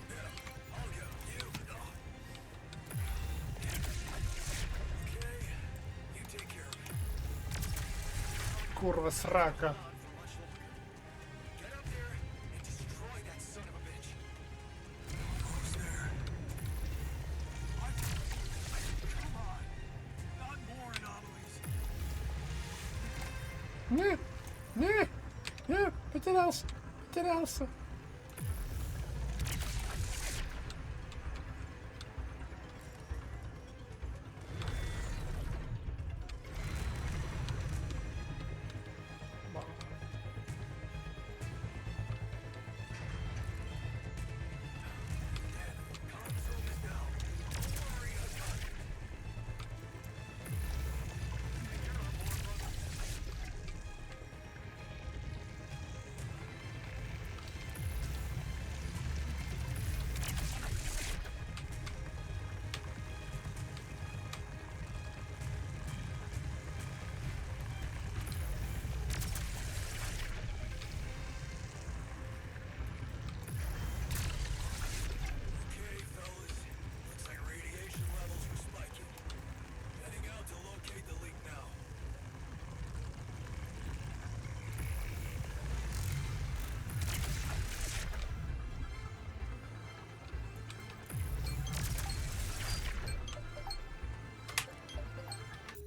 Yeah, I'll go. You. Okay, you take care of it.
Курва срака.
Get up there and destroy that son of a bitch. Almost there. What? Come on. Not more anomalies.
Не, не, не, потерялся, потерялся.
Okay, fellas. Looks like radiation levels are spiking. Heading out to locate the leak now.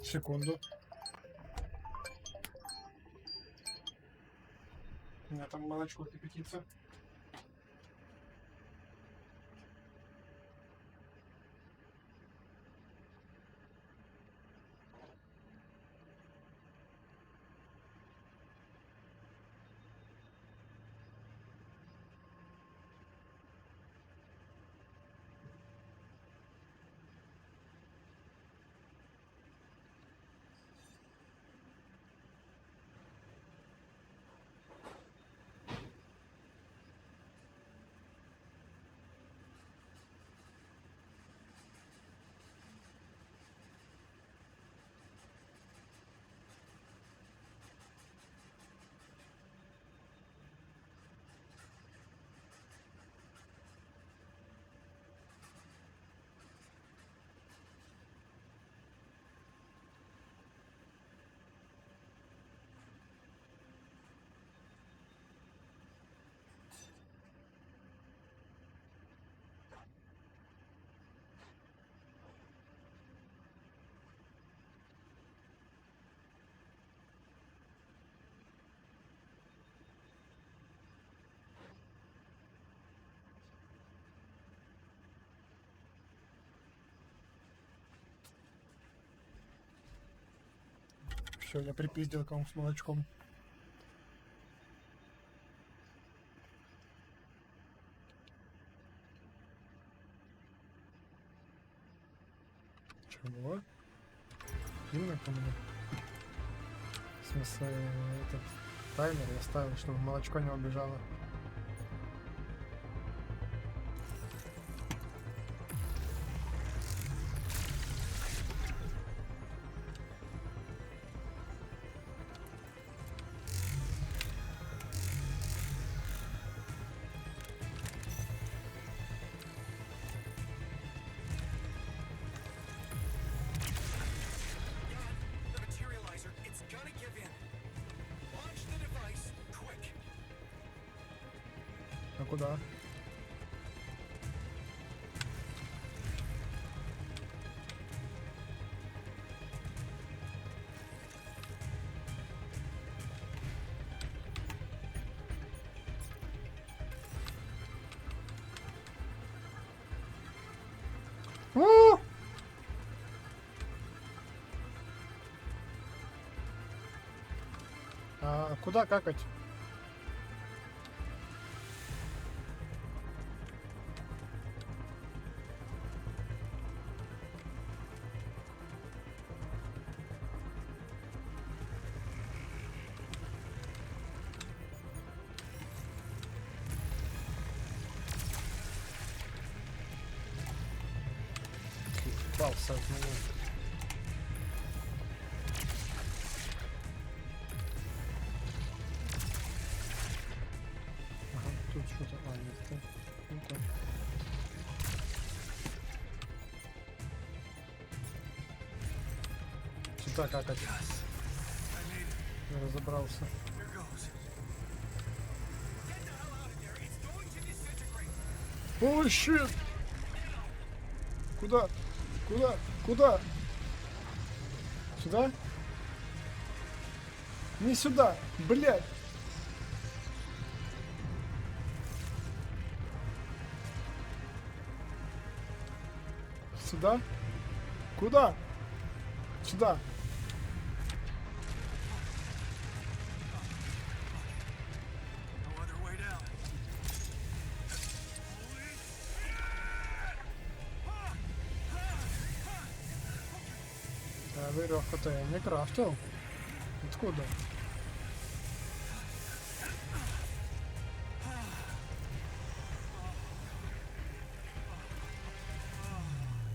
Секунду. У меня там молочко кипятится. Все, я припиздил кому с молочком. Чего? Именно ко мне? В смысле, этот таймер я ставил, чтобы молочко не убежало.
The materializer, it's gonna give in. Launch the device, quick.
А куда? А куда какать? Ебался от меня. Ага, тут что-то... А, нет, это... не то. Сюда какать. Я разобрался. О, щит! Куда? Куда? Куда? Сюда? Не сюда! Блядь! Сюда? Куда? Сюда. А веревку-то я не крафтил. Откуда?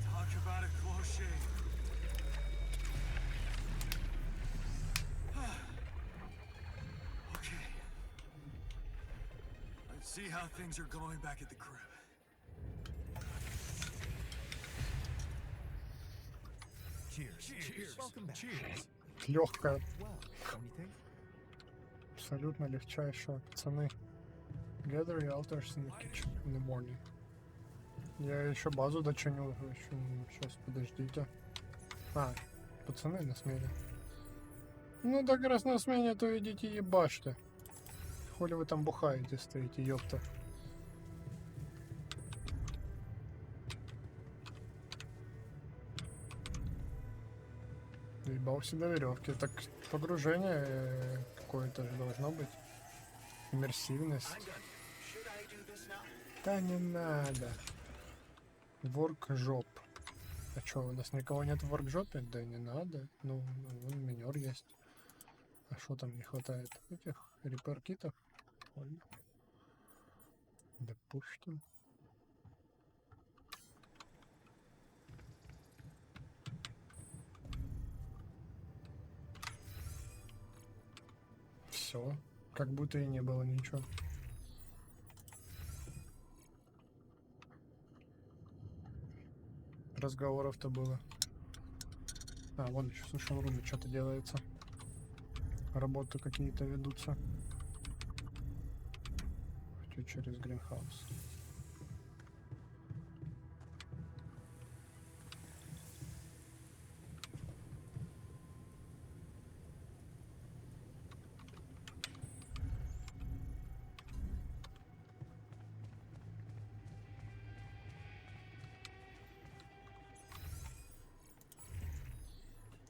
Talk about a close shave. Okay. Let's see how things are going back at the crib.
Cheers. Welcome back. Cheers.
Легкая.
Well, anything?
Абсолютно легчайшая, пацаны. Gather the altars in the kitchen in the morning. Я еще базу дочиню. Сейчас, подождите. А, пацаны на смене. Ну так раз на смене, то идите ебашьте. Хули вы там бухаете, стоите, ёпта. Ебался до веревки. Так погружение какое-то же должно быть. Иммерсивность. Да не надо. Воркжоп. А чё, у нас никого нет в воркжопе? Да не надо. Ну, вон минер есть. А что там не хватает? Этих репер-китов? Ладно. Допустим. Все. Как будто и не было ничего. Разговоров-то было. А, вон еще в шоуруме что-то делается. Работы какие-то ведутся. Хочу через гринхаус.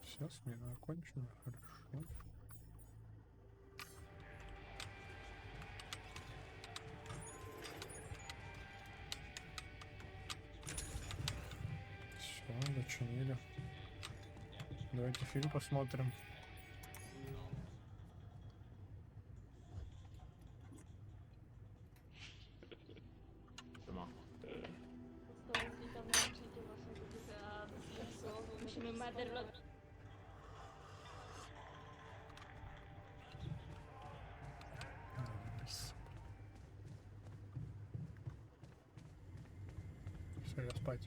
Все, смена окончена. Хорошо. Все, дочинили. Давайте фильм посмотрим. Все, я спать.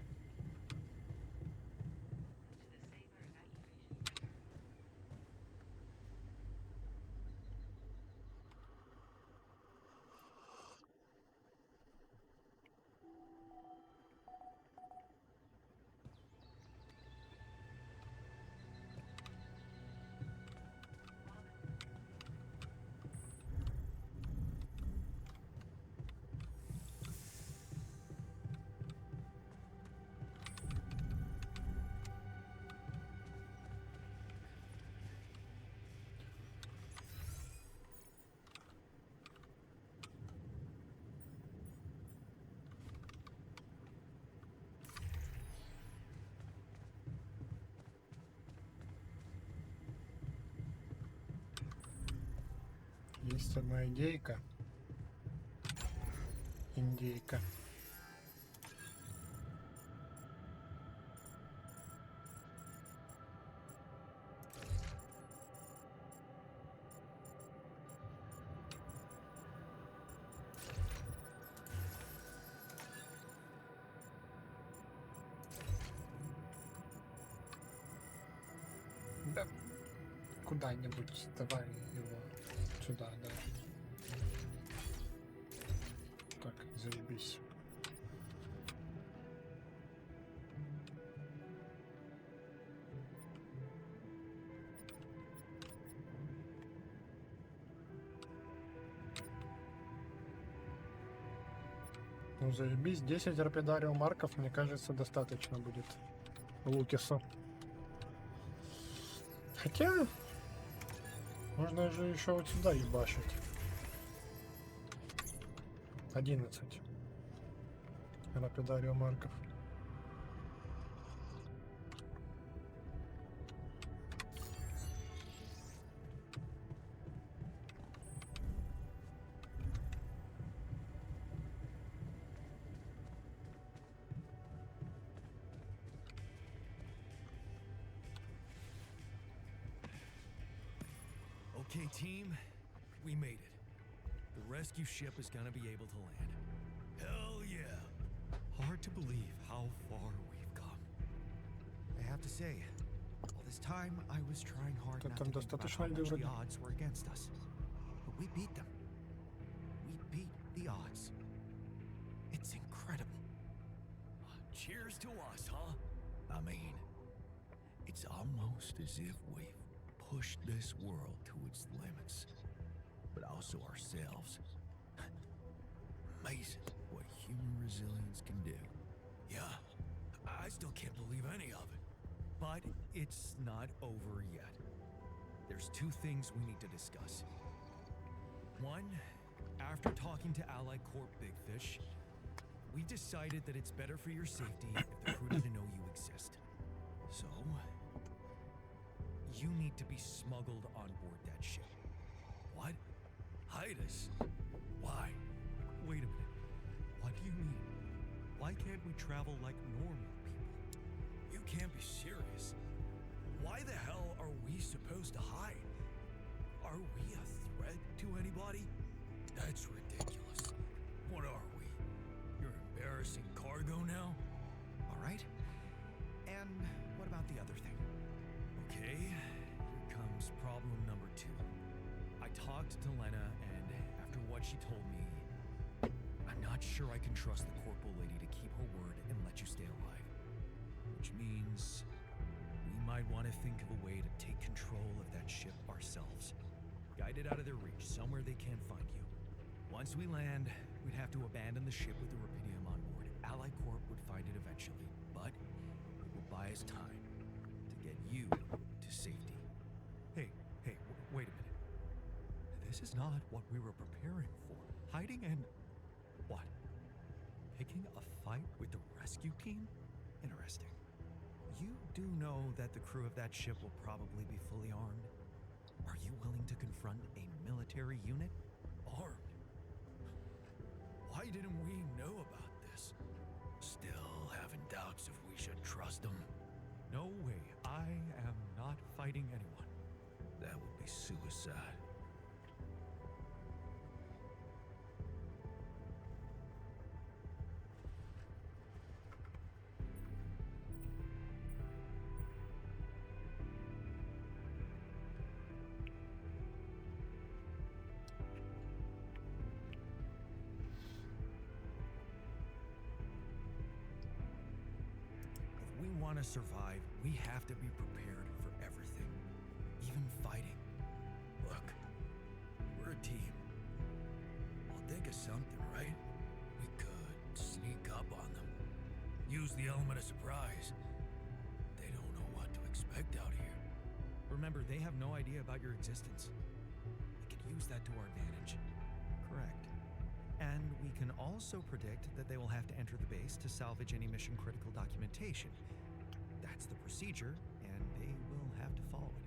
Есть одна идейка. Индейка. Да. Куда-нибудь давай его сюда, да. Так, заебись. Ну заебись, 10 арпедарио марков, мне кажется, достаточно будет Лукису. Хотя, можно же еще вот сюда ебашить. 11 арпедарио марков.
Okay, team, we made it. The rescue ship is gonna be able to land. Hell yeah!
Hard to believe how far we've come. I have to say, all this time I was trying hard not to think about how much the odds were against us. But we beat them. We beat the odds. It's incredible.
Cheers to us, huh? I mean, it's almost as if we've pushed this world to its limits, but also ourselves. Amazing what human resilience can do. Yeah, I still can't believe any of it. But it's not over yet. There's two things we need to discuss. One, after talking to Allied Corp Big Fish, we decided that it's better for your safety if the crew need to know you exist. So, you need to be smuggled on board that ship. What? Hide us? Why?
Wait a minute. What do you mean? Why can't we travel like normal people?
You can't be serious. Why the hell are we supposed to hide? Are we a threat to anybody? That's ridiculous. What are we? Your embarrassing cargo now?
All right. And what about the other thing?
Okay, here comes problem number 2. I talked to Lena, and after what she told me, I'm not sure I can trust the corporal lady to keep her word and let you stay alive. Which means we might want to think of a way to take control of that ship ourselves. Guide it out of their reach, somewhere they can't find you. Once we land, we'd have to abandon the ship with the Rapidium on board. Allied Corp would find it eventually, but it will buy us time to get you to safety.
Hey, wait a minute. This is not what we were preparing for. Hiding and... what? Picking a fight with the rescue team? Interesting. You do know that the crew of that ship will probably be fully armed? Are you willing to confront a military unit?
Armed? Why didn't we know about this? Still having doubts if we should trust them.
No way. I am not fighting anyone.
That would be suicide. If we want to survive, we have to be prepared for everything, even fighting. Look, we're a team. We'll think of something, right? We could sneak up on them, use the element of surprise. They don't know what to expect out here.
Remember, they have no idea about your existence. We could use that to our advantage. Correct. And we can also predict that they will have to enter the base to salvage any mission-critical documentation. That's the procedure, and they will have to follow it.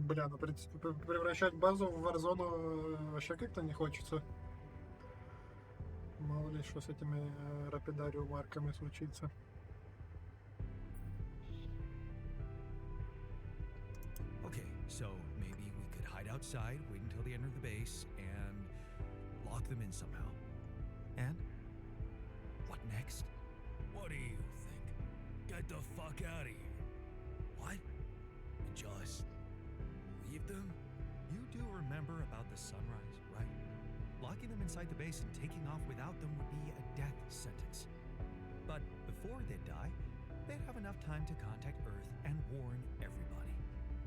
Бля, ну превращать базу в Warzone вообще как-то не хочется. Мало ли что с этими рапидариум-марками случится.
Okay, so maybe we could hide outside, wait until they enter the base, and lock them in somehow. And? What next?
What do you think? Get the fuck out of here.
What?
Just leave them?
You do remember about the sunrise, right? Locking them inside the base and taking off without them would be a death sentence. But before they die, they'd have enough time to contact Earth and warn everybody.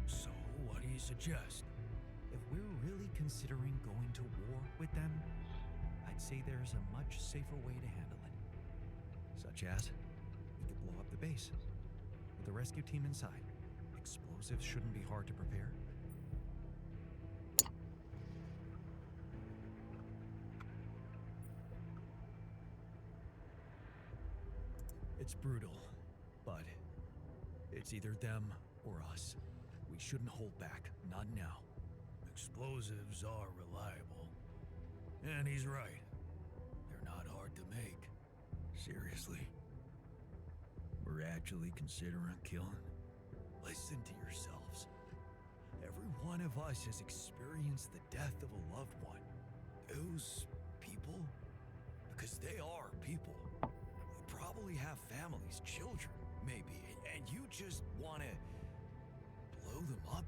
So, what do you suggest?
If we're really considering going to war with them, I'd say there's a much safer way to handle it. Such as, we could blow up the base with the rescue team inside. Explosives shouldn't be hard to prepare. It's brutal, but it's either them or us. We shouldn't hold back, not now.
Explosives are reliable. And he's right. They're not hard to make. Seriously. We're actually considering killing?
Listen to yourselves. Every one of us has experienced the death of a loved one. Those people, because they are people, they probably have families, children, maybe, and you just want to blow them up?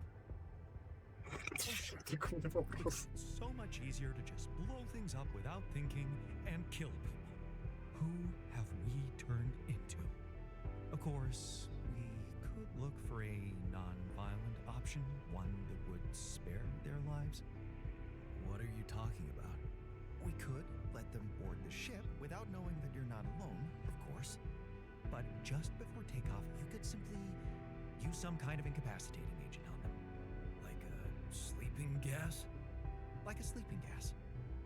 So much easier to just blow things up without thinking and kill people. Who have we turned into? Of course, we could look for a non-violent option, one that would spare their lives. What are you talking about? We could let them board the ship without knowing that you're not alone, of course. But just before takeoff, you could simply use some kind of incapacitating agent on them.
Like a sleeping gas?
Like a sleeping gas.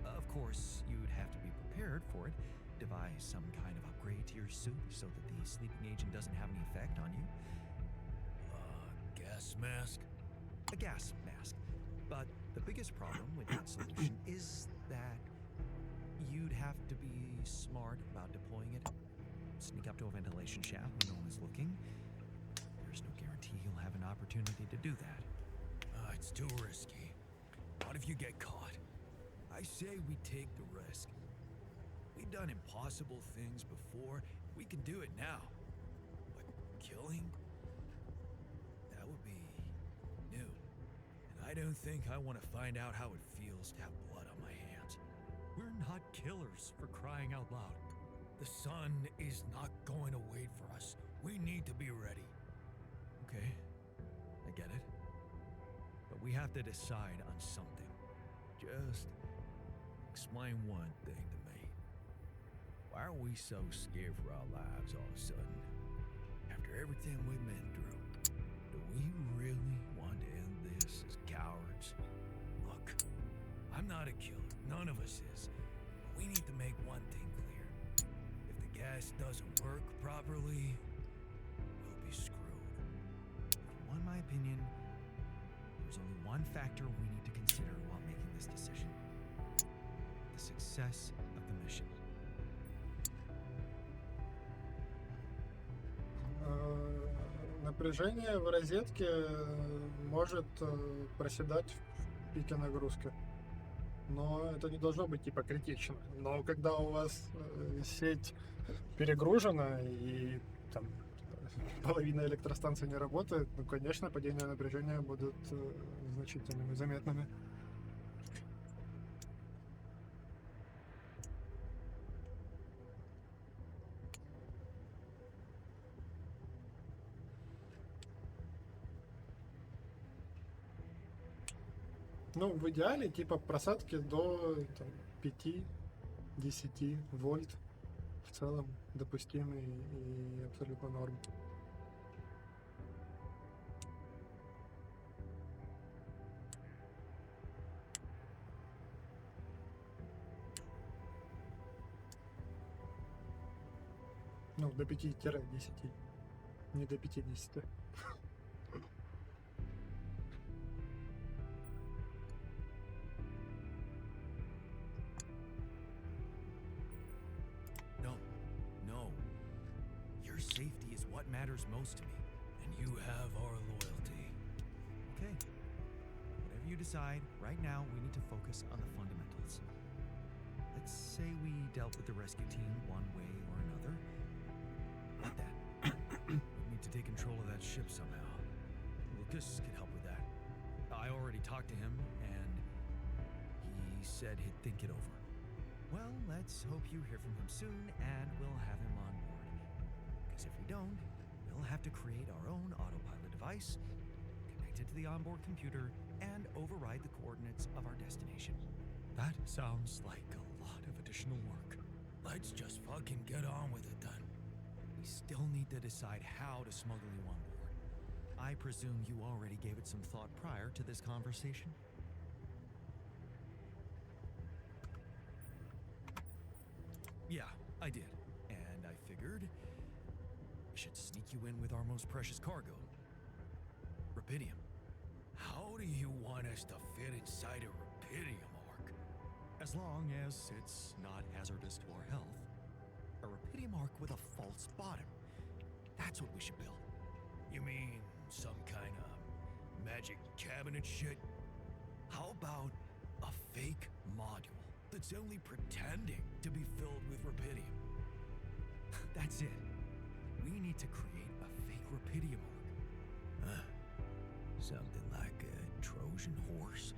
Of course, you'd have to be prepared for it. Devise some kind of upgrade to your suit so that the sleeping agent doesn't have any effect on you.
Gas mask?
A gas mask. But the biggest problem with that solution is that you'd have to be smart about deploying it. Sneak up to a ventilation shaft when no one is looking. There's no guarantee you'll have an opportunity to do that.
It's too risky. What if you get caught? I say we take the risk. We've done impossible things before. We can do it now. But killing? That would be new. And I don't think I want to find out how it feels to have blood on my hands.
We're not killers, for crying out loud.
The sun is not going to wait for us. We need to be ready.
Okay, I get it. But we have to decide on something.
Just explain one thing to me. Why are we so scared for our lives all of a sudden? After everything we've been through, do we really want to end this as cowards? Look, I'm not a killer. None of us is. But we need to make one thing clear. If the gas doesn't work properly, we'll be screwed.
If you want my opinion, there's only one factor we need to consider while making this decision. The success of the mission.
Напряжение в розетке может проседать в пике нагрузки. Но это не должно быть типа критично. Но когда у вас сеть перегружена и там половина электростанции не работает, ну, конечно, падения напряжения будут значительными, заметными. Ну, в идеале, типа, просадки до 5-10 вольт в целом допустимый и абсолютно норм. Ну, до 5-10, не до 50.
Your safety is what matters most to me. And you have our loyalty.
Okay. Whatever you decide, right now we need to focus on the fundamentals. Let's say we dealt with the rescue team one way or another. Like that.
We need to take control of that ship somehow. Lucas could help with that. I already talked to him, and he said he'd think it over.
Well, let's hope you hear from him soon, and we'll have him on board. Because if we don't, we'll have to create our own autopilot device, connect it to the onboard computer, and override the coordinates of our destination.
That sounds like a lot of additional work. Let's just fucking get on with it then.
We still need to decide how to smuggle you on board. I presume you already gave it some thought prior to this conversation?
Yeah, I did. And I figured we should sneak you in with our most precious cargo. Rubidium. How do you want us to fit inside a rubidium arc?
As long as it's not hazardous to our health. A rubidium arc with a false bottom. That's what we should build.
You mean some kind of magic cabinet shit? How about a fake module that's only pretending to be filled with rubidium?
That's it. We need to create a fake rubidium arc.
Something like a Trojan horse?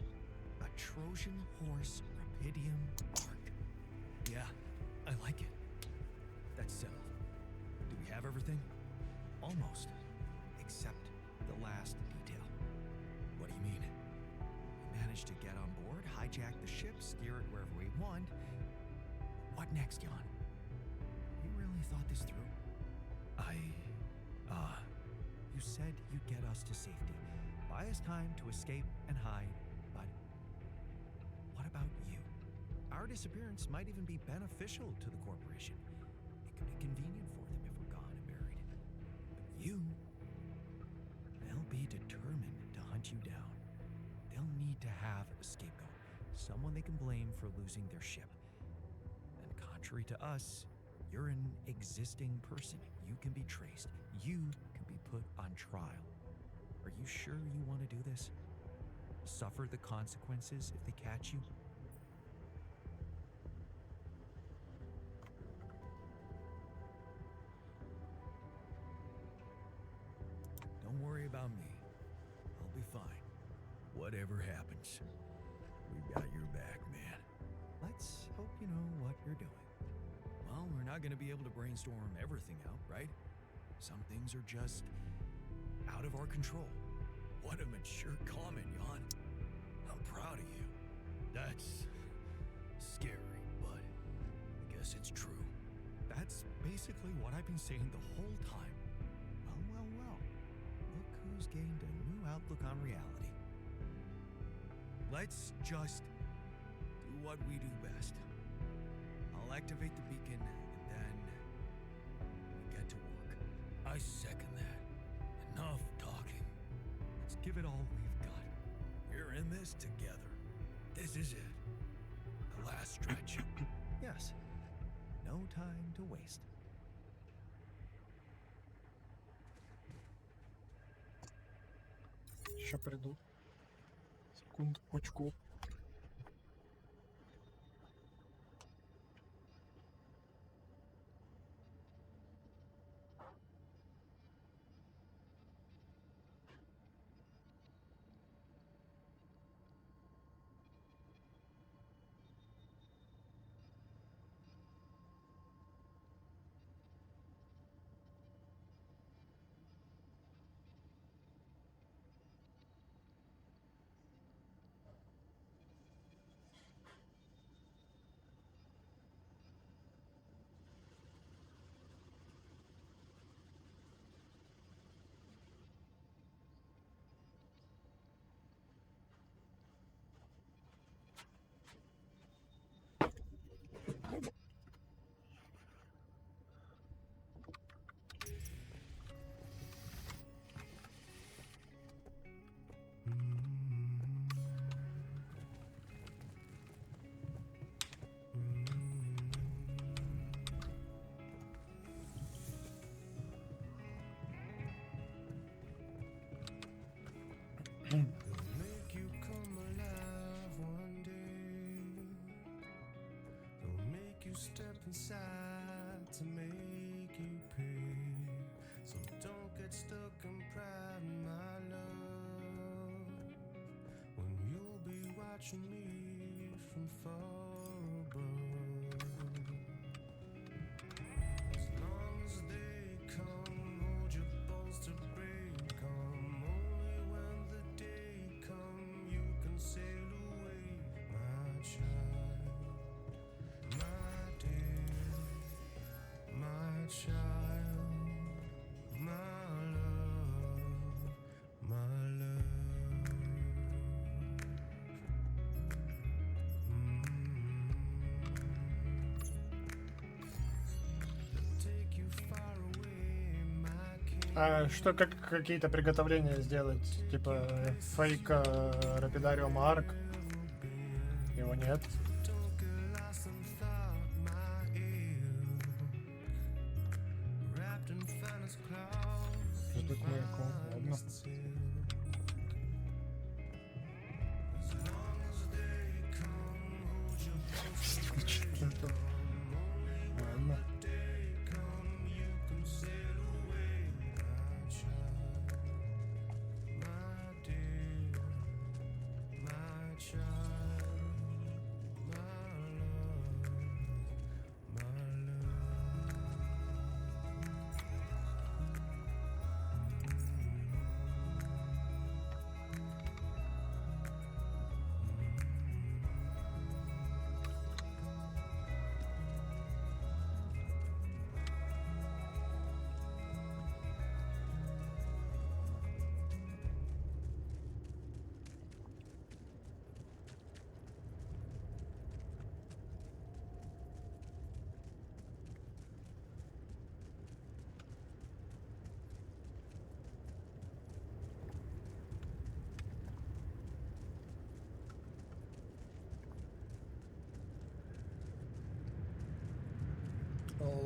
A Trojan horse rubidium arc.
Yeah, I like it. That's settled. Do we have everything?
Almost. Except the last detail.
What do you mean?
We managed to get on board, hijack the ship, steer it wherever we want. What next, Jan? You really thought this through? You said you'd get us to safety, buy us time to escape and hide, but what about you? Our disappearance might even be beneficial to the corporation. It could be convenient for them if we're gone and buried. But you, they'll be determined to hunt you down. They'll need to have a scapegoat, someone they can blame for losing their ship. And contrary to us, you're an existing person. You can be traced. You can be put on trial. Are you sure you want to do this? Suffer the consequences if they catch you?
Don't worry about me. I'll be fine. Whatever happens, we've got your back, man.
Let's hope you know what you're doing.
Well, we're not going to be able to brainstorm everything out, right? Some things are just out of our control. What a mature comment, Jan. I'm proud of you. That's scary, but I guess it's true.
That's basically what I've been saying the whole time. Well. Look who's gained a new outlook on reality.
Let's just do what we do best. I'll activate the beacon, and then we get to work. I second that. Enough talking. Let's give it all we've got. We're in this together. This is it. The last stretch.
Yes. No time to waste.
Сейчас приду. Секундочку.
make you come alive one day. They'll make you step inside to make you pay. So don't get stuck in pride, my love, when you'll be watching me from far above. As long as they come, hold your balls to break 'em. Only when the day come, you can sail away, my child, my dear, my child, my love, my love. They'll take you far away, my king.
А что, как какие-то приготовления сделать? Типа фейка Рапидариум Арк? Его нет.
Don't get lost in thought, my ilk. Wrapped in finest clouds,
Жду к маяку. Ладно.
as long as they come, hold your balls to
Ладно.
day come, you can sail away, my child, my dear, my child, my love, my love.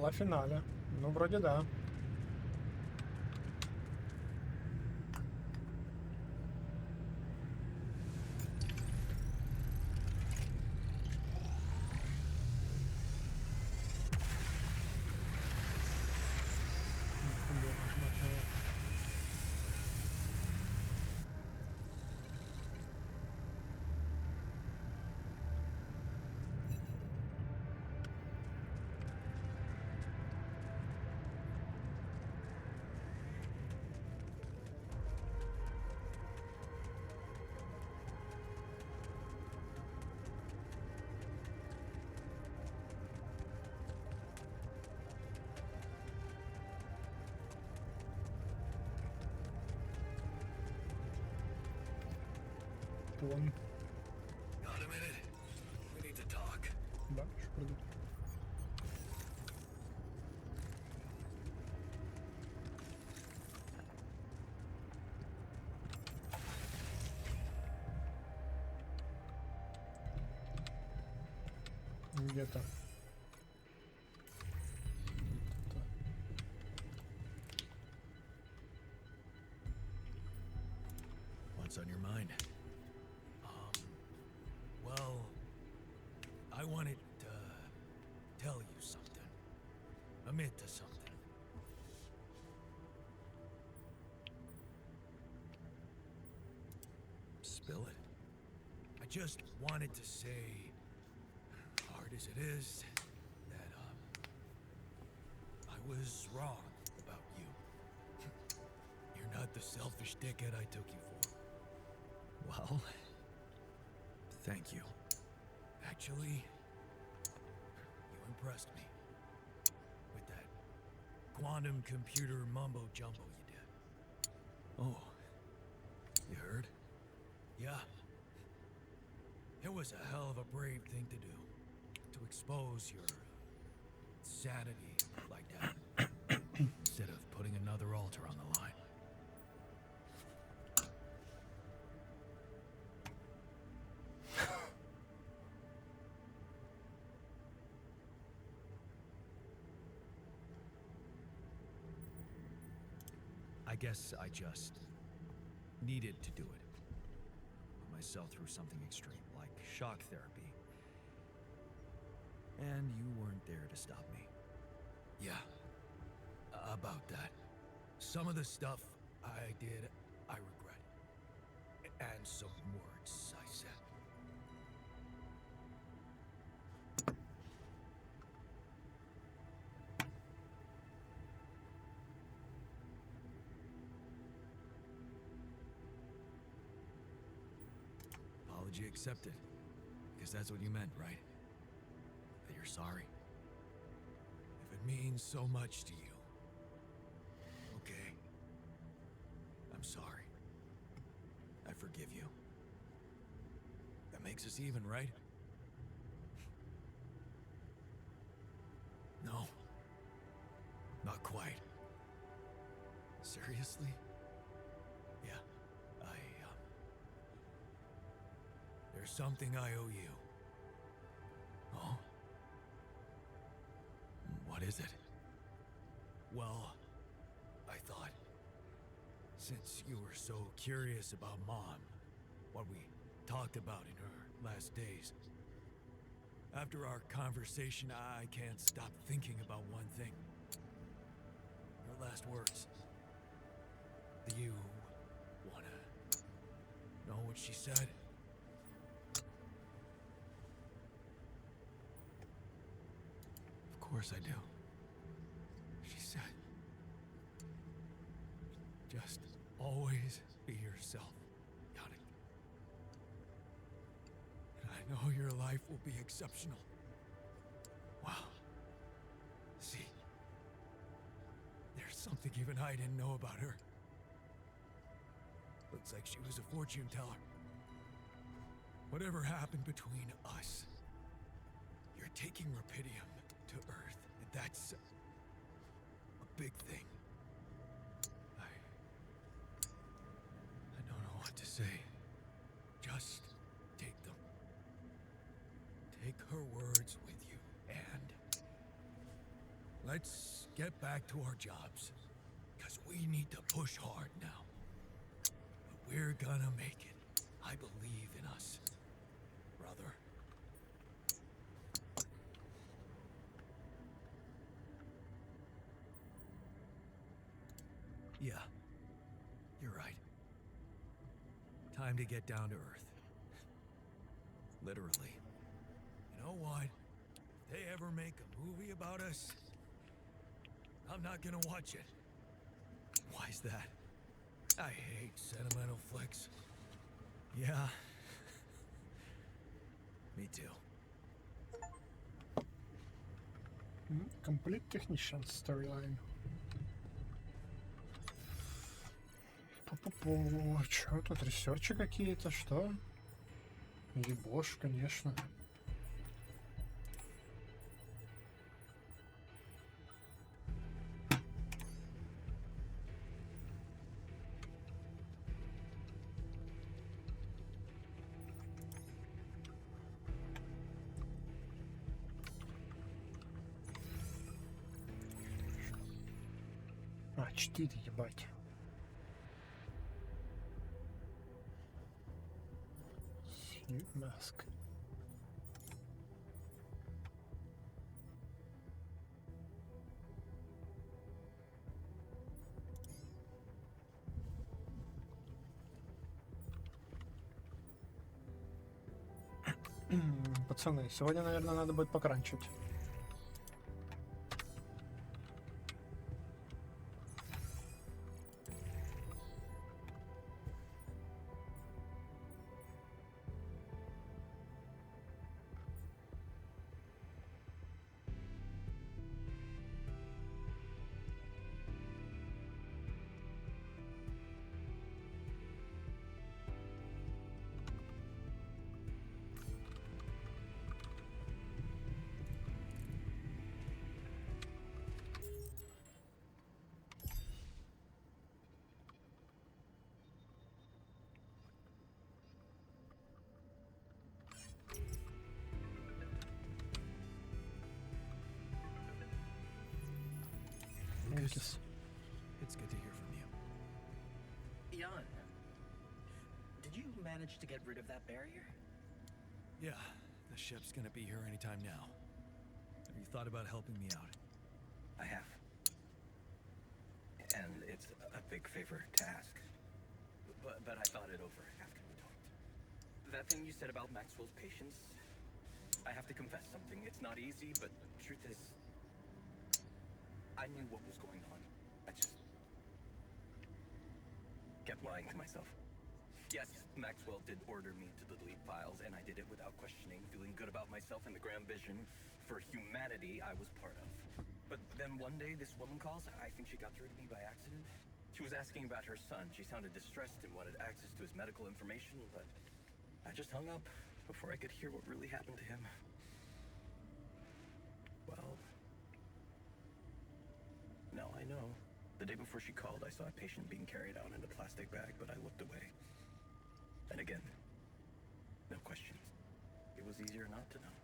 Ла финале. Ну, вроде да. План.
Got a minute? We need to talk.
Да, что приду. Где-то.
What's on your mind? Well, I wanted to tell you something. Admit to something. Spill it. I just wanted to say, hard as it is, that, I was wrong about you. You're not the selfish dickhead I took you for. Well, thank you. Actually, you impressed me with that quantum computer mumbo jumbo you did. Oh, you heard? Yeah. It was a hell of a brave thing to do. To expose your sanity like that. Instead of putting another altar on the line. I guess I just needed to do it. myself through something extreme, like shock therapy. And you weren't there to stop me. Yeah, about that. Some of the stuff I did, I regret. And some words I said. Apology accepted. Because that's what you meant, right? That you're sorry. If it means so much to you. Okay. I'm sorry. I forgive you. That makes us even, right? No. Not quite. Seriously? Yeah. There's something I owe you. Oh? What is it? Well, I thought, since you were so curious about Mom, what we talked about in her last days, after our conversation, I can't stop thinking about one thing. Her last words. Do you wanna know what she said? Of course I do. She said, just always be yourself. Got it. And I know your life will be exceptional. Wow. See, there's something even I didn't know about her. Looks like she was a fortune teller. Whatever happened between us, you're taking Rapidium to Earth, and that's a big thing. I don't know what to say. Just take them. Take her words with you, and let's get back to our jobs, because we need to push hard now. But we're gonna make it. I believe in us, brother. Yeah, you're right. Time to get down to Earth. Literally. You know what? If they ever make a movie about us, I'm not gonna watch it. Why's that? I hate sentimental flicks. Yeah. Me too.
Complete technician storyline. Пу-пу-пу. Чё тут, ресерчи какие-то, что? Ебошь, конечно. А, 4, ебать. Mask. Пацаны, сегодня, наверное, надо будет покранчить.
It's good to hear from you.
Jan, did Did you manage to get rid of that barrier?
Yeah, the ship's gonna be here anytime now. Have you thought about helping me out?
I have. And it's a big favor to ask. But I thought it over after we talked. That thing you said about Maxwell's patience, I have to confess something. It's not easy, but the truth is, I knew what was going on. I just kept lying to myself. Yes, Maxwell did order me to delete files, and I did it without questioning, feeling good about myself and the grand vision for humanity I was part of. But then one day, this woman calls. I think she got through to me by accident. She was asking about her son. She sounded distressed and wanted access to his medical information, but I just hung up before I could hear what really happened to him. Well, now I know. The day before she called, I saw a patient being carried out in a plastic bag, but I looked away. And again, no questions. It was easier not to know.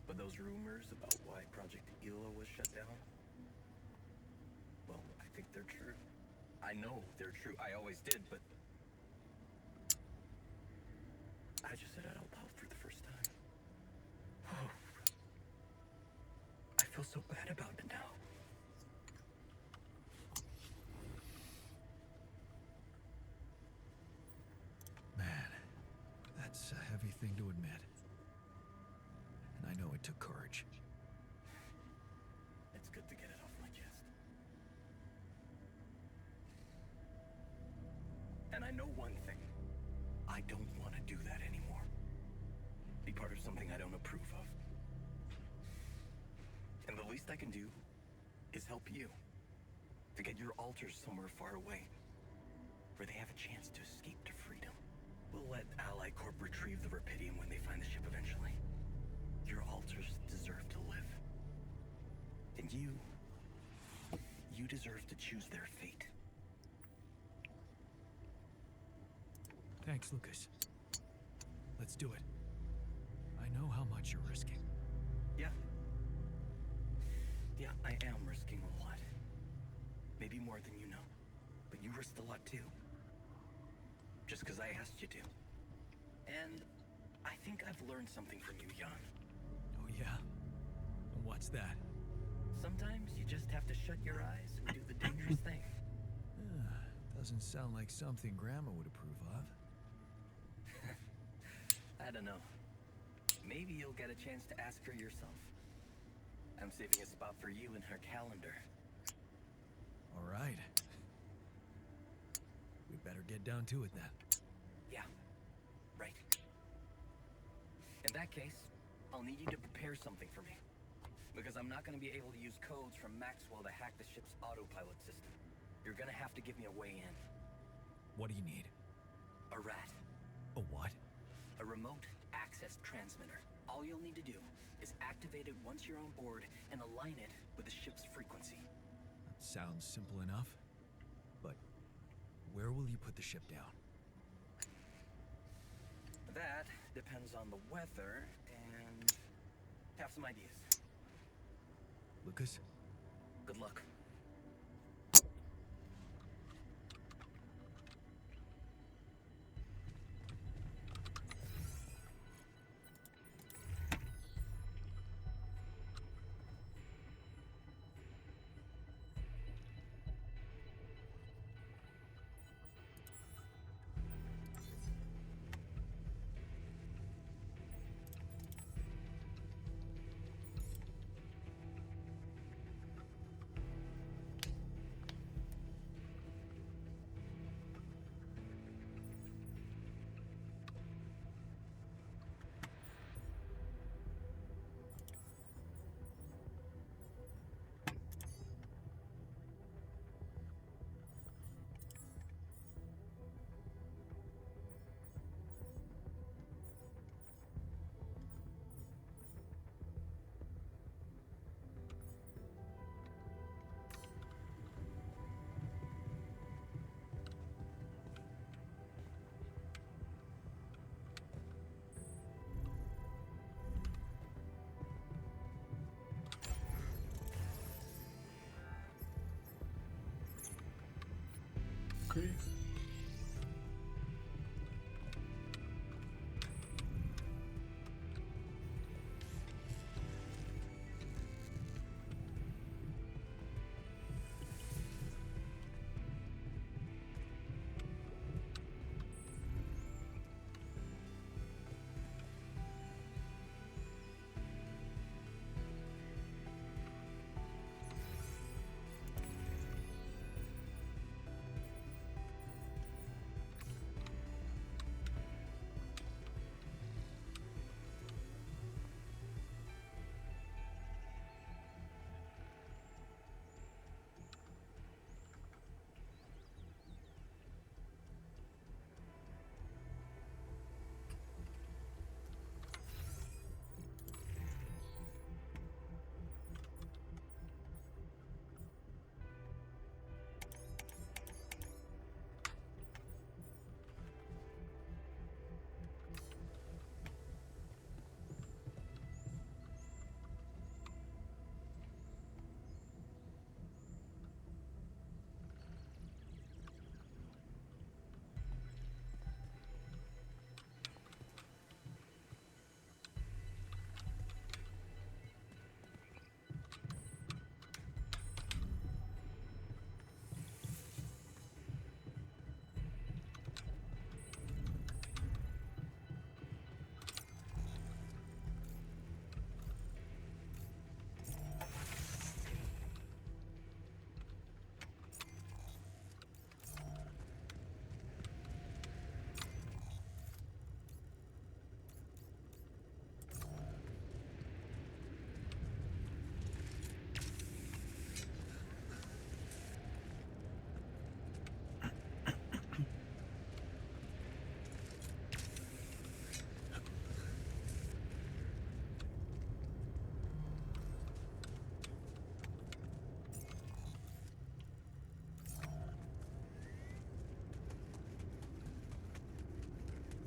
But those rumors about why Project Ela was shut down, well, I think they're true. I know they're true. I always did, but I just said it out loud for the first time. Oh. I feel so bad about it now.
Man, that's a heavy thing to admit. And I know it took courage.
It's good to get it off my chest. And I know one thing. I don't want to do that anymore. Be part of something I don't approve of. And the least I can do is help you to get your alters somewhere far away, where they have a chance to escape to freedom. We'll let Ally Corp retrieve the Rapidium when they find the ship eventually. Your alters deserve to live. And you deserve to choose their fate.
Thanks, Lucas. Let's do it. I know how much you're risking.
Yeah, I am risking a lot. Maybe more than you know. But you risked a lot too. Just because I asked you to. And I think I've learned something from you, Jan.
Oh yeah? And what's that?
Sometimes you just have to shut your eyes and do the dangerous thing.
Doesn't sound like something Grandma would approve of.
I don't know. Maybe you'll get a chance to ask her yourself. I'm saving a spot for you in her calendar.
All right. We better get down to it then.
Yeah, right. In that case, I'll need you to prepare something for me. Because I'm not going to be able to use codes from Maxwell to hack the ship's autopilot system. You're going to have to give me a way in.
What do you need?
A rat.
A what?
A remote access transmitter. All you'll need to do is activate it once you're on board and align it with the ship's frequency.
That sounds simple enough. But where will you put the ship down?
That depends on the weather and have some ideas.
Lucas?
Good luck.
Окей.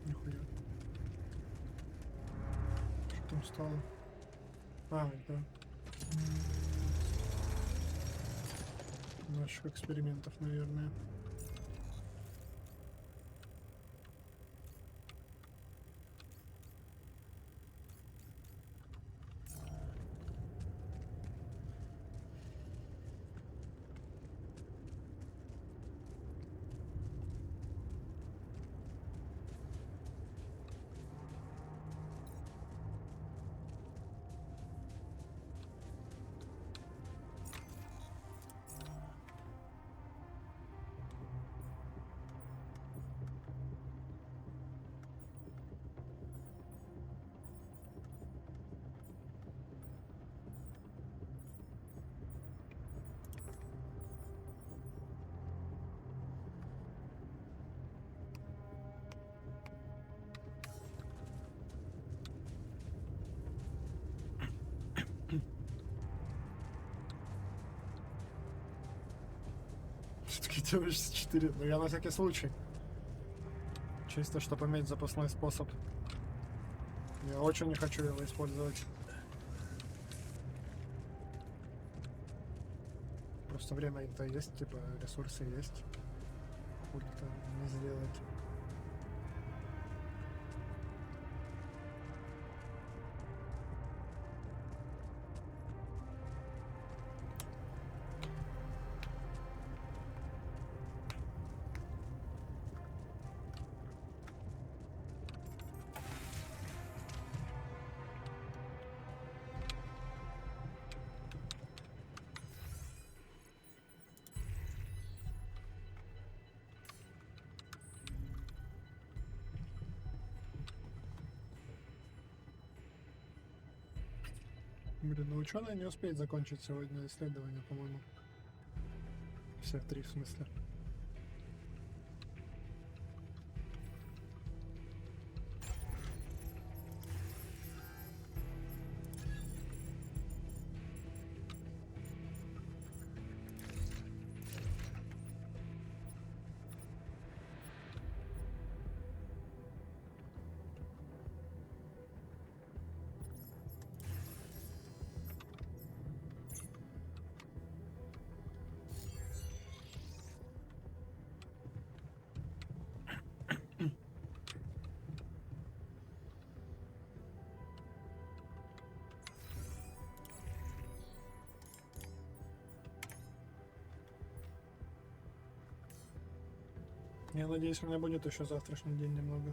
Нихуя. Что там стало? А, это наших экспериментов, наверное. Все-таки делаешь 4, но я на всякий случай. Чисто, чтобы иметь запасной способ. Я очень не хочу его использовать. Просто время-то есть, типа ресурсы есть. Хули-то не сделать. Блин, ну ученый не успеет закончить сегодня исследование, по-моему. Все три, в смысле. Я надеюсь, у меня будет еще завтрашний день немного.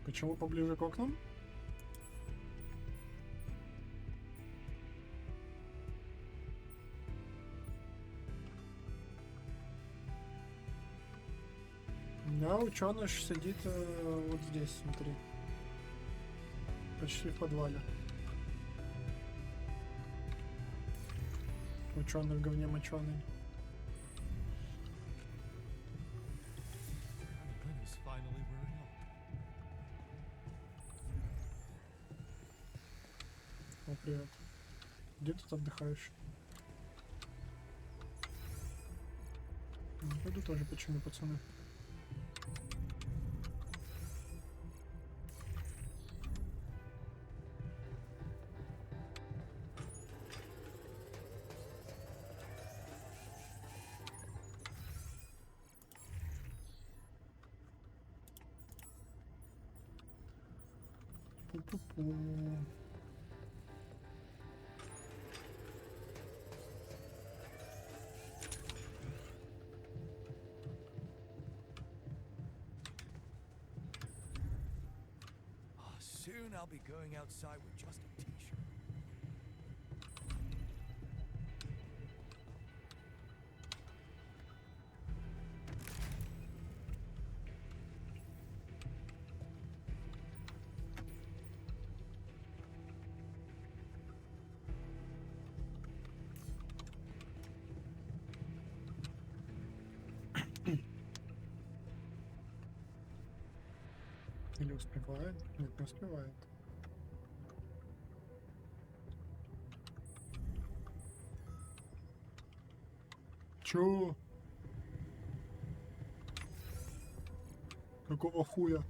Почему поближе к окнам? Да, ученыш сидит вот здесь, смотри. Почти в подвале. Ученый в говне моченый. О, привет. Где тут отдыхаешь? Пойду тоже почему, пацаны. Пу-пу-пу.
Soon I'll be going outside with just a t-shirt.
Или успевает? Нет, не успевает. Чё? Какого хуя?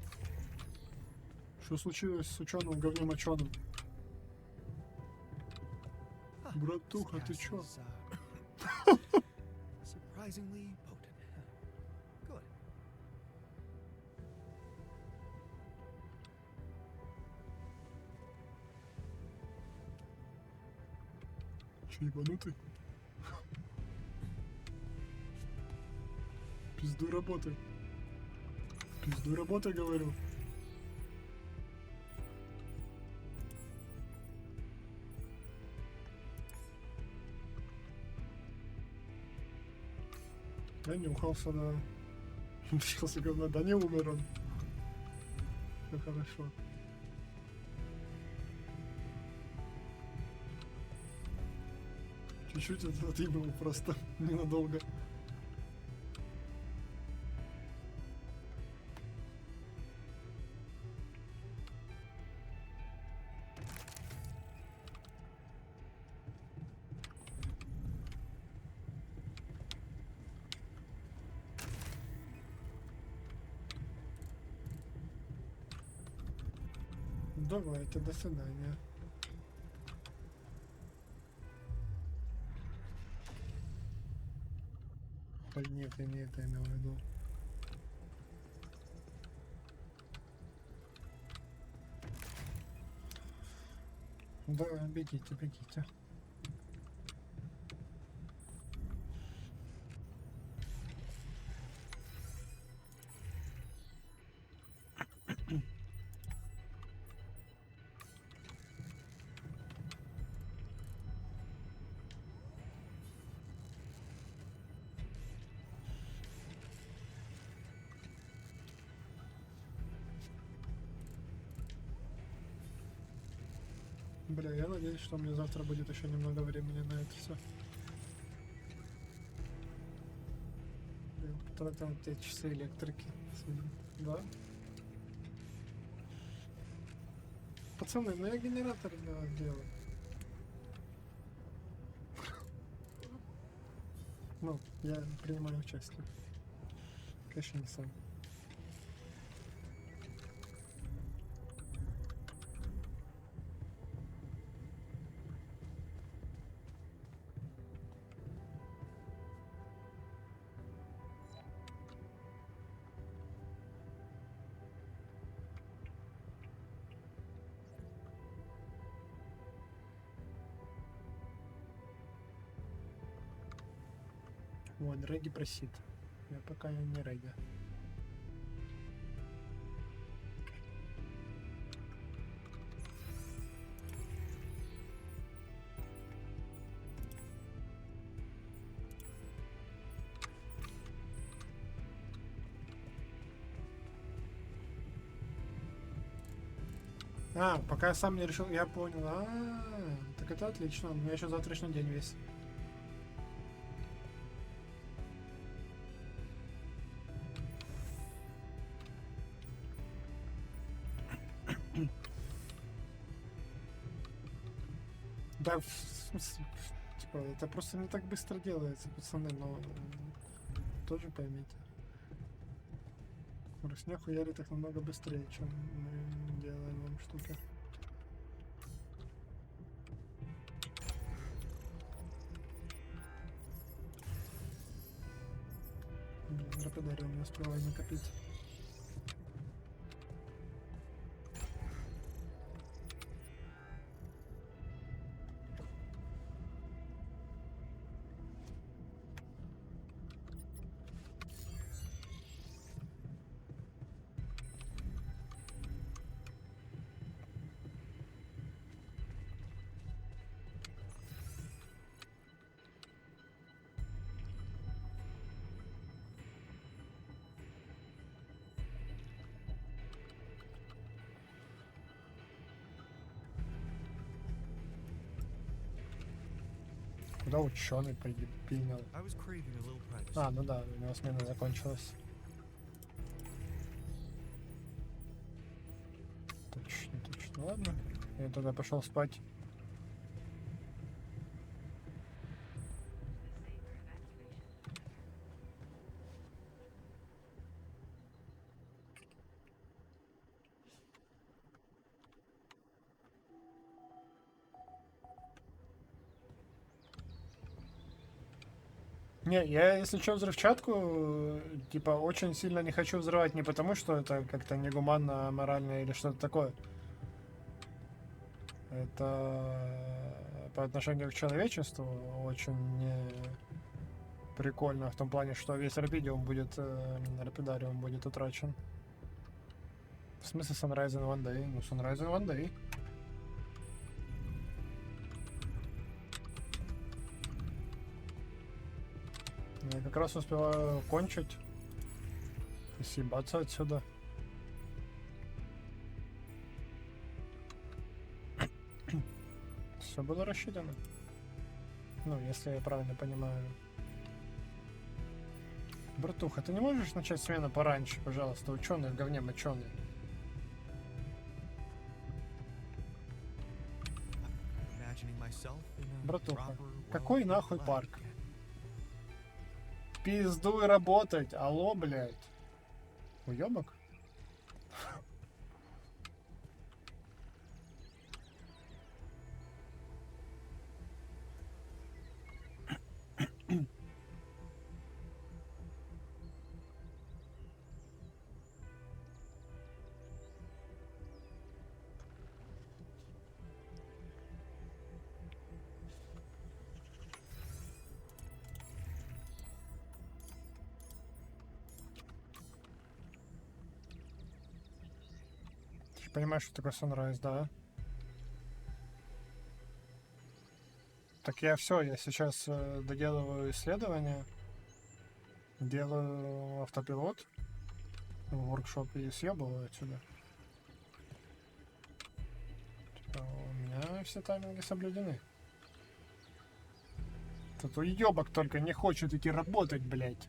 Что случилось с ученым говнем моченым? Братуха, ты чё?
Surprisingly potent. Good.
Че, ебанутый? Пизду работай. Пизду работай, говорю. Я нюхался, да. Сейчас говна, да не умер он. Все хорошо. Чуть-чуть отъебал просто, ненадолго. Давайте, до свидания. Нет, я не это имел в виду. Да, бегите, бегите. Бля, я надеюсь, что у меня завтра будет еще немного времени на это все. Потратил те часы электрики. Да? Пацаны, ну я генератор делаю. Ну, я принимаю участие. Конечно, не сам. Вон, Реги просит. Я пока не Реги. А, пока я сам не решил, я понял. Так это отлично. У меня еще завтрашний день весь. Да, в смысле, типа, это просто не так быстро делается, пацаны, но тоже поймите. Русня хуярит их намного быстрее, чем мы делаем вам штуки. Блин, рапидарил не успеваю накопить. Куда ученый принял? А, ну да, у него смена закончилась. Точно, точно. Ладно. Я тогда пошел спать. Не, я, если что, взрывчатку, типа, очень сильно не хочу взрывать, не потому, что это как-то негуманно, аморально или что-то такое. Это по отношению к человечеству очень не прикольно, в том плане, что весь рапидариум будет утрачен. В смысле Sunrise in One Day? Ну, Sunrise in One Day. Я как раз успеваю кончить и съебаться отсюда. Все было рассчитано. Ну, если я правильно понимаю. Братуха, ты не можешь начать смену пораньше, пожалуйста? Ученый в говне моченый. Братуха, какой нахуй парк? Пиздуй работать, алло, блядь. Уёбок? Понимаешь, что такое Sunrise, да? Так я все, я сейчас доделываю исследования, делаю автопилот в воркшопе и съебываю отсюда. Типа, у меня все тайминги соблюдены. Тут уебок только не хочет идти работать, блядь.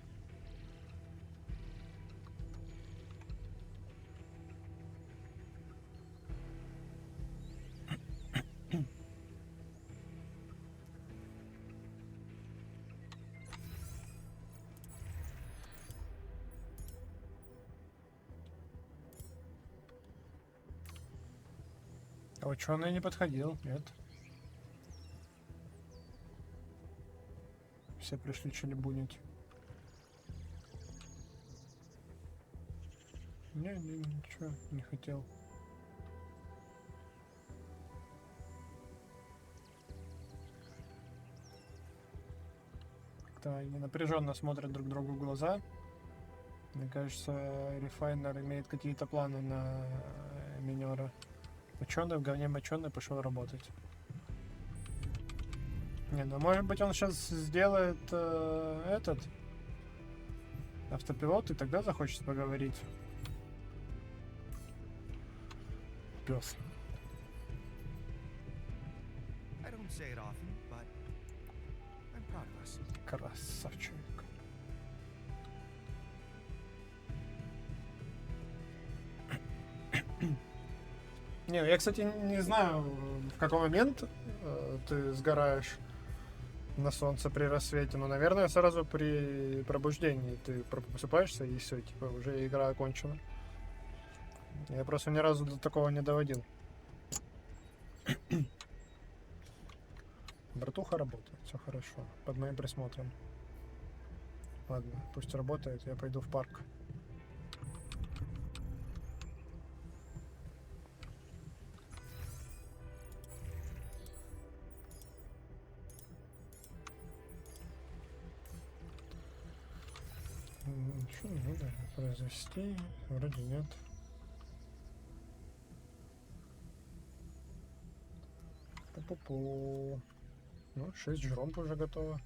А ученый не подходил, нет. Все пришли челебунить. Не, ничего, не хотел. как-то они напряженно смотрят друг другу в глаза. Мне кажется, Рефайнер имеет какие-то планы на минера. Моченый в говне моченый пошел работать. Не, ну может быть он сейчас сделает этот автопилот и тогда захочет поговорить. Пес.
I don't say it often, but I'm proud of us.
Красавчик. Не, я, кстати, не знаю, в какой момент ты сгораешь на солнце при рассвете, но, наверное, сразу при пробуждении ты просыпаешься и все, типа, уже игра окончена. Я просто ни разу до такого не доводил. Братуха работает, все хорошо, под моим присмотром. Ладно, пусть работает, я пойду в парк. Что надо произвести? Вроде нет. Пу-пу-пу. Ну, 6 жромб уже готово.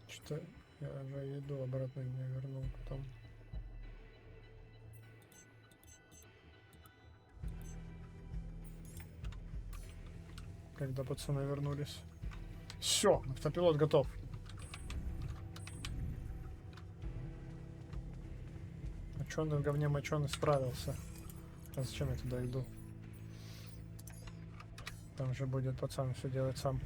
Что-то я уже еду обратно не вернул потом. Когда пацаны вернулись. Все, автопилот готов. Моченый в говне моченый справился. А зачем я туда иду? Там же будет пацан все делать сам.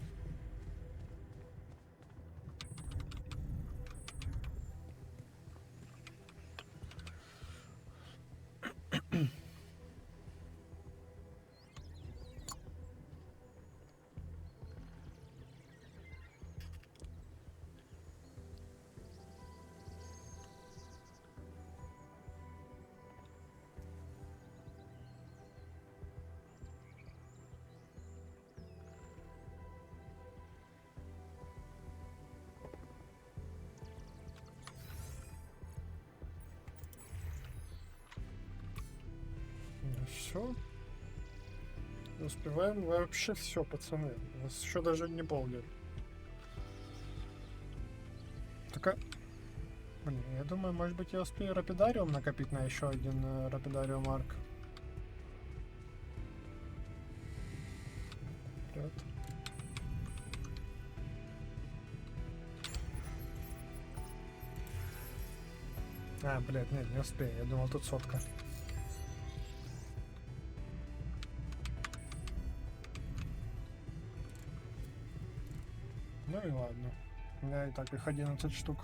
Все. Успеваем вообще все, пацаны. У нас еще даже не полдень. Только... Блин, я думаю, может быть я успею рапидариум накопить на еще один рапидариум арк. Вперед. А, блядь, нет, не успею. Я думал, тут сотка. Ну и ладно. У меня и так их 11 штук.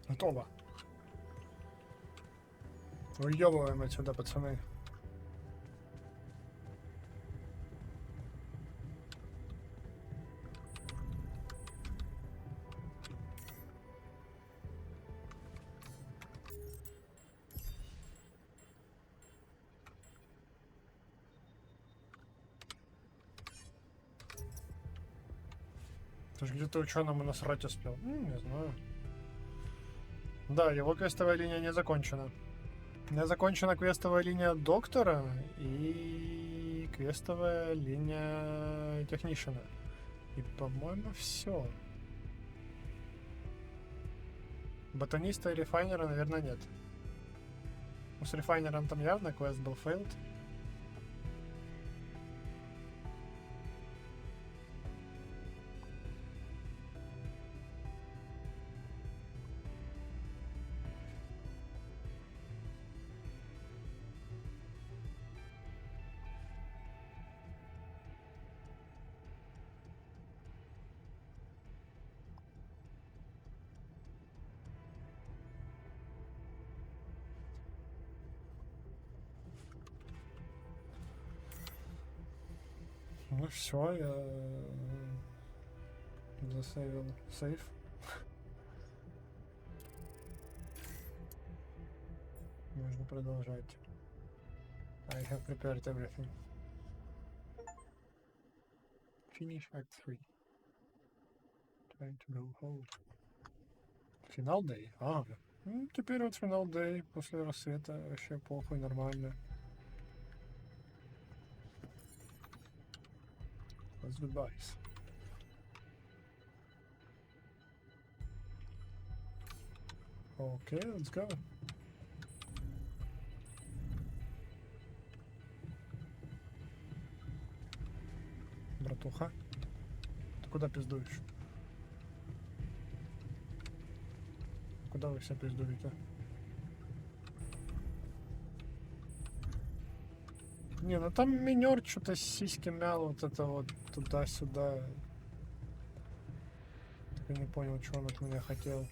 Готово. Уёбываем отсюда, пацаны. Ты ж где-то ученому насрать успел. Не знаю. Да, его квестовая линия не закончена. Не закончена квестовая линия доктора и квестовая линия технишена. И, по-моему, все. Ботаниста и рефайнера, наверное, нет. Ну, с рефайнером там явно квест был фейлд. Ну все, я засейвил сейф. Можно продолжать. I have prepared everything. Finish Act 3. Trying to go home. Финал Day. Ага. Ну, теперь вот финал Day после рассвета. Вообще похуй, нормально. Let's goodbyes. Okay, let's go. Братуха, ты куда пиздуешь? Куда вы все пиздуете? Не, ну там минер что-то сиськи мял, вот это вот туда-сюда. Так и не понял, что он от меня хотел.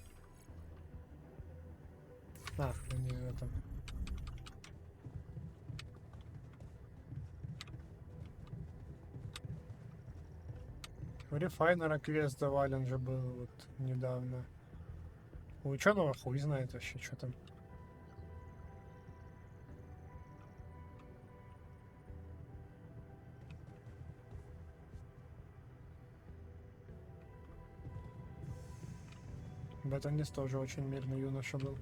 А, не в этом. У рефайнера квест завален же был вот недавно. У ученого хуй знает вообще, что там. Ботанист тоже очень мирный юноша был.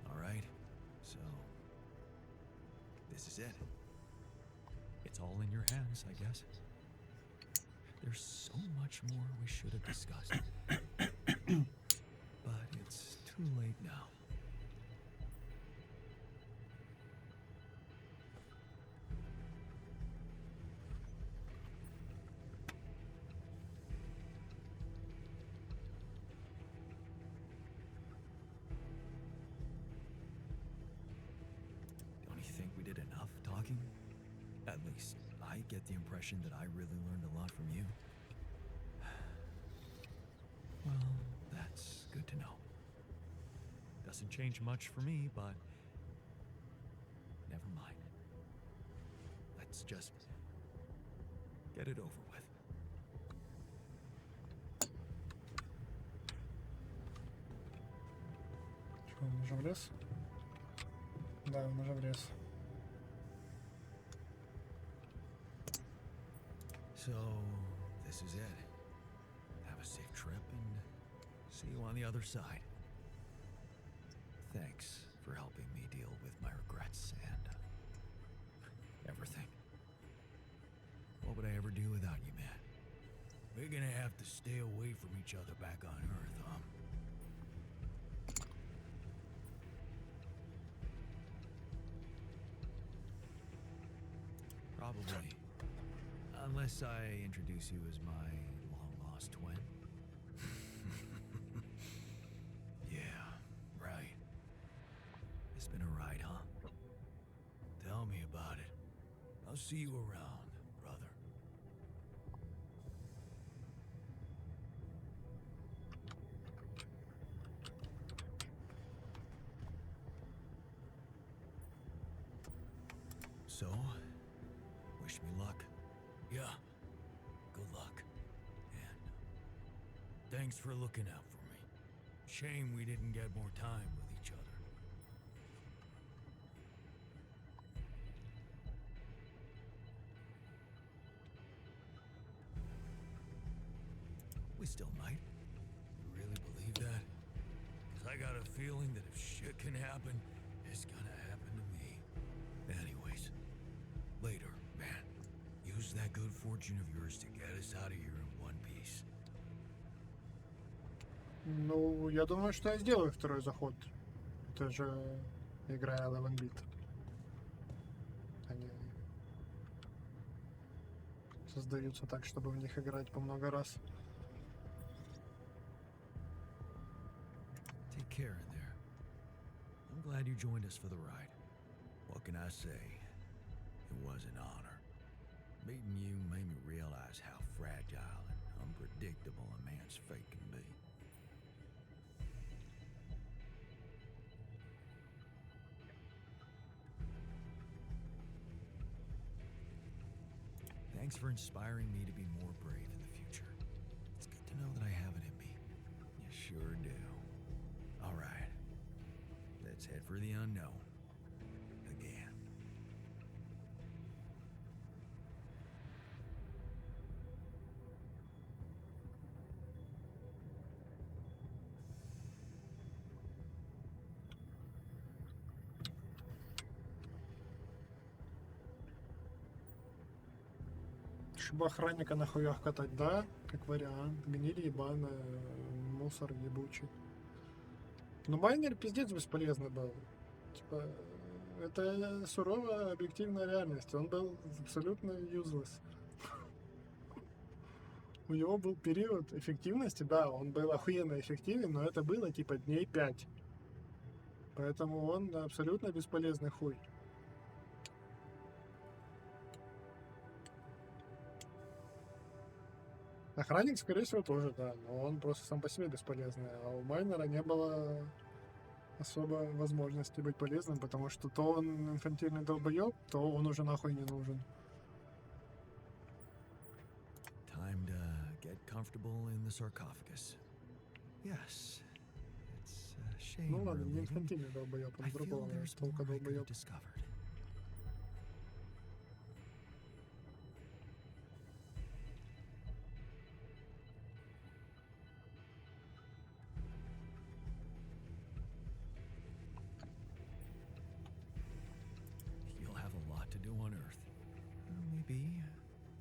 All right, so this is it. It's all in your hands, I guess. There's so much more we should have discussed. But it's too late now. Don't you think we did enough talking? At least I get the impression that I really learned a lot from you. Well, that's good to know. Doesn't change much for me, but never mind. Let's just get it over with.
Что, он уже влез? Да, он уже влез.
So, this is it. Have a safe trip and see you on the other side. Thanks for helping me deal with my regrets and everything. What would I ever do without you, man? We're gonna have to stay away from each other back on Earth, huh? Probably. Unless I introduce you as my long-lost twin. Yeah, right. It's been a ride, huh? Tell me about it. I'll see you around, brother. So, wish me luck. Yeah, good luck. And thanks for looking out for me. Shame we didn't get more time with each other. We still might. You really believe that? Because I got a feeling that if shit can happen, it's gonna happen to me. Anyways, later, man. Use that good fortune of yours to get us out of here in one piece.
Ну, я думаю, что я сделаю второй заход. Это же игра 11-бит. Они создаются так, чтобы в них играть по много раз.
Take care in there. I'm glad you joined us for the ride. What can I say? It was an honor. Meeting you made me realize how fragile and unpredictable a man's fate can be. Thanks for inspiring me to be more brave in the future. It's good to know that I have it in me. You sure do. All right. Let's head for the unknown. Again.
Чтобы охранника на хуях катать, да, как вариант. Гниль ебаная, мусор ебучий. Но майнер пиздец бесполезный был. Типа, это суровая объективная реальность. Он был абсолютно useless. У него был период эффективности, да, он был охуенно эффективен, но это было типа дней 5. Поэтому он абсолютно бесполезный хуй. Охранник, скорее всего, тоже, да, но он просто сам по себе бесполезный. А у майнера не было особо возможности быть полезным, потому что то он инфантильный долбоеб, то он уже нахуй не нужен.
Time to get comfortable in the sarcophagus. Yes. It's a shame
Ну
we're
ладно, не
leaving.
инфантильный долбоеб, он
I feel
другого
there's
толка
more I could have
долбоеб.
discovered. You'll have a lot to do on Earth. Maybe,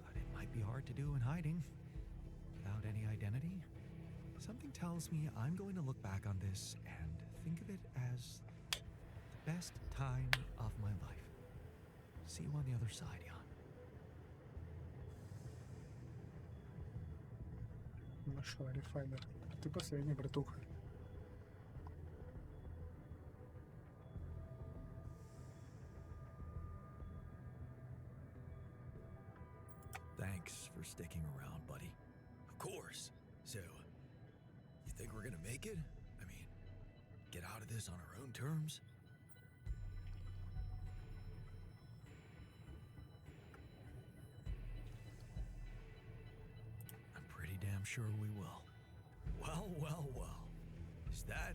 but it might be hard to do in hiding. Without any identity. Something tells me I'm going to look back on this and think of it as the best time of my life. See you on the other side, Jan.
Ну шо, рефайнер, ты последний, братуха.
Thanks for sticking around, buddy. Of course. So, you think we're gonna make it? I mean, get out of this on our own terms? I'm pretty damn sure we will. Well, well, well. Is that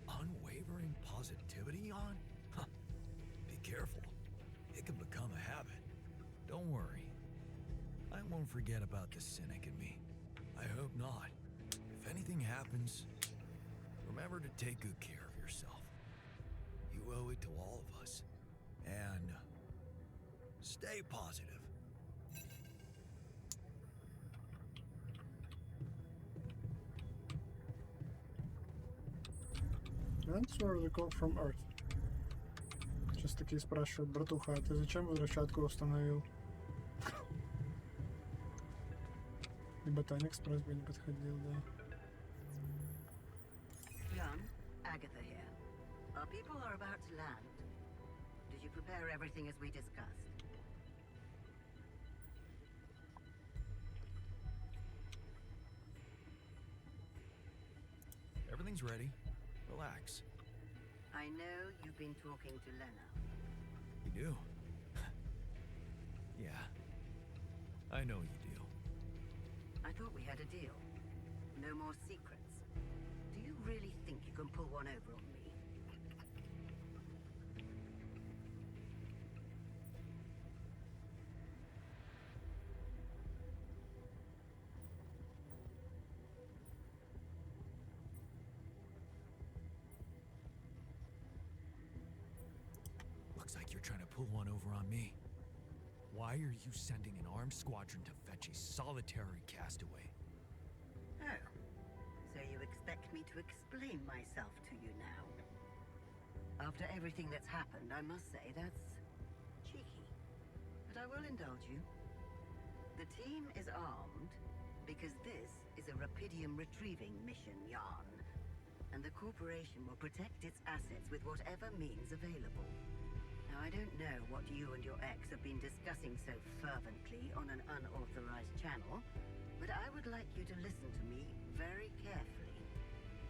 unwavering positivity on? Huh. Be careful. It can become a habit. Don't worry. I won't forget about the cynic in me. I hope not. If anything happens, remember to take good care of yourself. You owe it to all of us. And stay positive.
Answer the call from Earth. Сейчас такие спрашивают, братуха, а ты зачем взрывчатку установил? И ботаник с просьбой не подходил, да.
Jan, Agatha here. Our people are about to land. Did you prepare everything as we discussed?
Everything's ready. Relax.
I know you've been talking to Lena.
You do? Yeah. I know you do.
I thought we had a deal. No more secrets. Do you really think you can pull one over on me?
Looks like you're trying to pull one over on me. Why are you sending an armed squadron to fetch a solitary castaway?
Oh. So you expect me to explain myself to you now? After everything that's happened, I must say that's cheeky. But I will indulge you. The team is armed because this is a Rapidium retrieving mission, Jan. And the corporation will protect its assets with whatever means available. Now, I don't know what you and your ex have been discussing so fervently on an unauthorized channel, but I would like you to listen to me very carefully.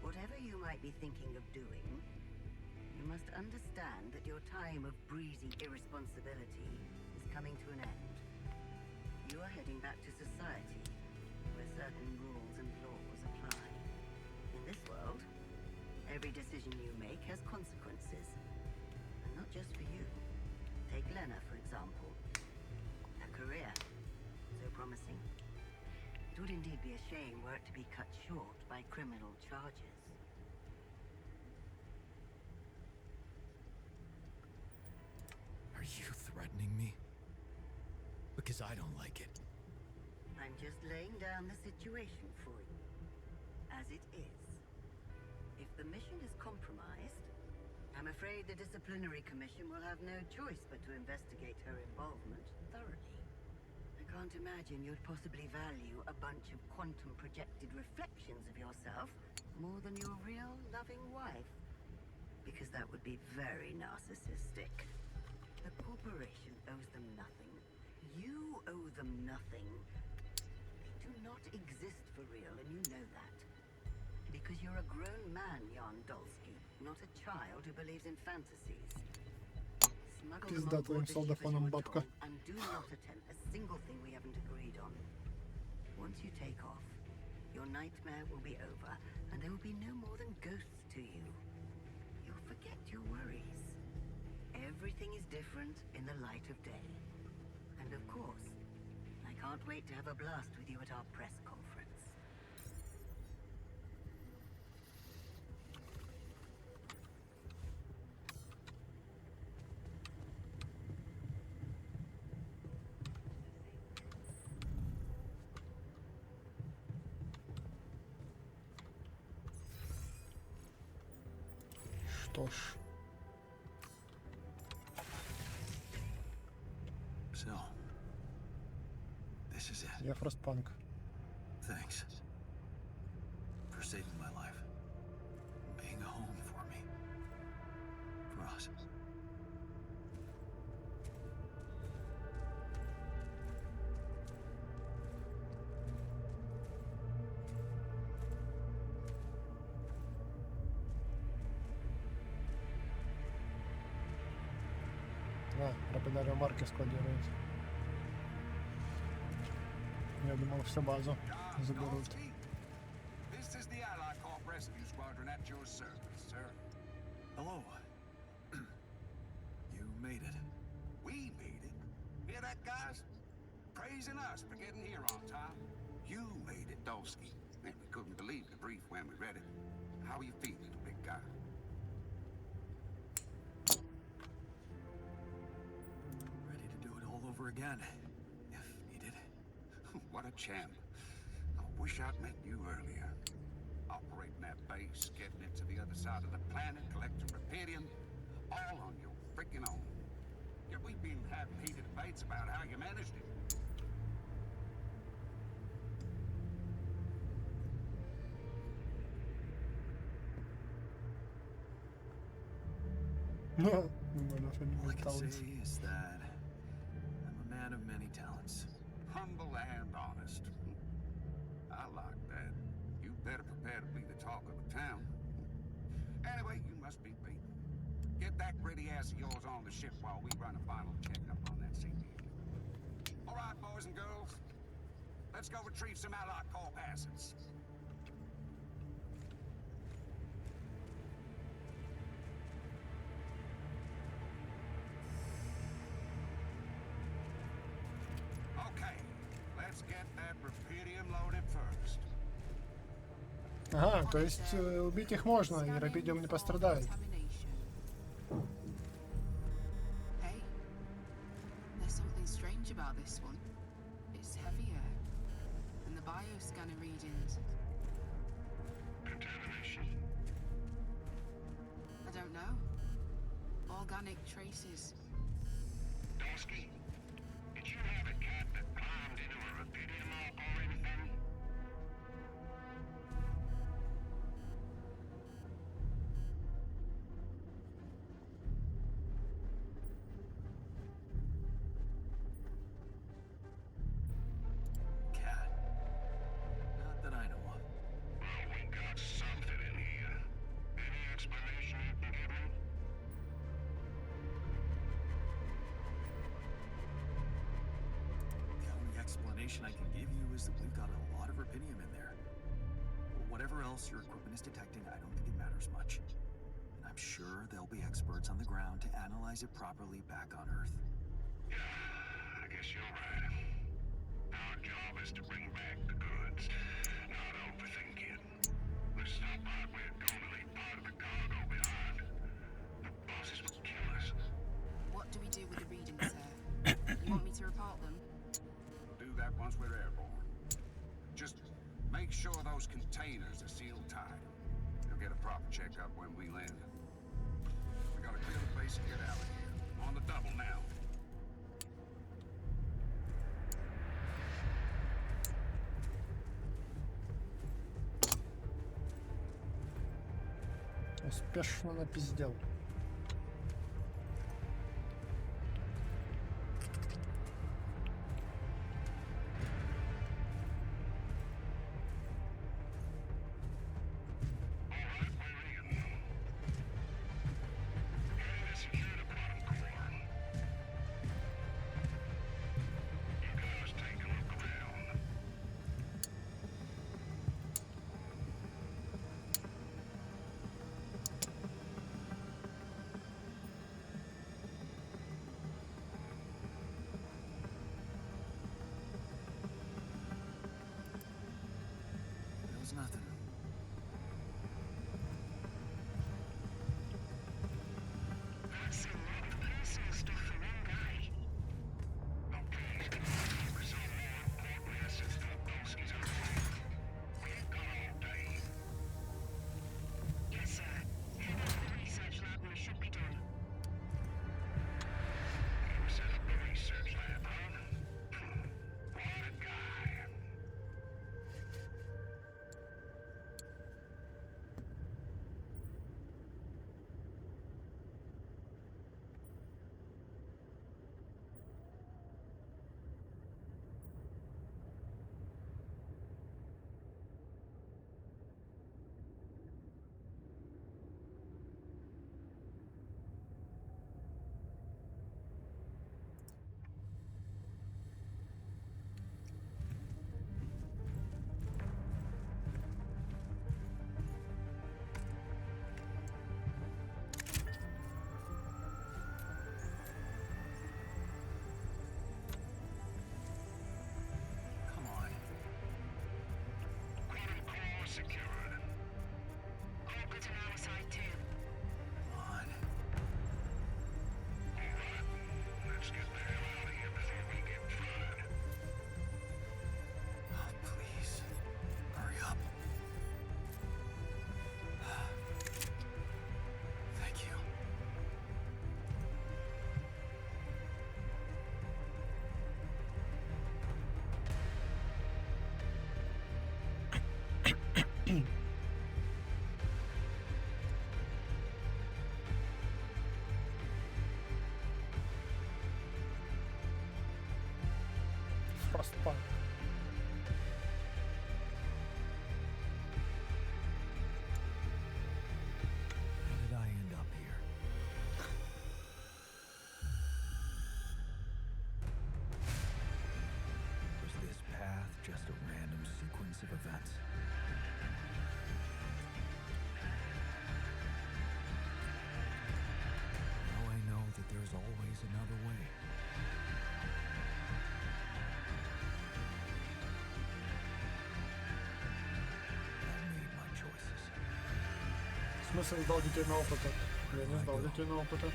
Whatever you might be thinking of doing, you must understand that your time of breezy irresponsibility is coming to an end. You are heading back to society, where certain rules and laws apply. In this world, every decision you make has consequences. And not just for you. Take Lena, for example. Her career, so promising. It would indeed be a shame were it to be cut short by criminal charges.
Are you threatening me? Because I don't like it.
I'm just laying down the situation for you, as it is. If the mission is compromised, I'm afraid the disciplinary commission will have no choice but to investigate her involvement thoroughly. I can't imagine you'd possibly value a bunch of quantum-projected reflections of yourself more than your real, loving wife. Because that would be very narcissistic. The corporation owes them nothing. You owe them nothing. They do not exist for real, and you know that. Because you're a grown man, Jan Dolsky, not a child who believes in fantasies. Smuggle them
Пизда
on
твоим
board the ship as
солдафоном,
you're
бабка.
told, and do not attempt a single thing we haven't agreed on. Once you take off, your nightmare will be over, and there will be no more than ghosts to you. You'll forget your worries. Everything is different in the light of day. And of course, I can't wait to have a blast with you at our press conference.
Что ж.
So, this is it.
Я Фростпанк.
Thanks for saving my life, being a home for me, for us.
Рапидарио марки складируют. Я думал, всю базу заберут.
This is the Ally Corp Rescue Squadron at your service, sir.
Hello. You made it.
We made it. Hear that, guys? Praising us for getting here on time. You made it, Dolsky. And we couldn't believe the brief when we read it. How are you feeling, big guy?
Ready to do it all over again, if needed.
What a champ. I wish I'd met you earlier. Operating that base, getting it to the other side of the planet, collecting Rapidium, all on your freaking own. Yet we've been having heated debates about how you managed it.
No,
All I can say is that I'm a man of many talents.
Humble and honest. I like that. You better prepare to be the talk of the town.
that gritty ass of yours on the ship while we run a final checkup on that CP. All right, boys and girls. Let's go retrieve some Allied corps passings. Okay, let's get that rubidium loaded first.
Ага, то есть убить их можно, и рапидиум не пострадает.
Hey, there's something strange about this one. It's heavier than the bioscanner readings.
Contamination?
I don't know. Organic traces.
Dosky, did you have a cat that climbed into a rubidium arc or anything?
Cat? Not that I know of.
Well, we got something in here. Any explanation you can give me?
The only explanation I can give you is that we've got a lot of rubidium in there. Whatever else your equipment is detecting, I don't think it matters much. And I'm sure there'll be experts on the ground to analyze it properly back on Earth.
Yeah, I guess you're right. Our job is to bring back the goods, not overthink it. This is not part we're going to leave part of the cargo behind. The bosses will kill us.
What do we do with the readings, sir? You want me to report them?
We'll do that once we're airborne. Just make sure those containers are sealed tight. You'll get a proper checkup when we land. We gotta clear the base and get out of here. On the double now.
Успешно напиздел.
There's nothing.
That's a lot of personal stuff for one guy. Okay, there's some more important assets that Dosky's arrested. We ain't got all day.
Yes, sir. Head out to the research lab and it should be done.
You set up the research lab, huh? What a guy.
Come on.
Quantum core secured.
All good on our side, too.
Come on.
All right, let's get the hell out of here before we get fried.
Oh, please. Hurry up. Thank you.
Frostpunk.
How did I end up here?
смысле сдал детей на опыта? Я не сдал детей на опыта.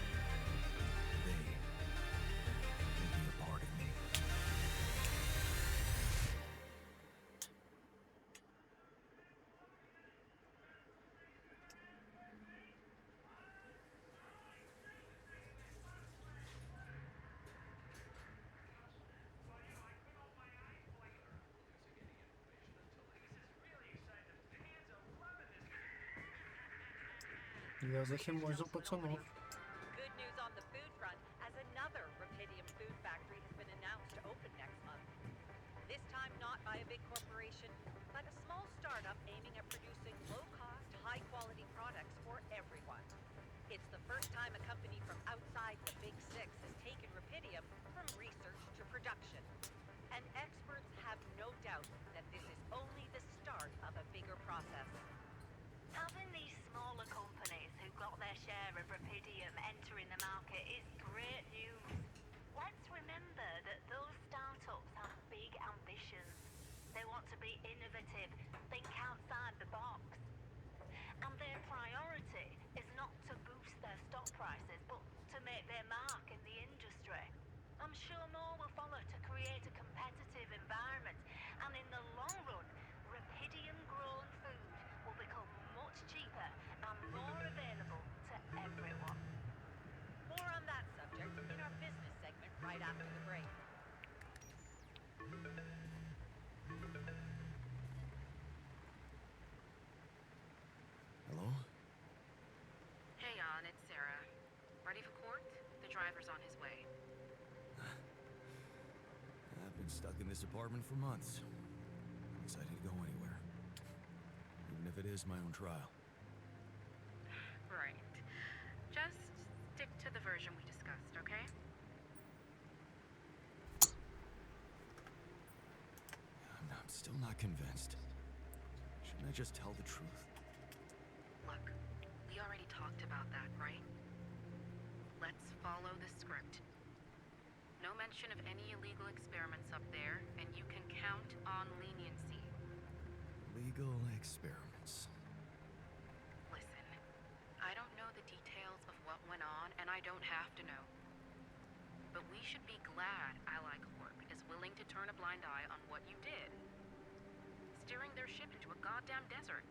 Я захимозил пацанов.
Good news on the food front, as another Rapidium food factory has been announced to open next month. This time not by a big corporation, but a small startup aiming at producing low-cost, high-quality products for everyone. It's the first time a company from outside the Big Six has taken Rapidium from research to production. And experts have no doubt that this is only the start of a bigger process.
Having these smaller companies who got their share of Rapidium entering the market is great news. Let's remember that those startups have big ambitions. They want to be innovative, think outside the box. And their priority is not to boost their stock prices, but to make their mark in the industry. I'm sure more will follow to create a competitive environment, and in the long run, Rapidium-grown food will become much cheaper and more available to everyone.
More on that subject in our business segment right after the break.
Hello?
Hey, Jan, it's Sarah. Ready for court? The driver's on his way.
I've been stuck in this apartment for months. I'm excited to go anywhere. Even if it is my own trial.
Right. Just stick to the version we discussed, okay?
I'm still not convinced. Shouldn't I just tell the truth?
Look, we already talked about that, right? Let's follow the script. No mention of any illegal experiments up there, and you can count on leniency.
Legal experiments.
Listen, I don't know the details of what went on, and I don't have to know. But we should be glad Ally Corp is willing to turn a blind eye on what you did. Steering their ship into a goddamn desert.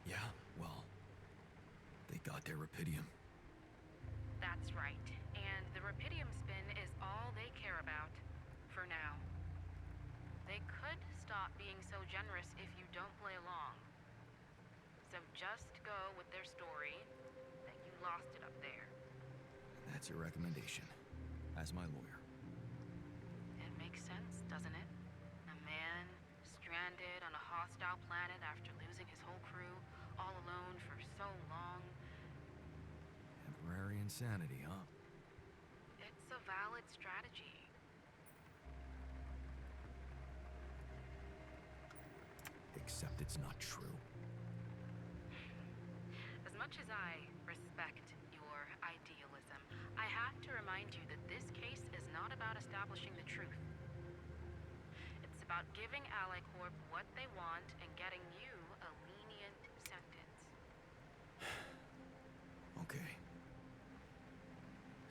Yeah, well, they got their Rapidium.
That's right. And the Rapidium spin is all they care about. For now. They could stop being so generous if you don't play along. So just go with their story that you lost it up there.
That's your recommendation, as my lawyer.
It makes sense, doesn't it? A man stranded on a hostile planet after losing his whole crew, all alone for so long.
Temporary insanity, huh?
It's a valid strategy.
Except it's not true.
As much as I respect your idealism, I have to remind you that this case is not about establishing the truth. It's about giving Ally Corp what they want and getting you a lenient sentence.
Okay.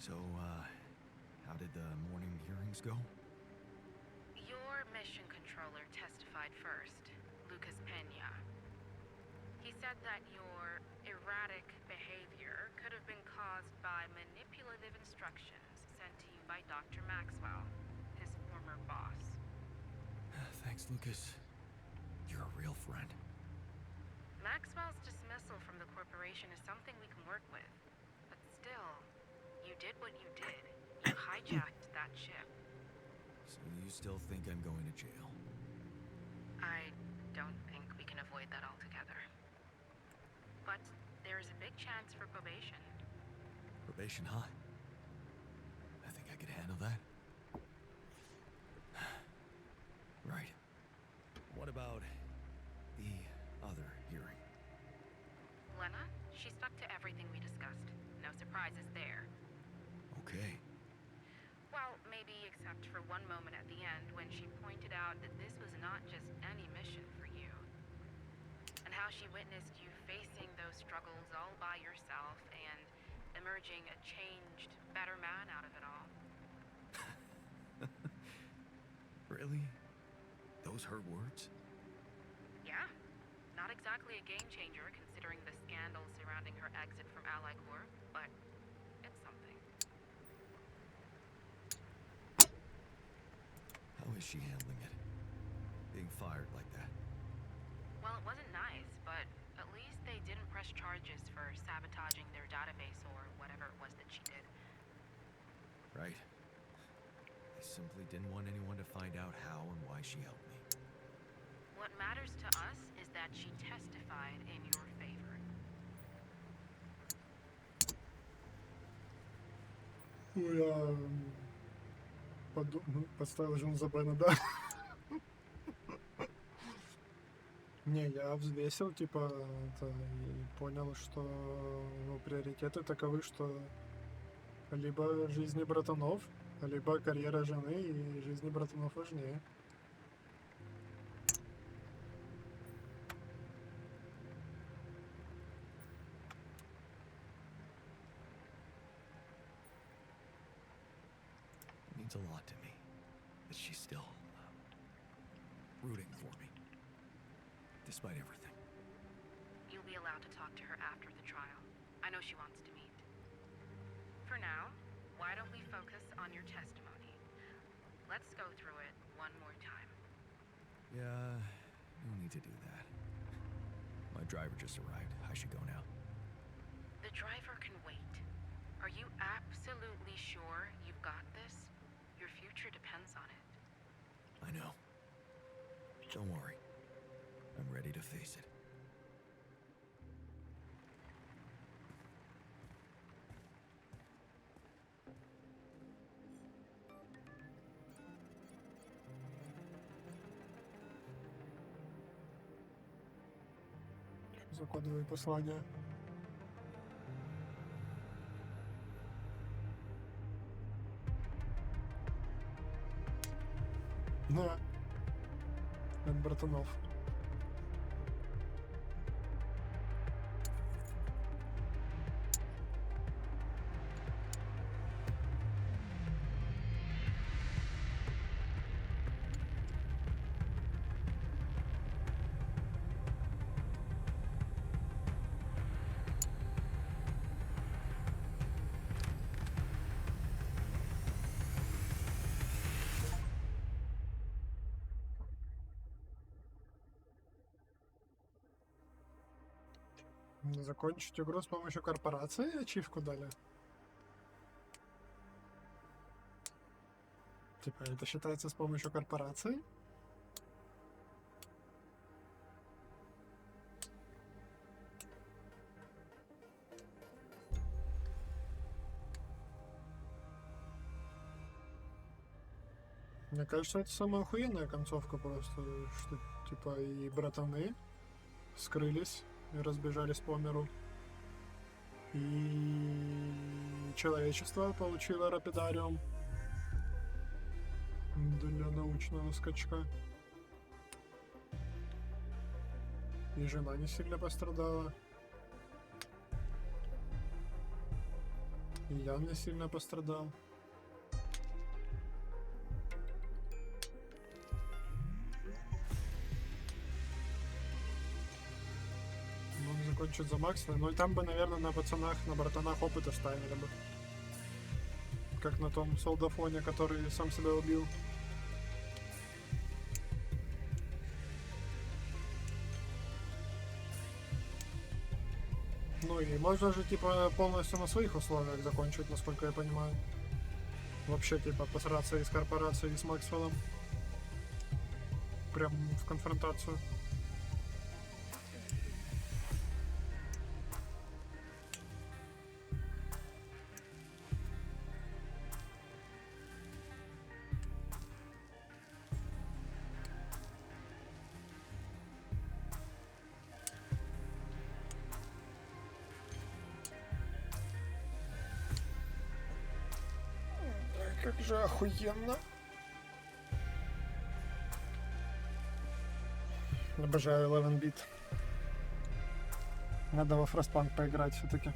So, how did the morning hearings go?
Your mission controller testified first, Lucas Pena. He said that your erratic behavior could have been caused by manipulative instructions sent to you by Dr. Maxwell, his former boss.
Thanks, Lucas. You're a real friend.
Maxwell's dismissal from the corporation is something we can work with. But still, you did what you did. You hijacked that ship.
So you still think I'm going to jail?
I don't think we can avoid that altogether. But there is a big chance for probation.
Probation, huh? I think I could handle that. Right. What about the other hearing?
Lena, she stuck to everything we discussed. No surprises there.
Okay.
Well, maybe maybe except for one moment at the end when she pointed out that this was not just any mission for you. And how she witnessed you facing those struggles all by yourself and emerging a changed, better man out of it all.
Really? Those her words?
Yeah. Not exactly a game changer considering the scandal surrounding her exit from Ally Corps, but it's something.
How is she handling it? Being fired like that?
Well, it wasn't nice, but at least they didn't press charges for sabotaging their database or whatever it was that she did.
Right. I simply didn't want anyone to find out how and why she helped me.
What matters to us is that she testified in your favor.
Я поставил Жун за Бена, да. Не, я взвесил, типа, это, и понял, что приоритеты таковы, что либо жизни братанов, либо карьера жены, и жизни братанов важнее.
It means a lot to me that she's still rooting for me, despite everything.
You'll be allowed to talk to her after the trial. I know she wants to meet. For now, why don't we focus on your testimony? Let's go through it one more time.
Yeah, no need to do that. My driver just arrived. I should go now.
The driver can wait. Are you absolutely sure you've got this? Your future depends on it.
I know. Don't worry. I'm ready to face it.
Закодовые послания. Да. От братанов. Закончить игру с помощью корпорации, ачивку дали. Типа, это считается с помощью корпорации? Мне кажется, это самая охуенная концовка просто, что типа и братаны скрылись и разбежались по миру. И человечество получило рапидариум для научного скачка. И жена не сильно пострадала. И Ян не сильно пострадал. Закончить за Макса, ну и там бы, наверное, на пацанах, на братанах опыт оставили бы. Как на том солдафоне, который сам себя убил. Ну и можно же, типа, полностью на своих условиях закончить, насколько я понимаю. Вообще, типа, посраться из корпорации с Максвеллом. Прям в конфронтацию. Как же охуенно. Обожаю 11-бит. Надо во Frostpunk поиграть все-таки.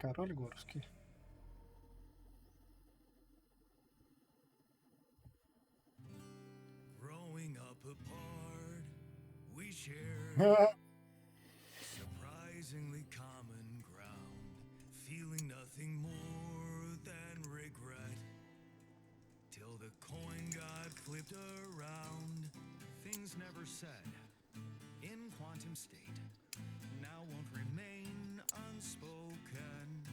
Король Горский.
Growing up apart, we shared surprisingly common ground, feeling nothing more than regret. Till the coin got flipped around, things never said in quantum state now won't remain unspoken.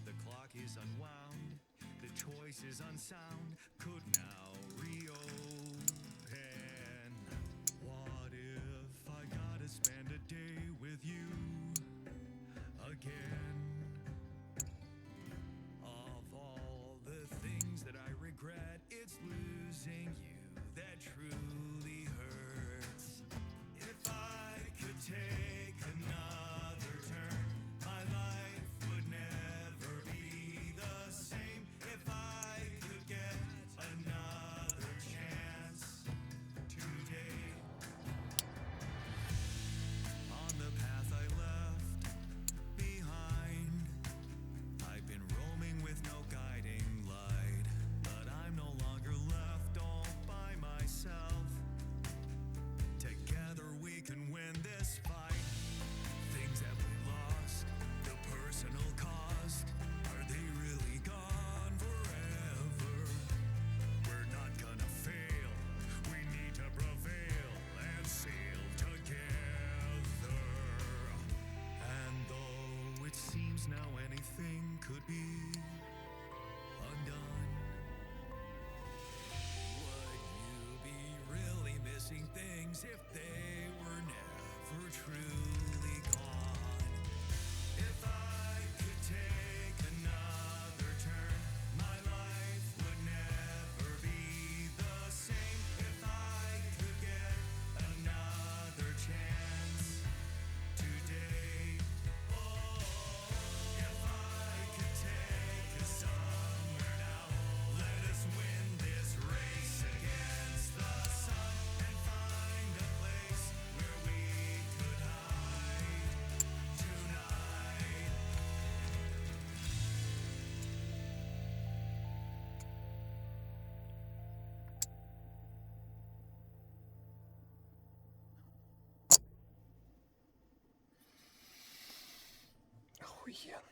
The clock is unwound, the choice is unsound, could now reopen. What if I gotta spend a day with you again? Of all the things that I regret, it's losing you that truly hurts. If I could take another turn, my life would never be the same. If I could get another chance today. On the path I left behind, I've been roaming with no guiding light, but I'm no longer left all by myself. Together we can win this fight. Things that we lost, the personal cost, are they really gone forever? We're not gonna fail, we need to prevail and sail together. And though it seems now anything could be undone, would you be really missing things if they were never truly gone? If I could take another turn, my life would never be the same. If I could get another chance today. Oh, if I could take us somewhere now, let us win this race against the sun and find a place where we could hide tonight.
Охуенно.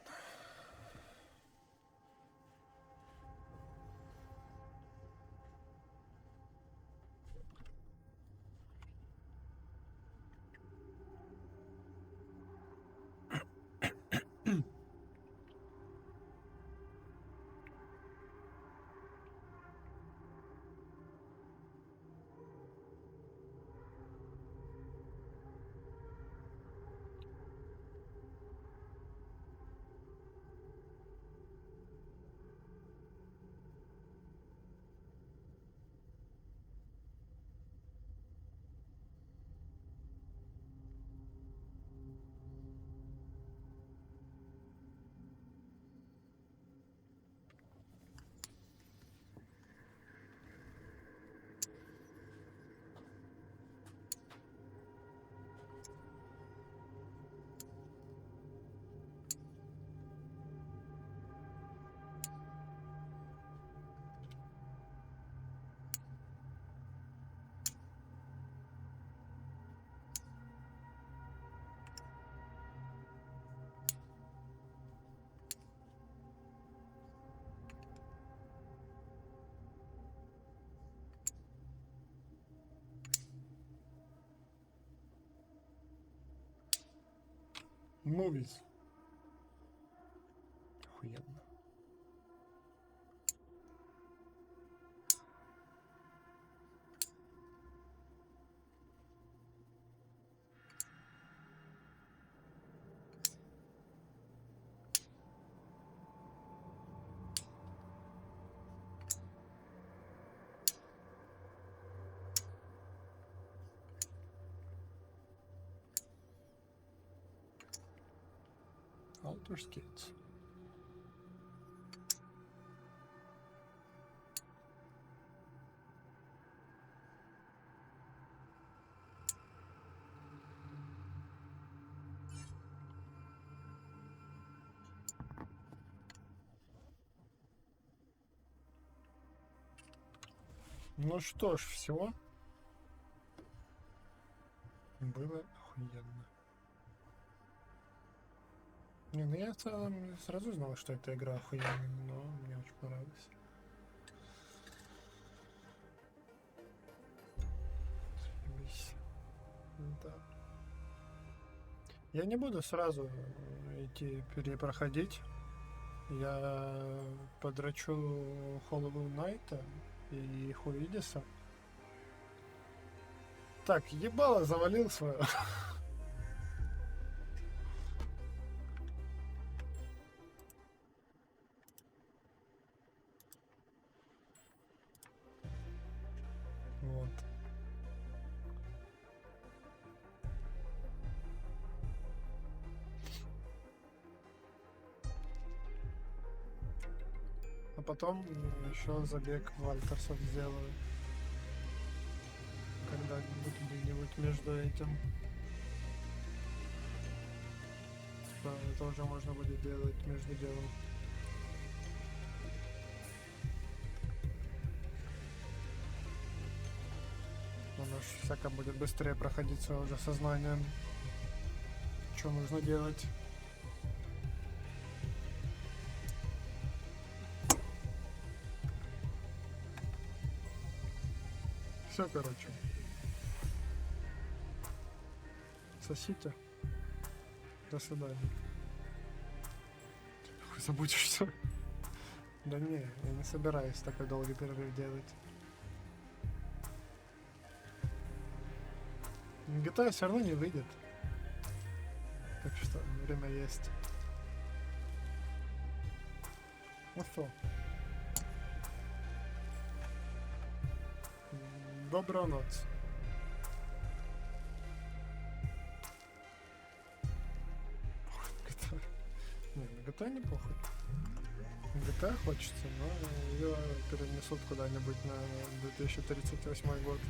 Movies. Охуенно. Outer Skates. Ну что ж, все. Было охуенно. Не, ну я в целом сразу знал, что эта игра охуенная, но мне очень понравилось. Заебись. Да. Я не буду сразу идти перепроходить. Я подрачу Hollow Knight и Хуидиса. Так, ебало завалил свое. Вот. А потом еще забег Вальтерсов сделаю. Когда-нибудь где-нибудь между этим. Типа, это уже можно будет делать между делом. Оно ж всяко будет быстрее проходить свое уже сознанием. Что нужно делать. Все, короче. Сосите. До свидания. Ты забудешься. Да не, я не собираюсь такой долгий перерыв делать. GTA все равно не выйдет. Так что время есть. Ну что. Доброй ночи. GTA. Не, на GTA не похуй. GTA хочется, но ее перенесут куда-нибудь на 2038 год.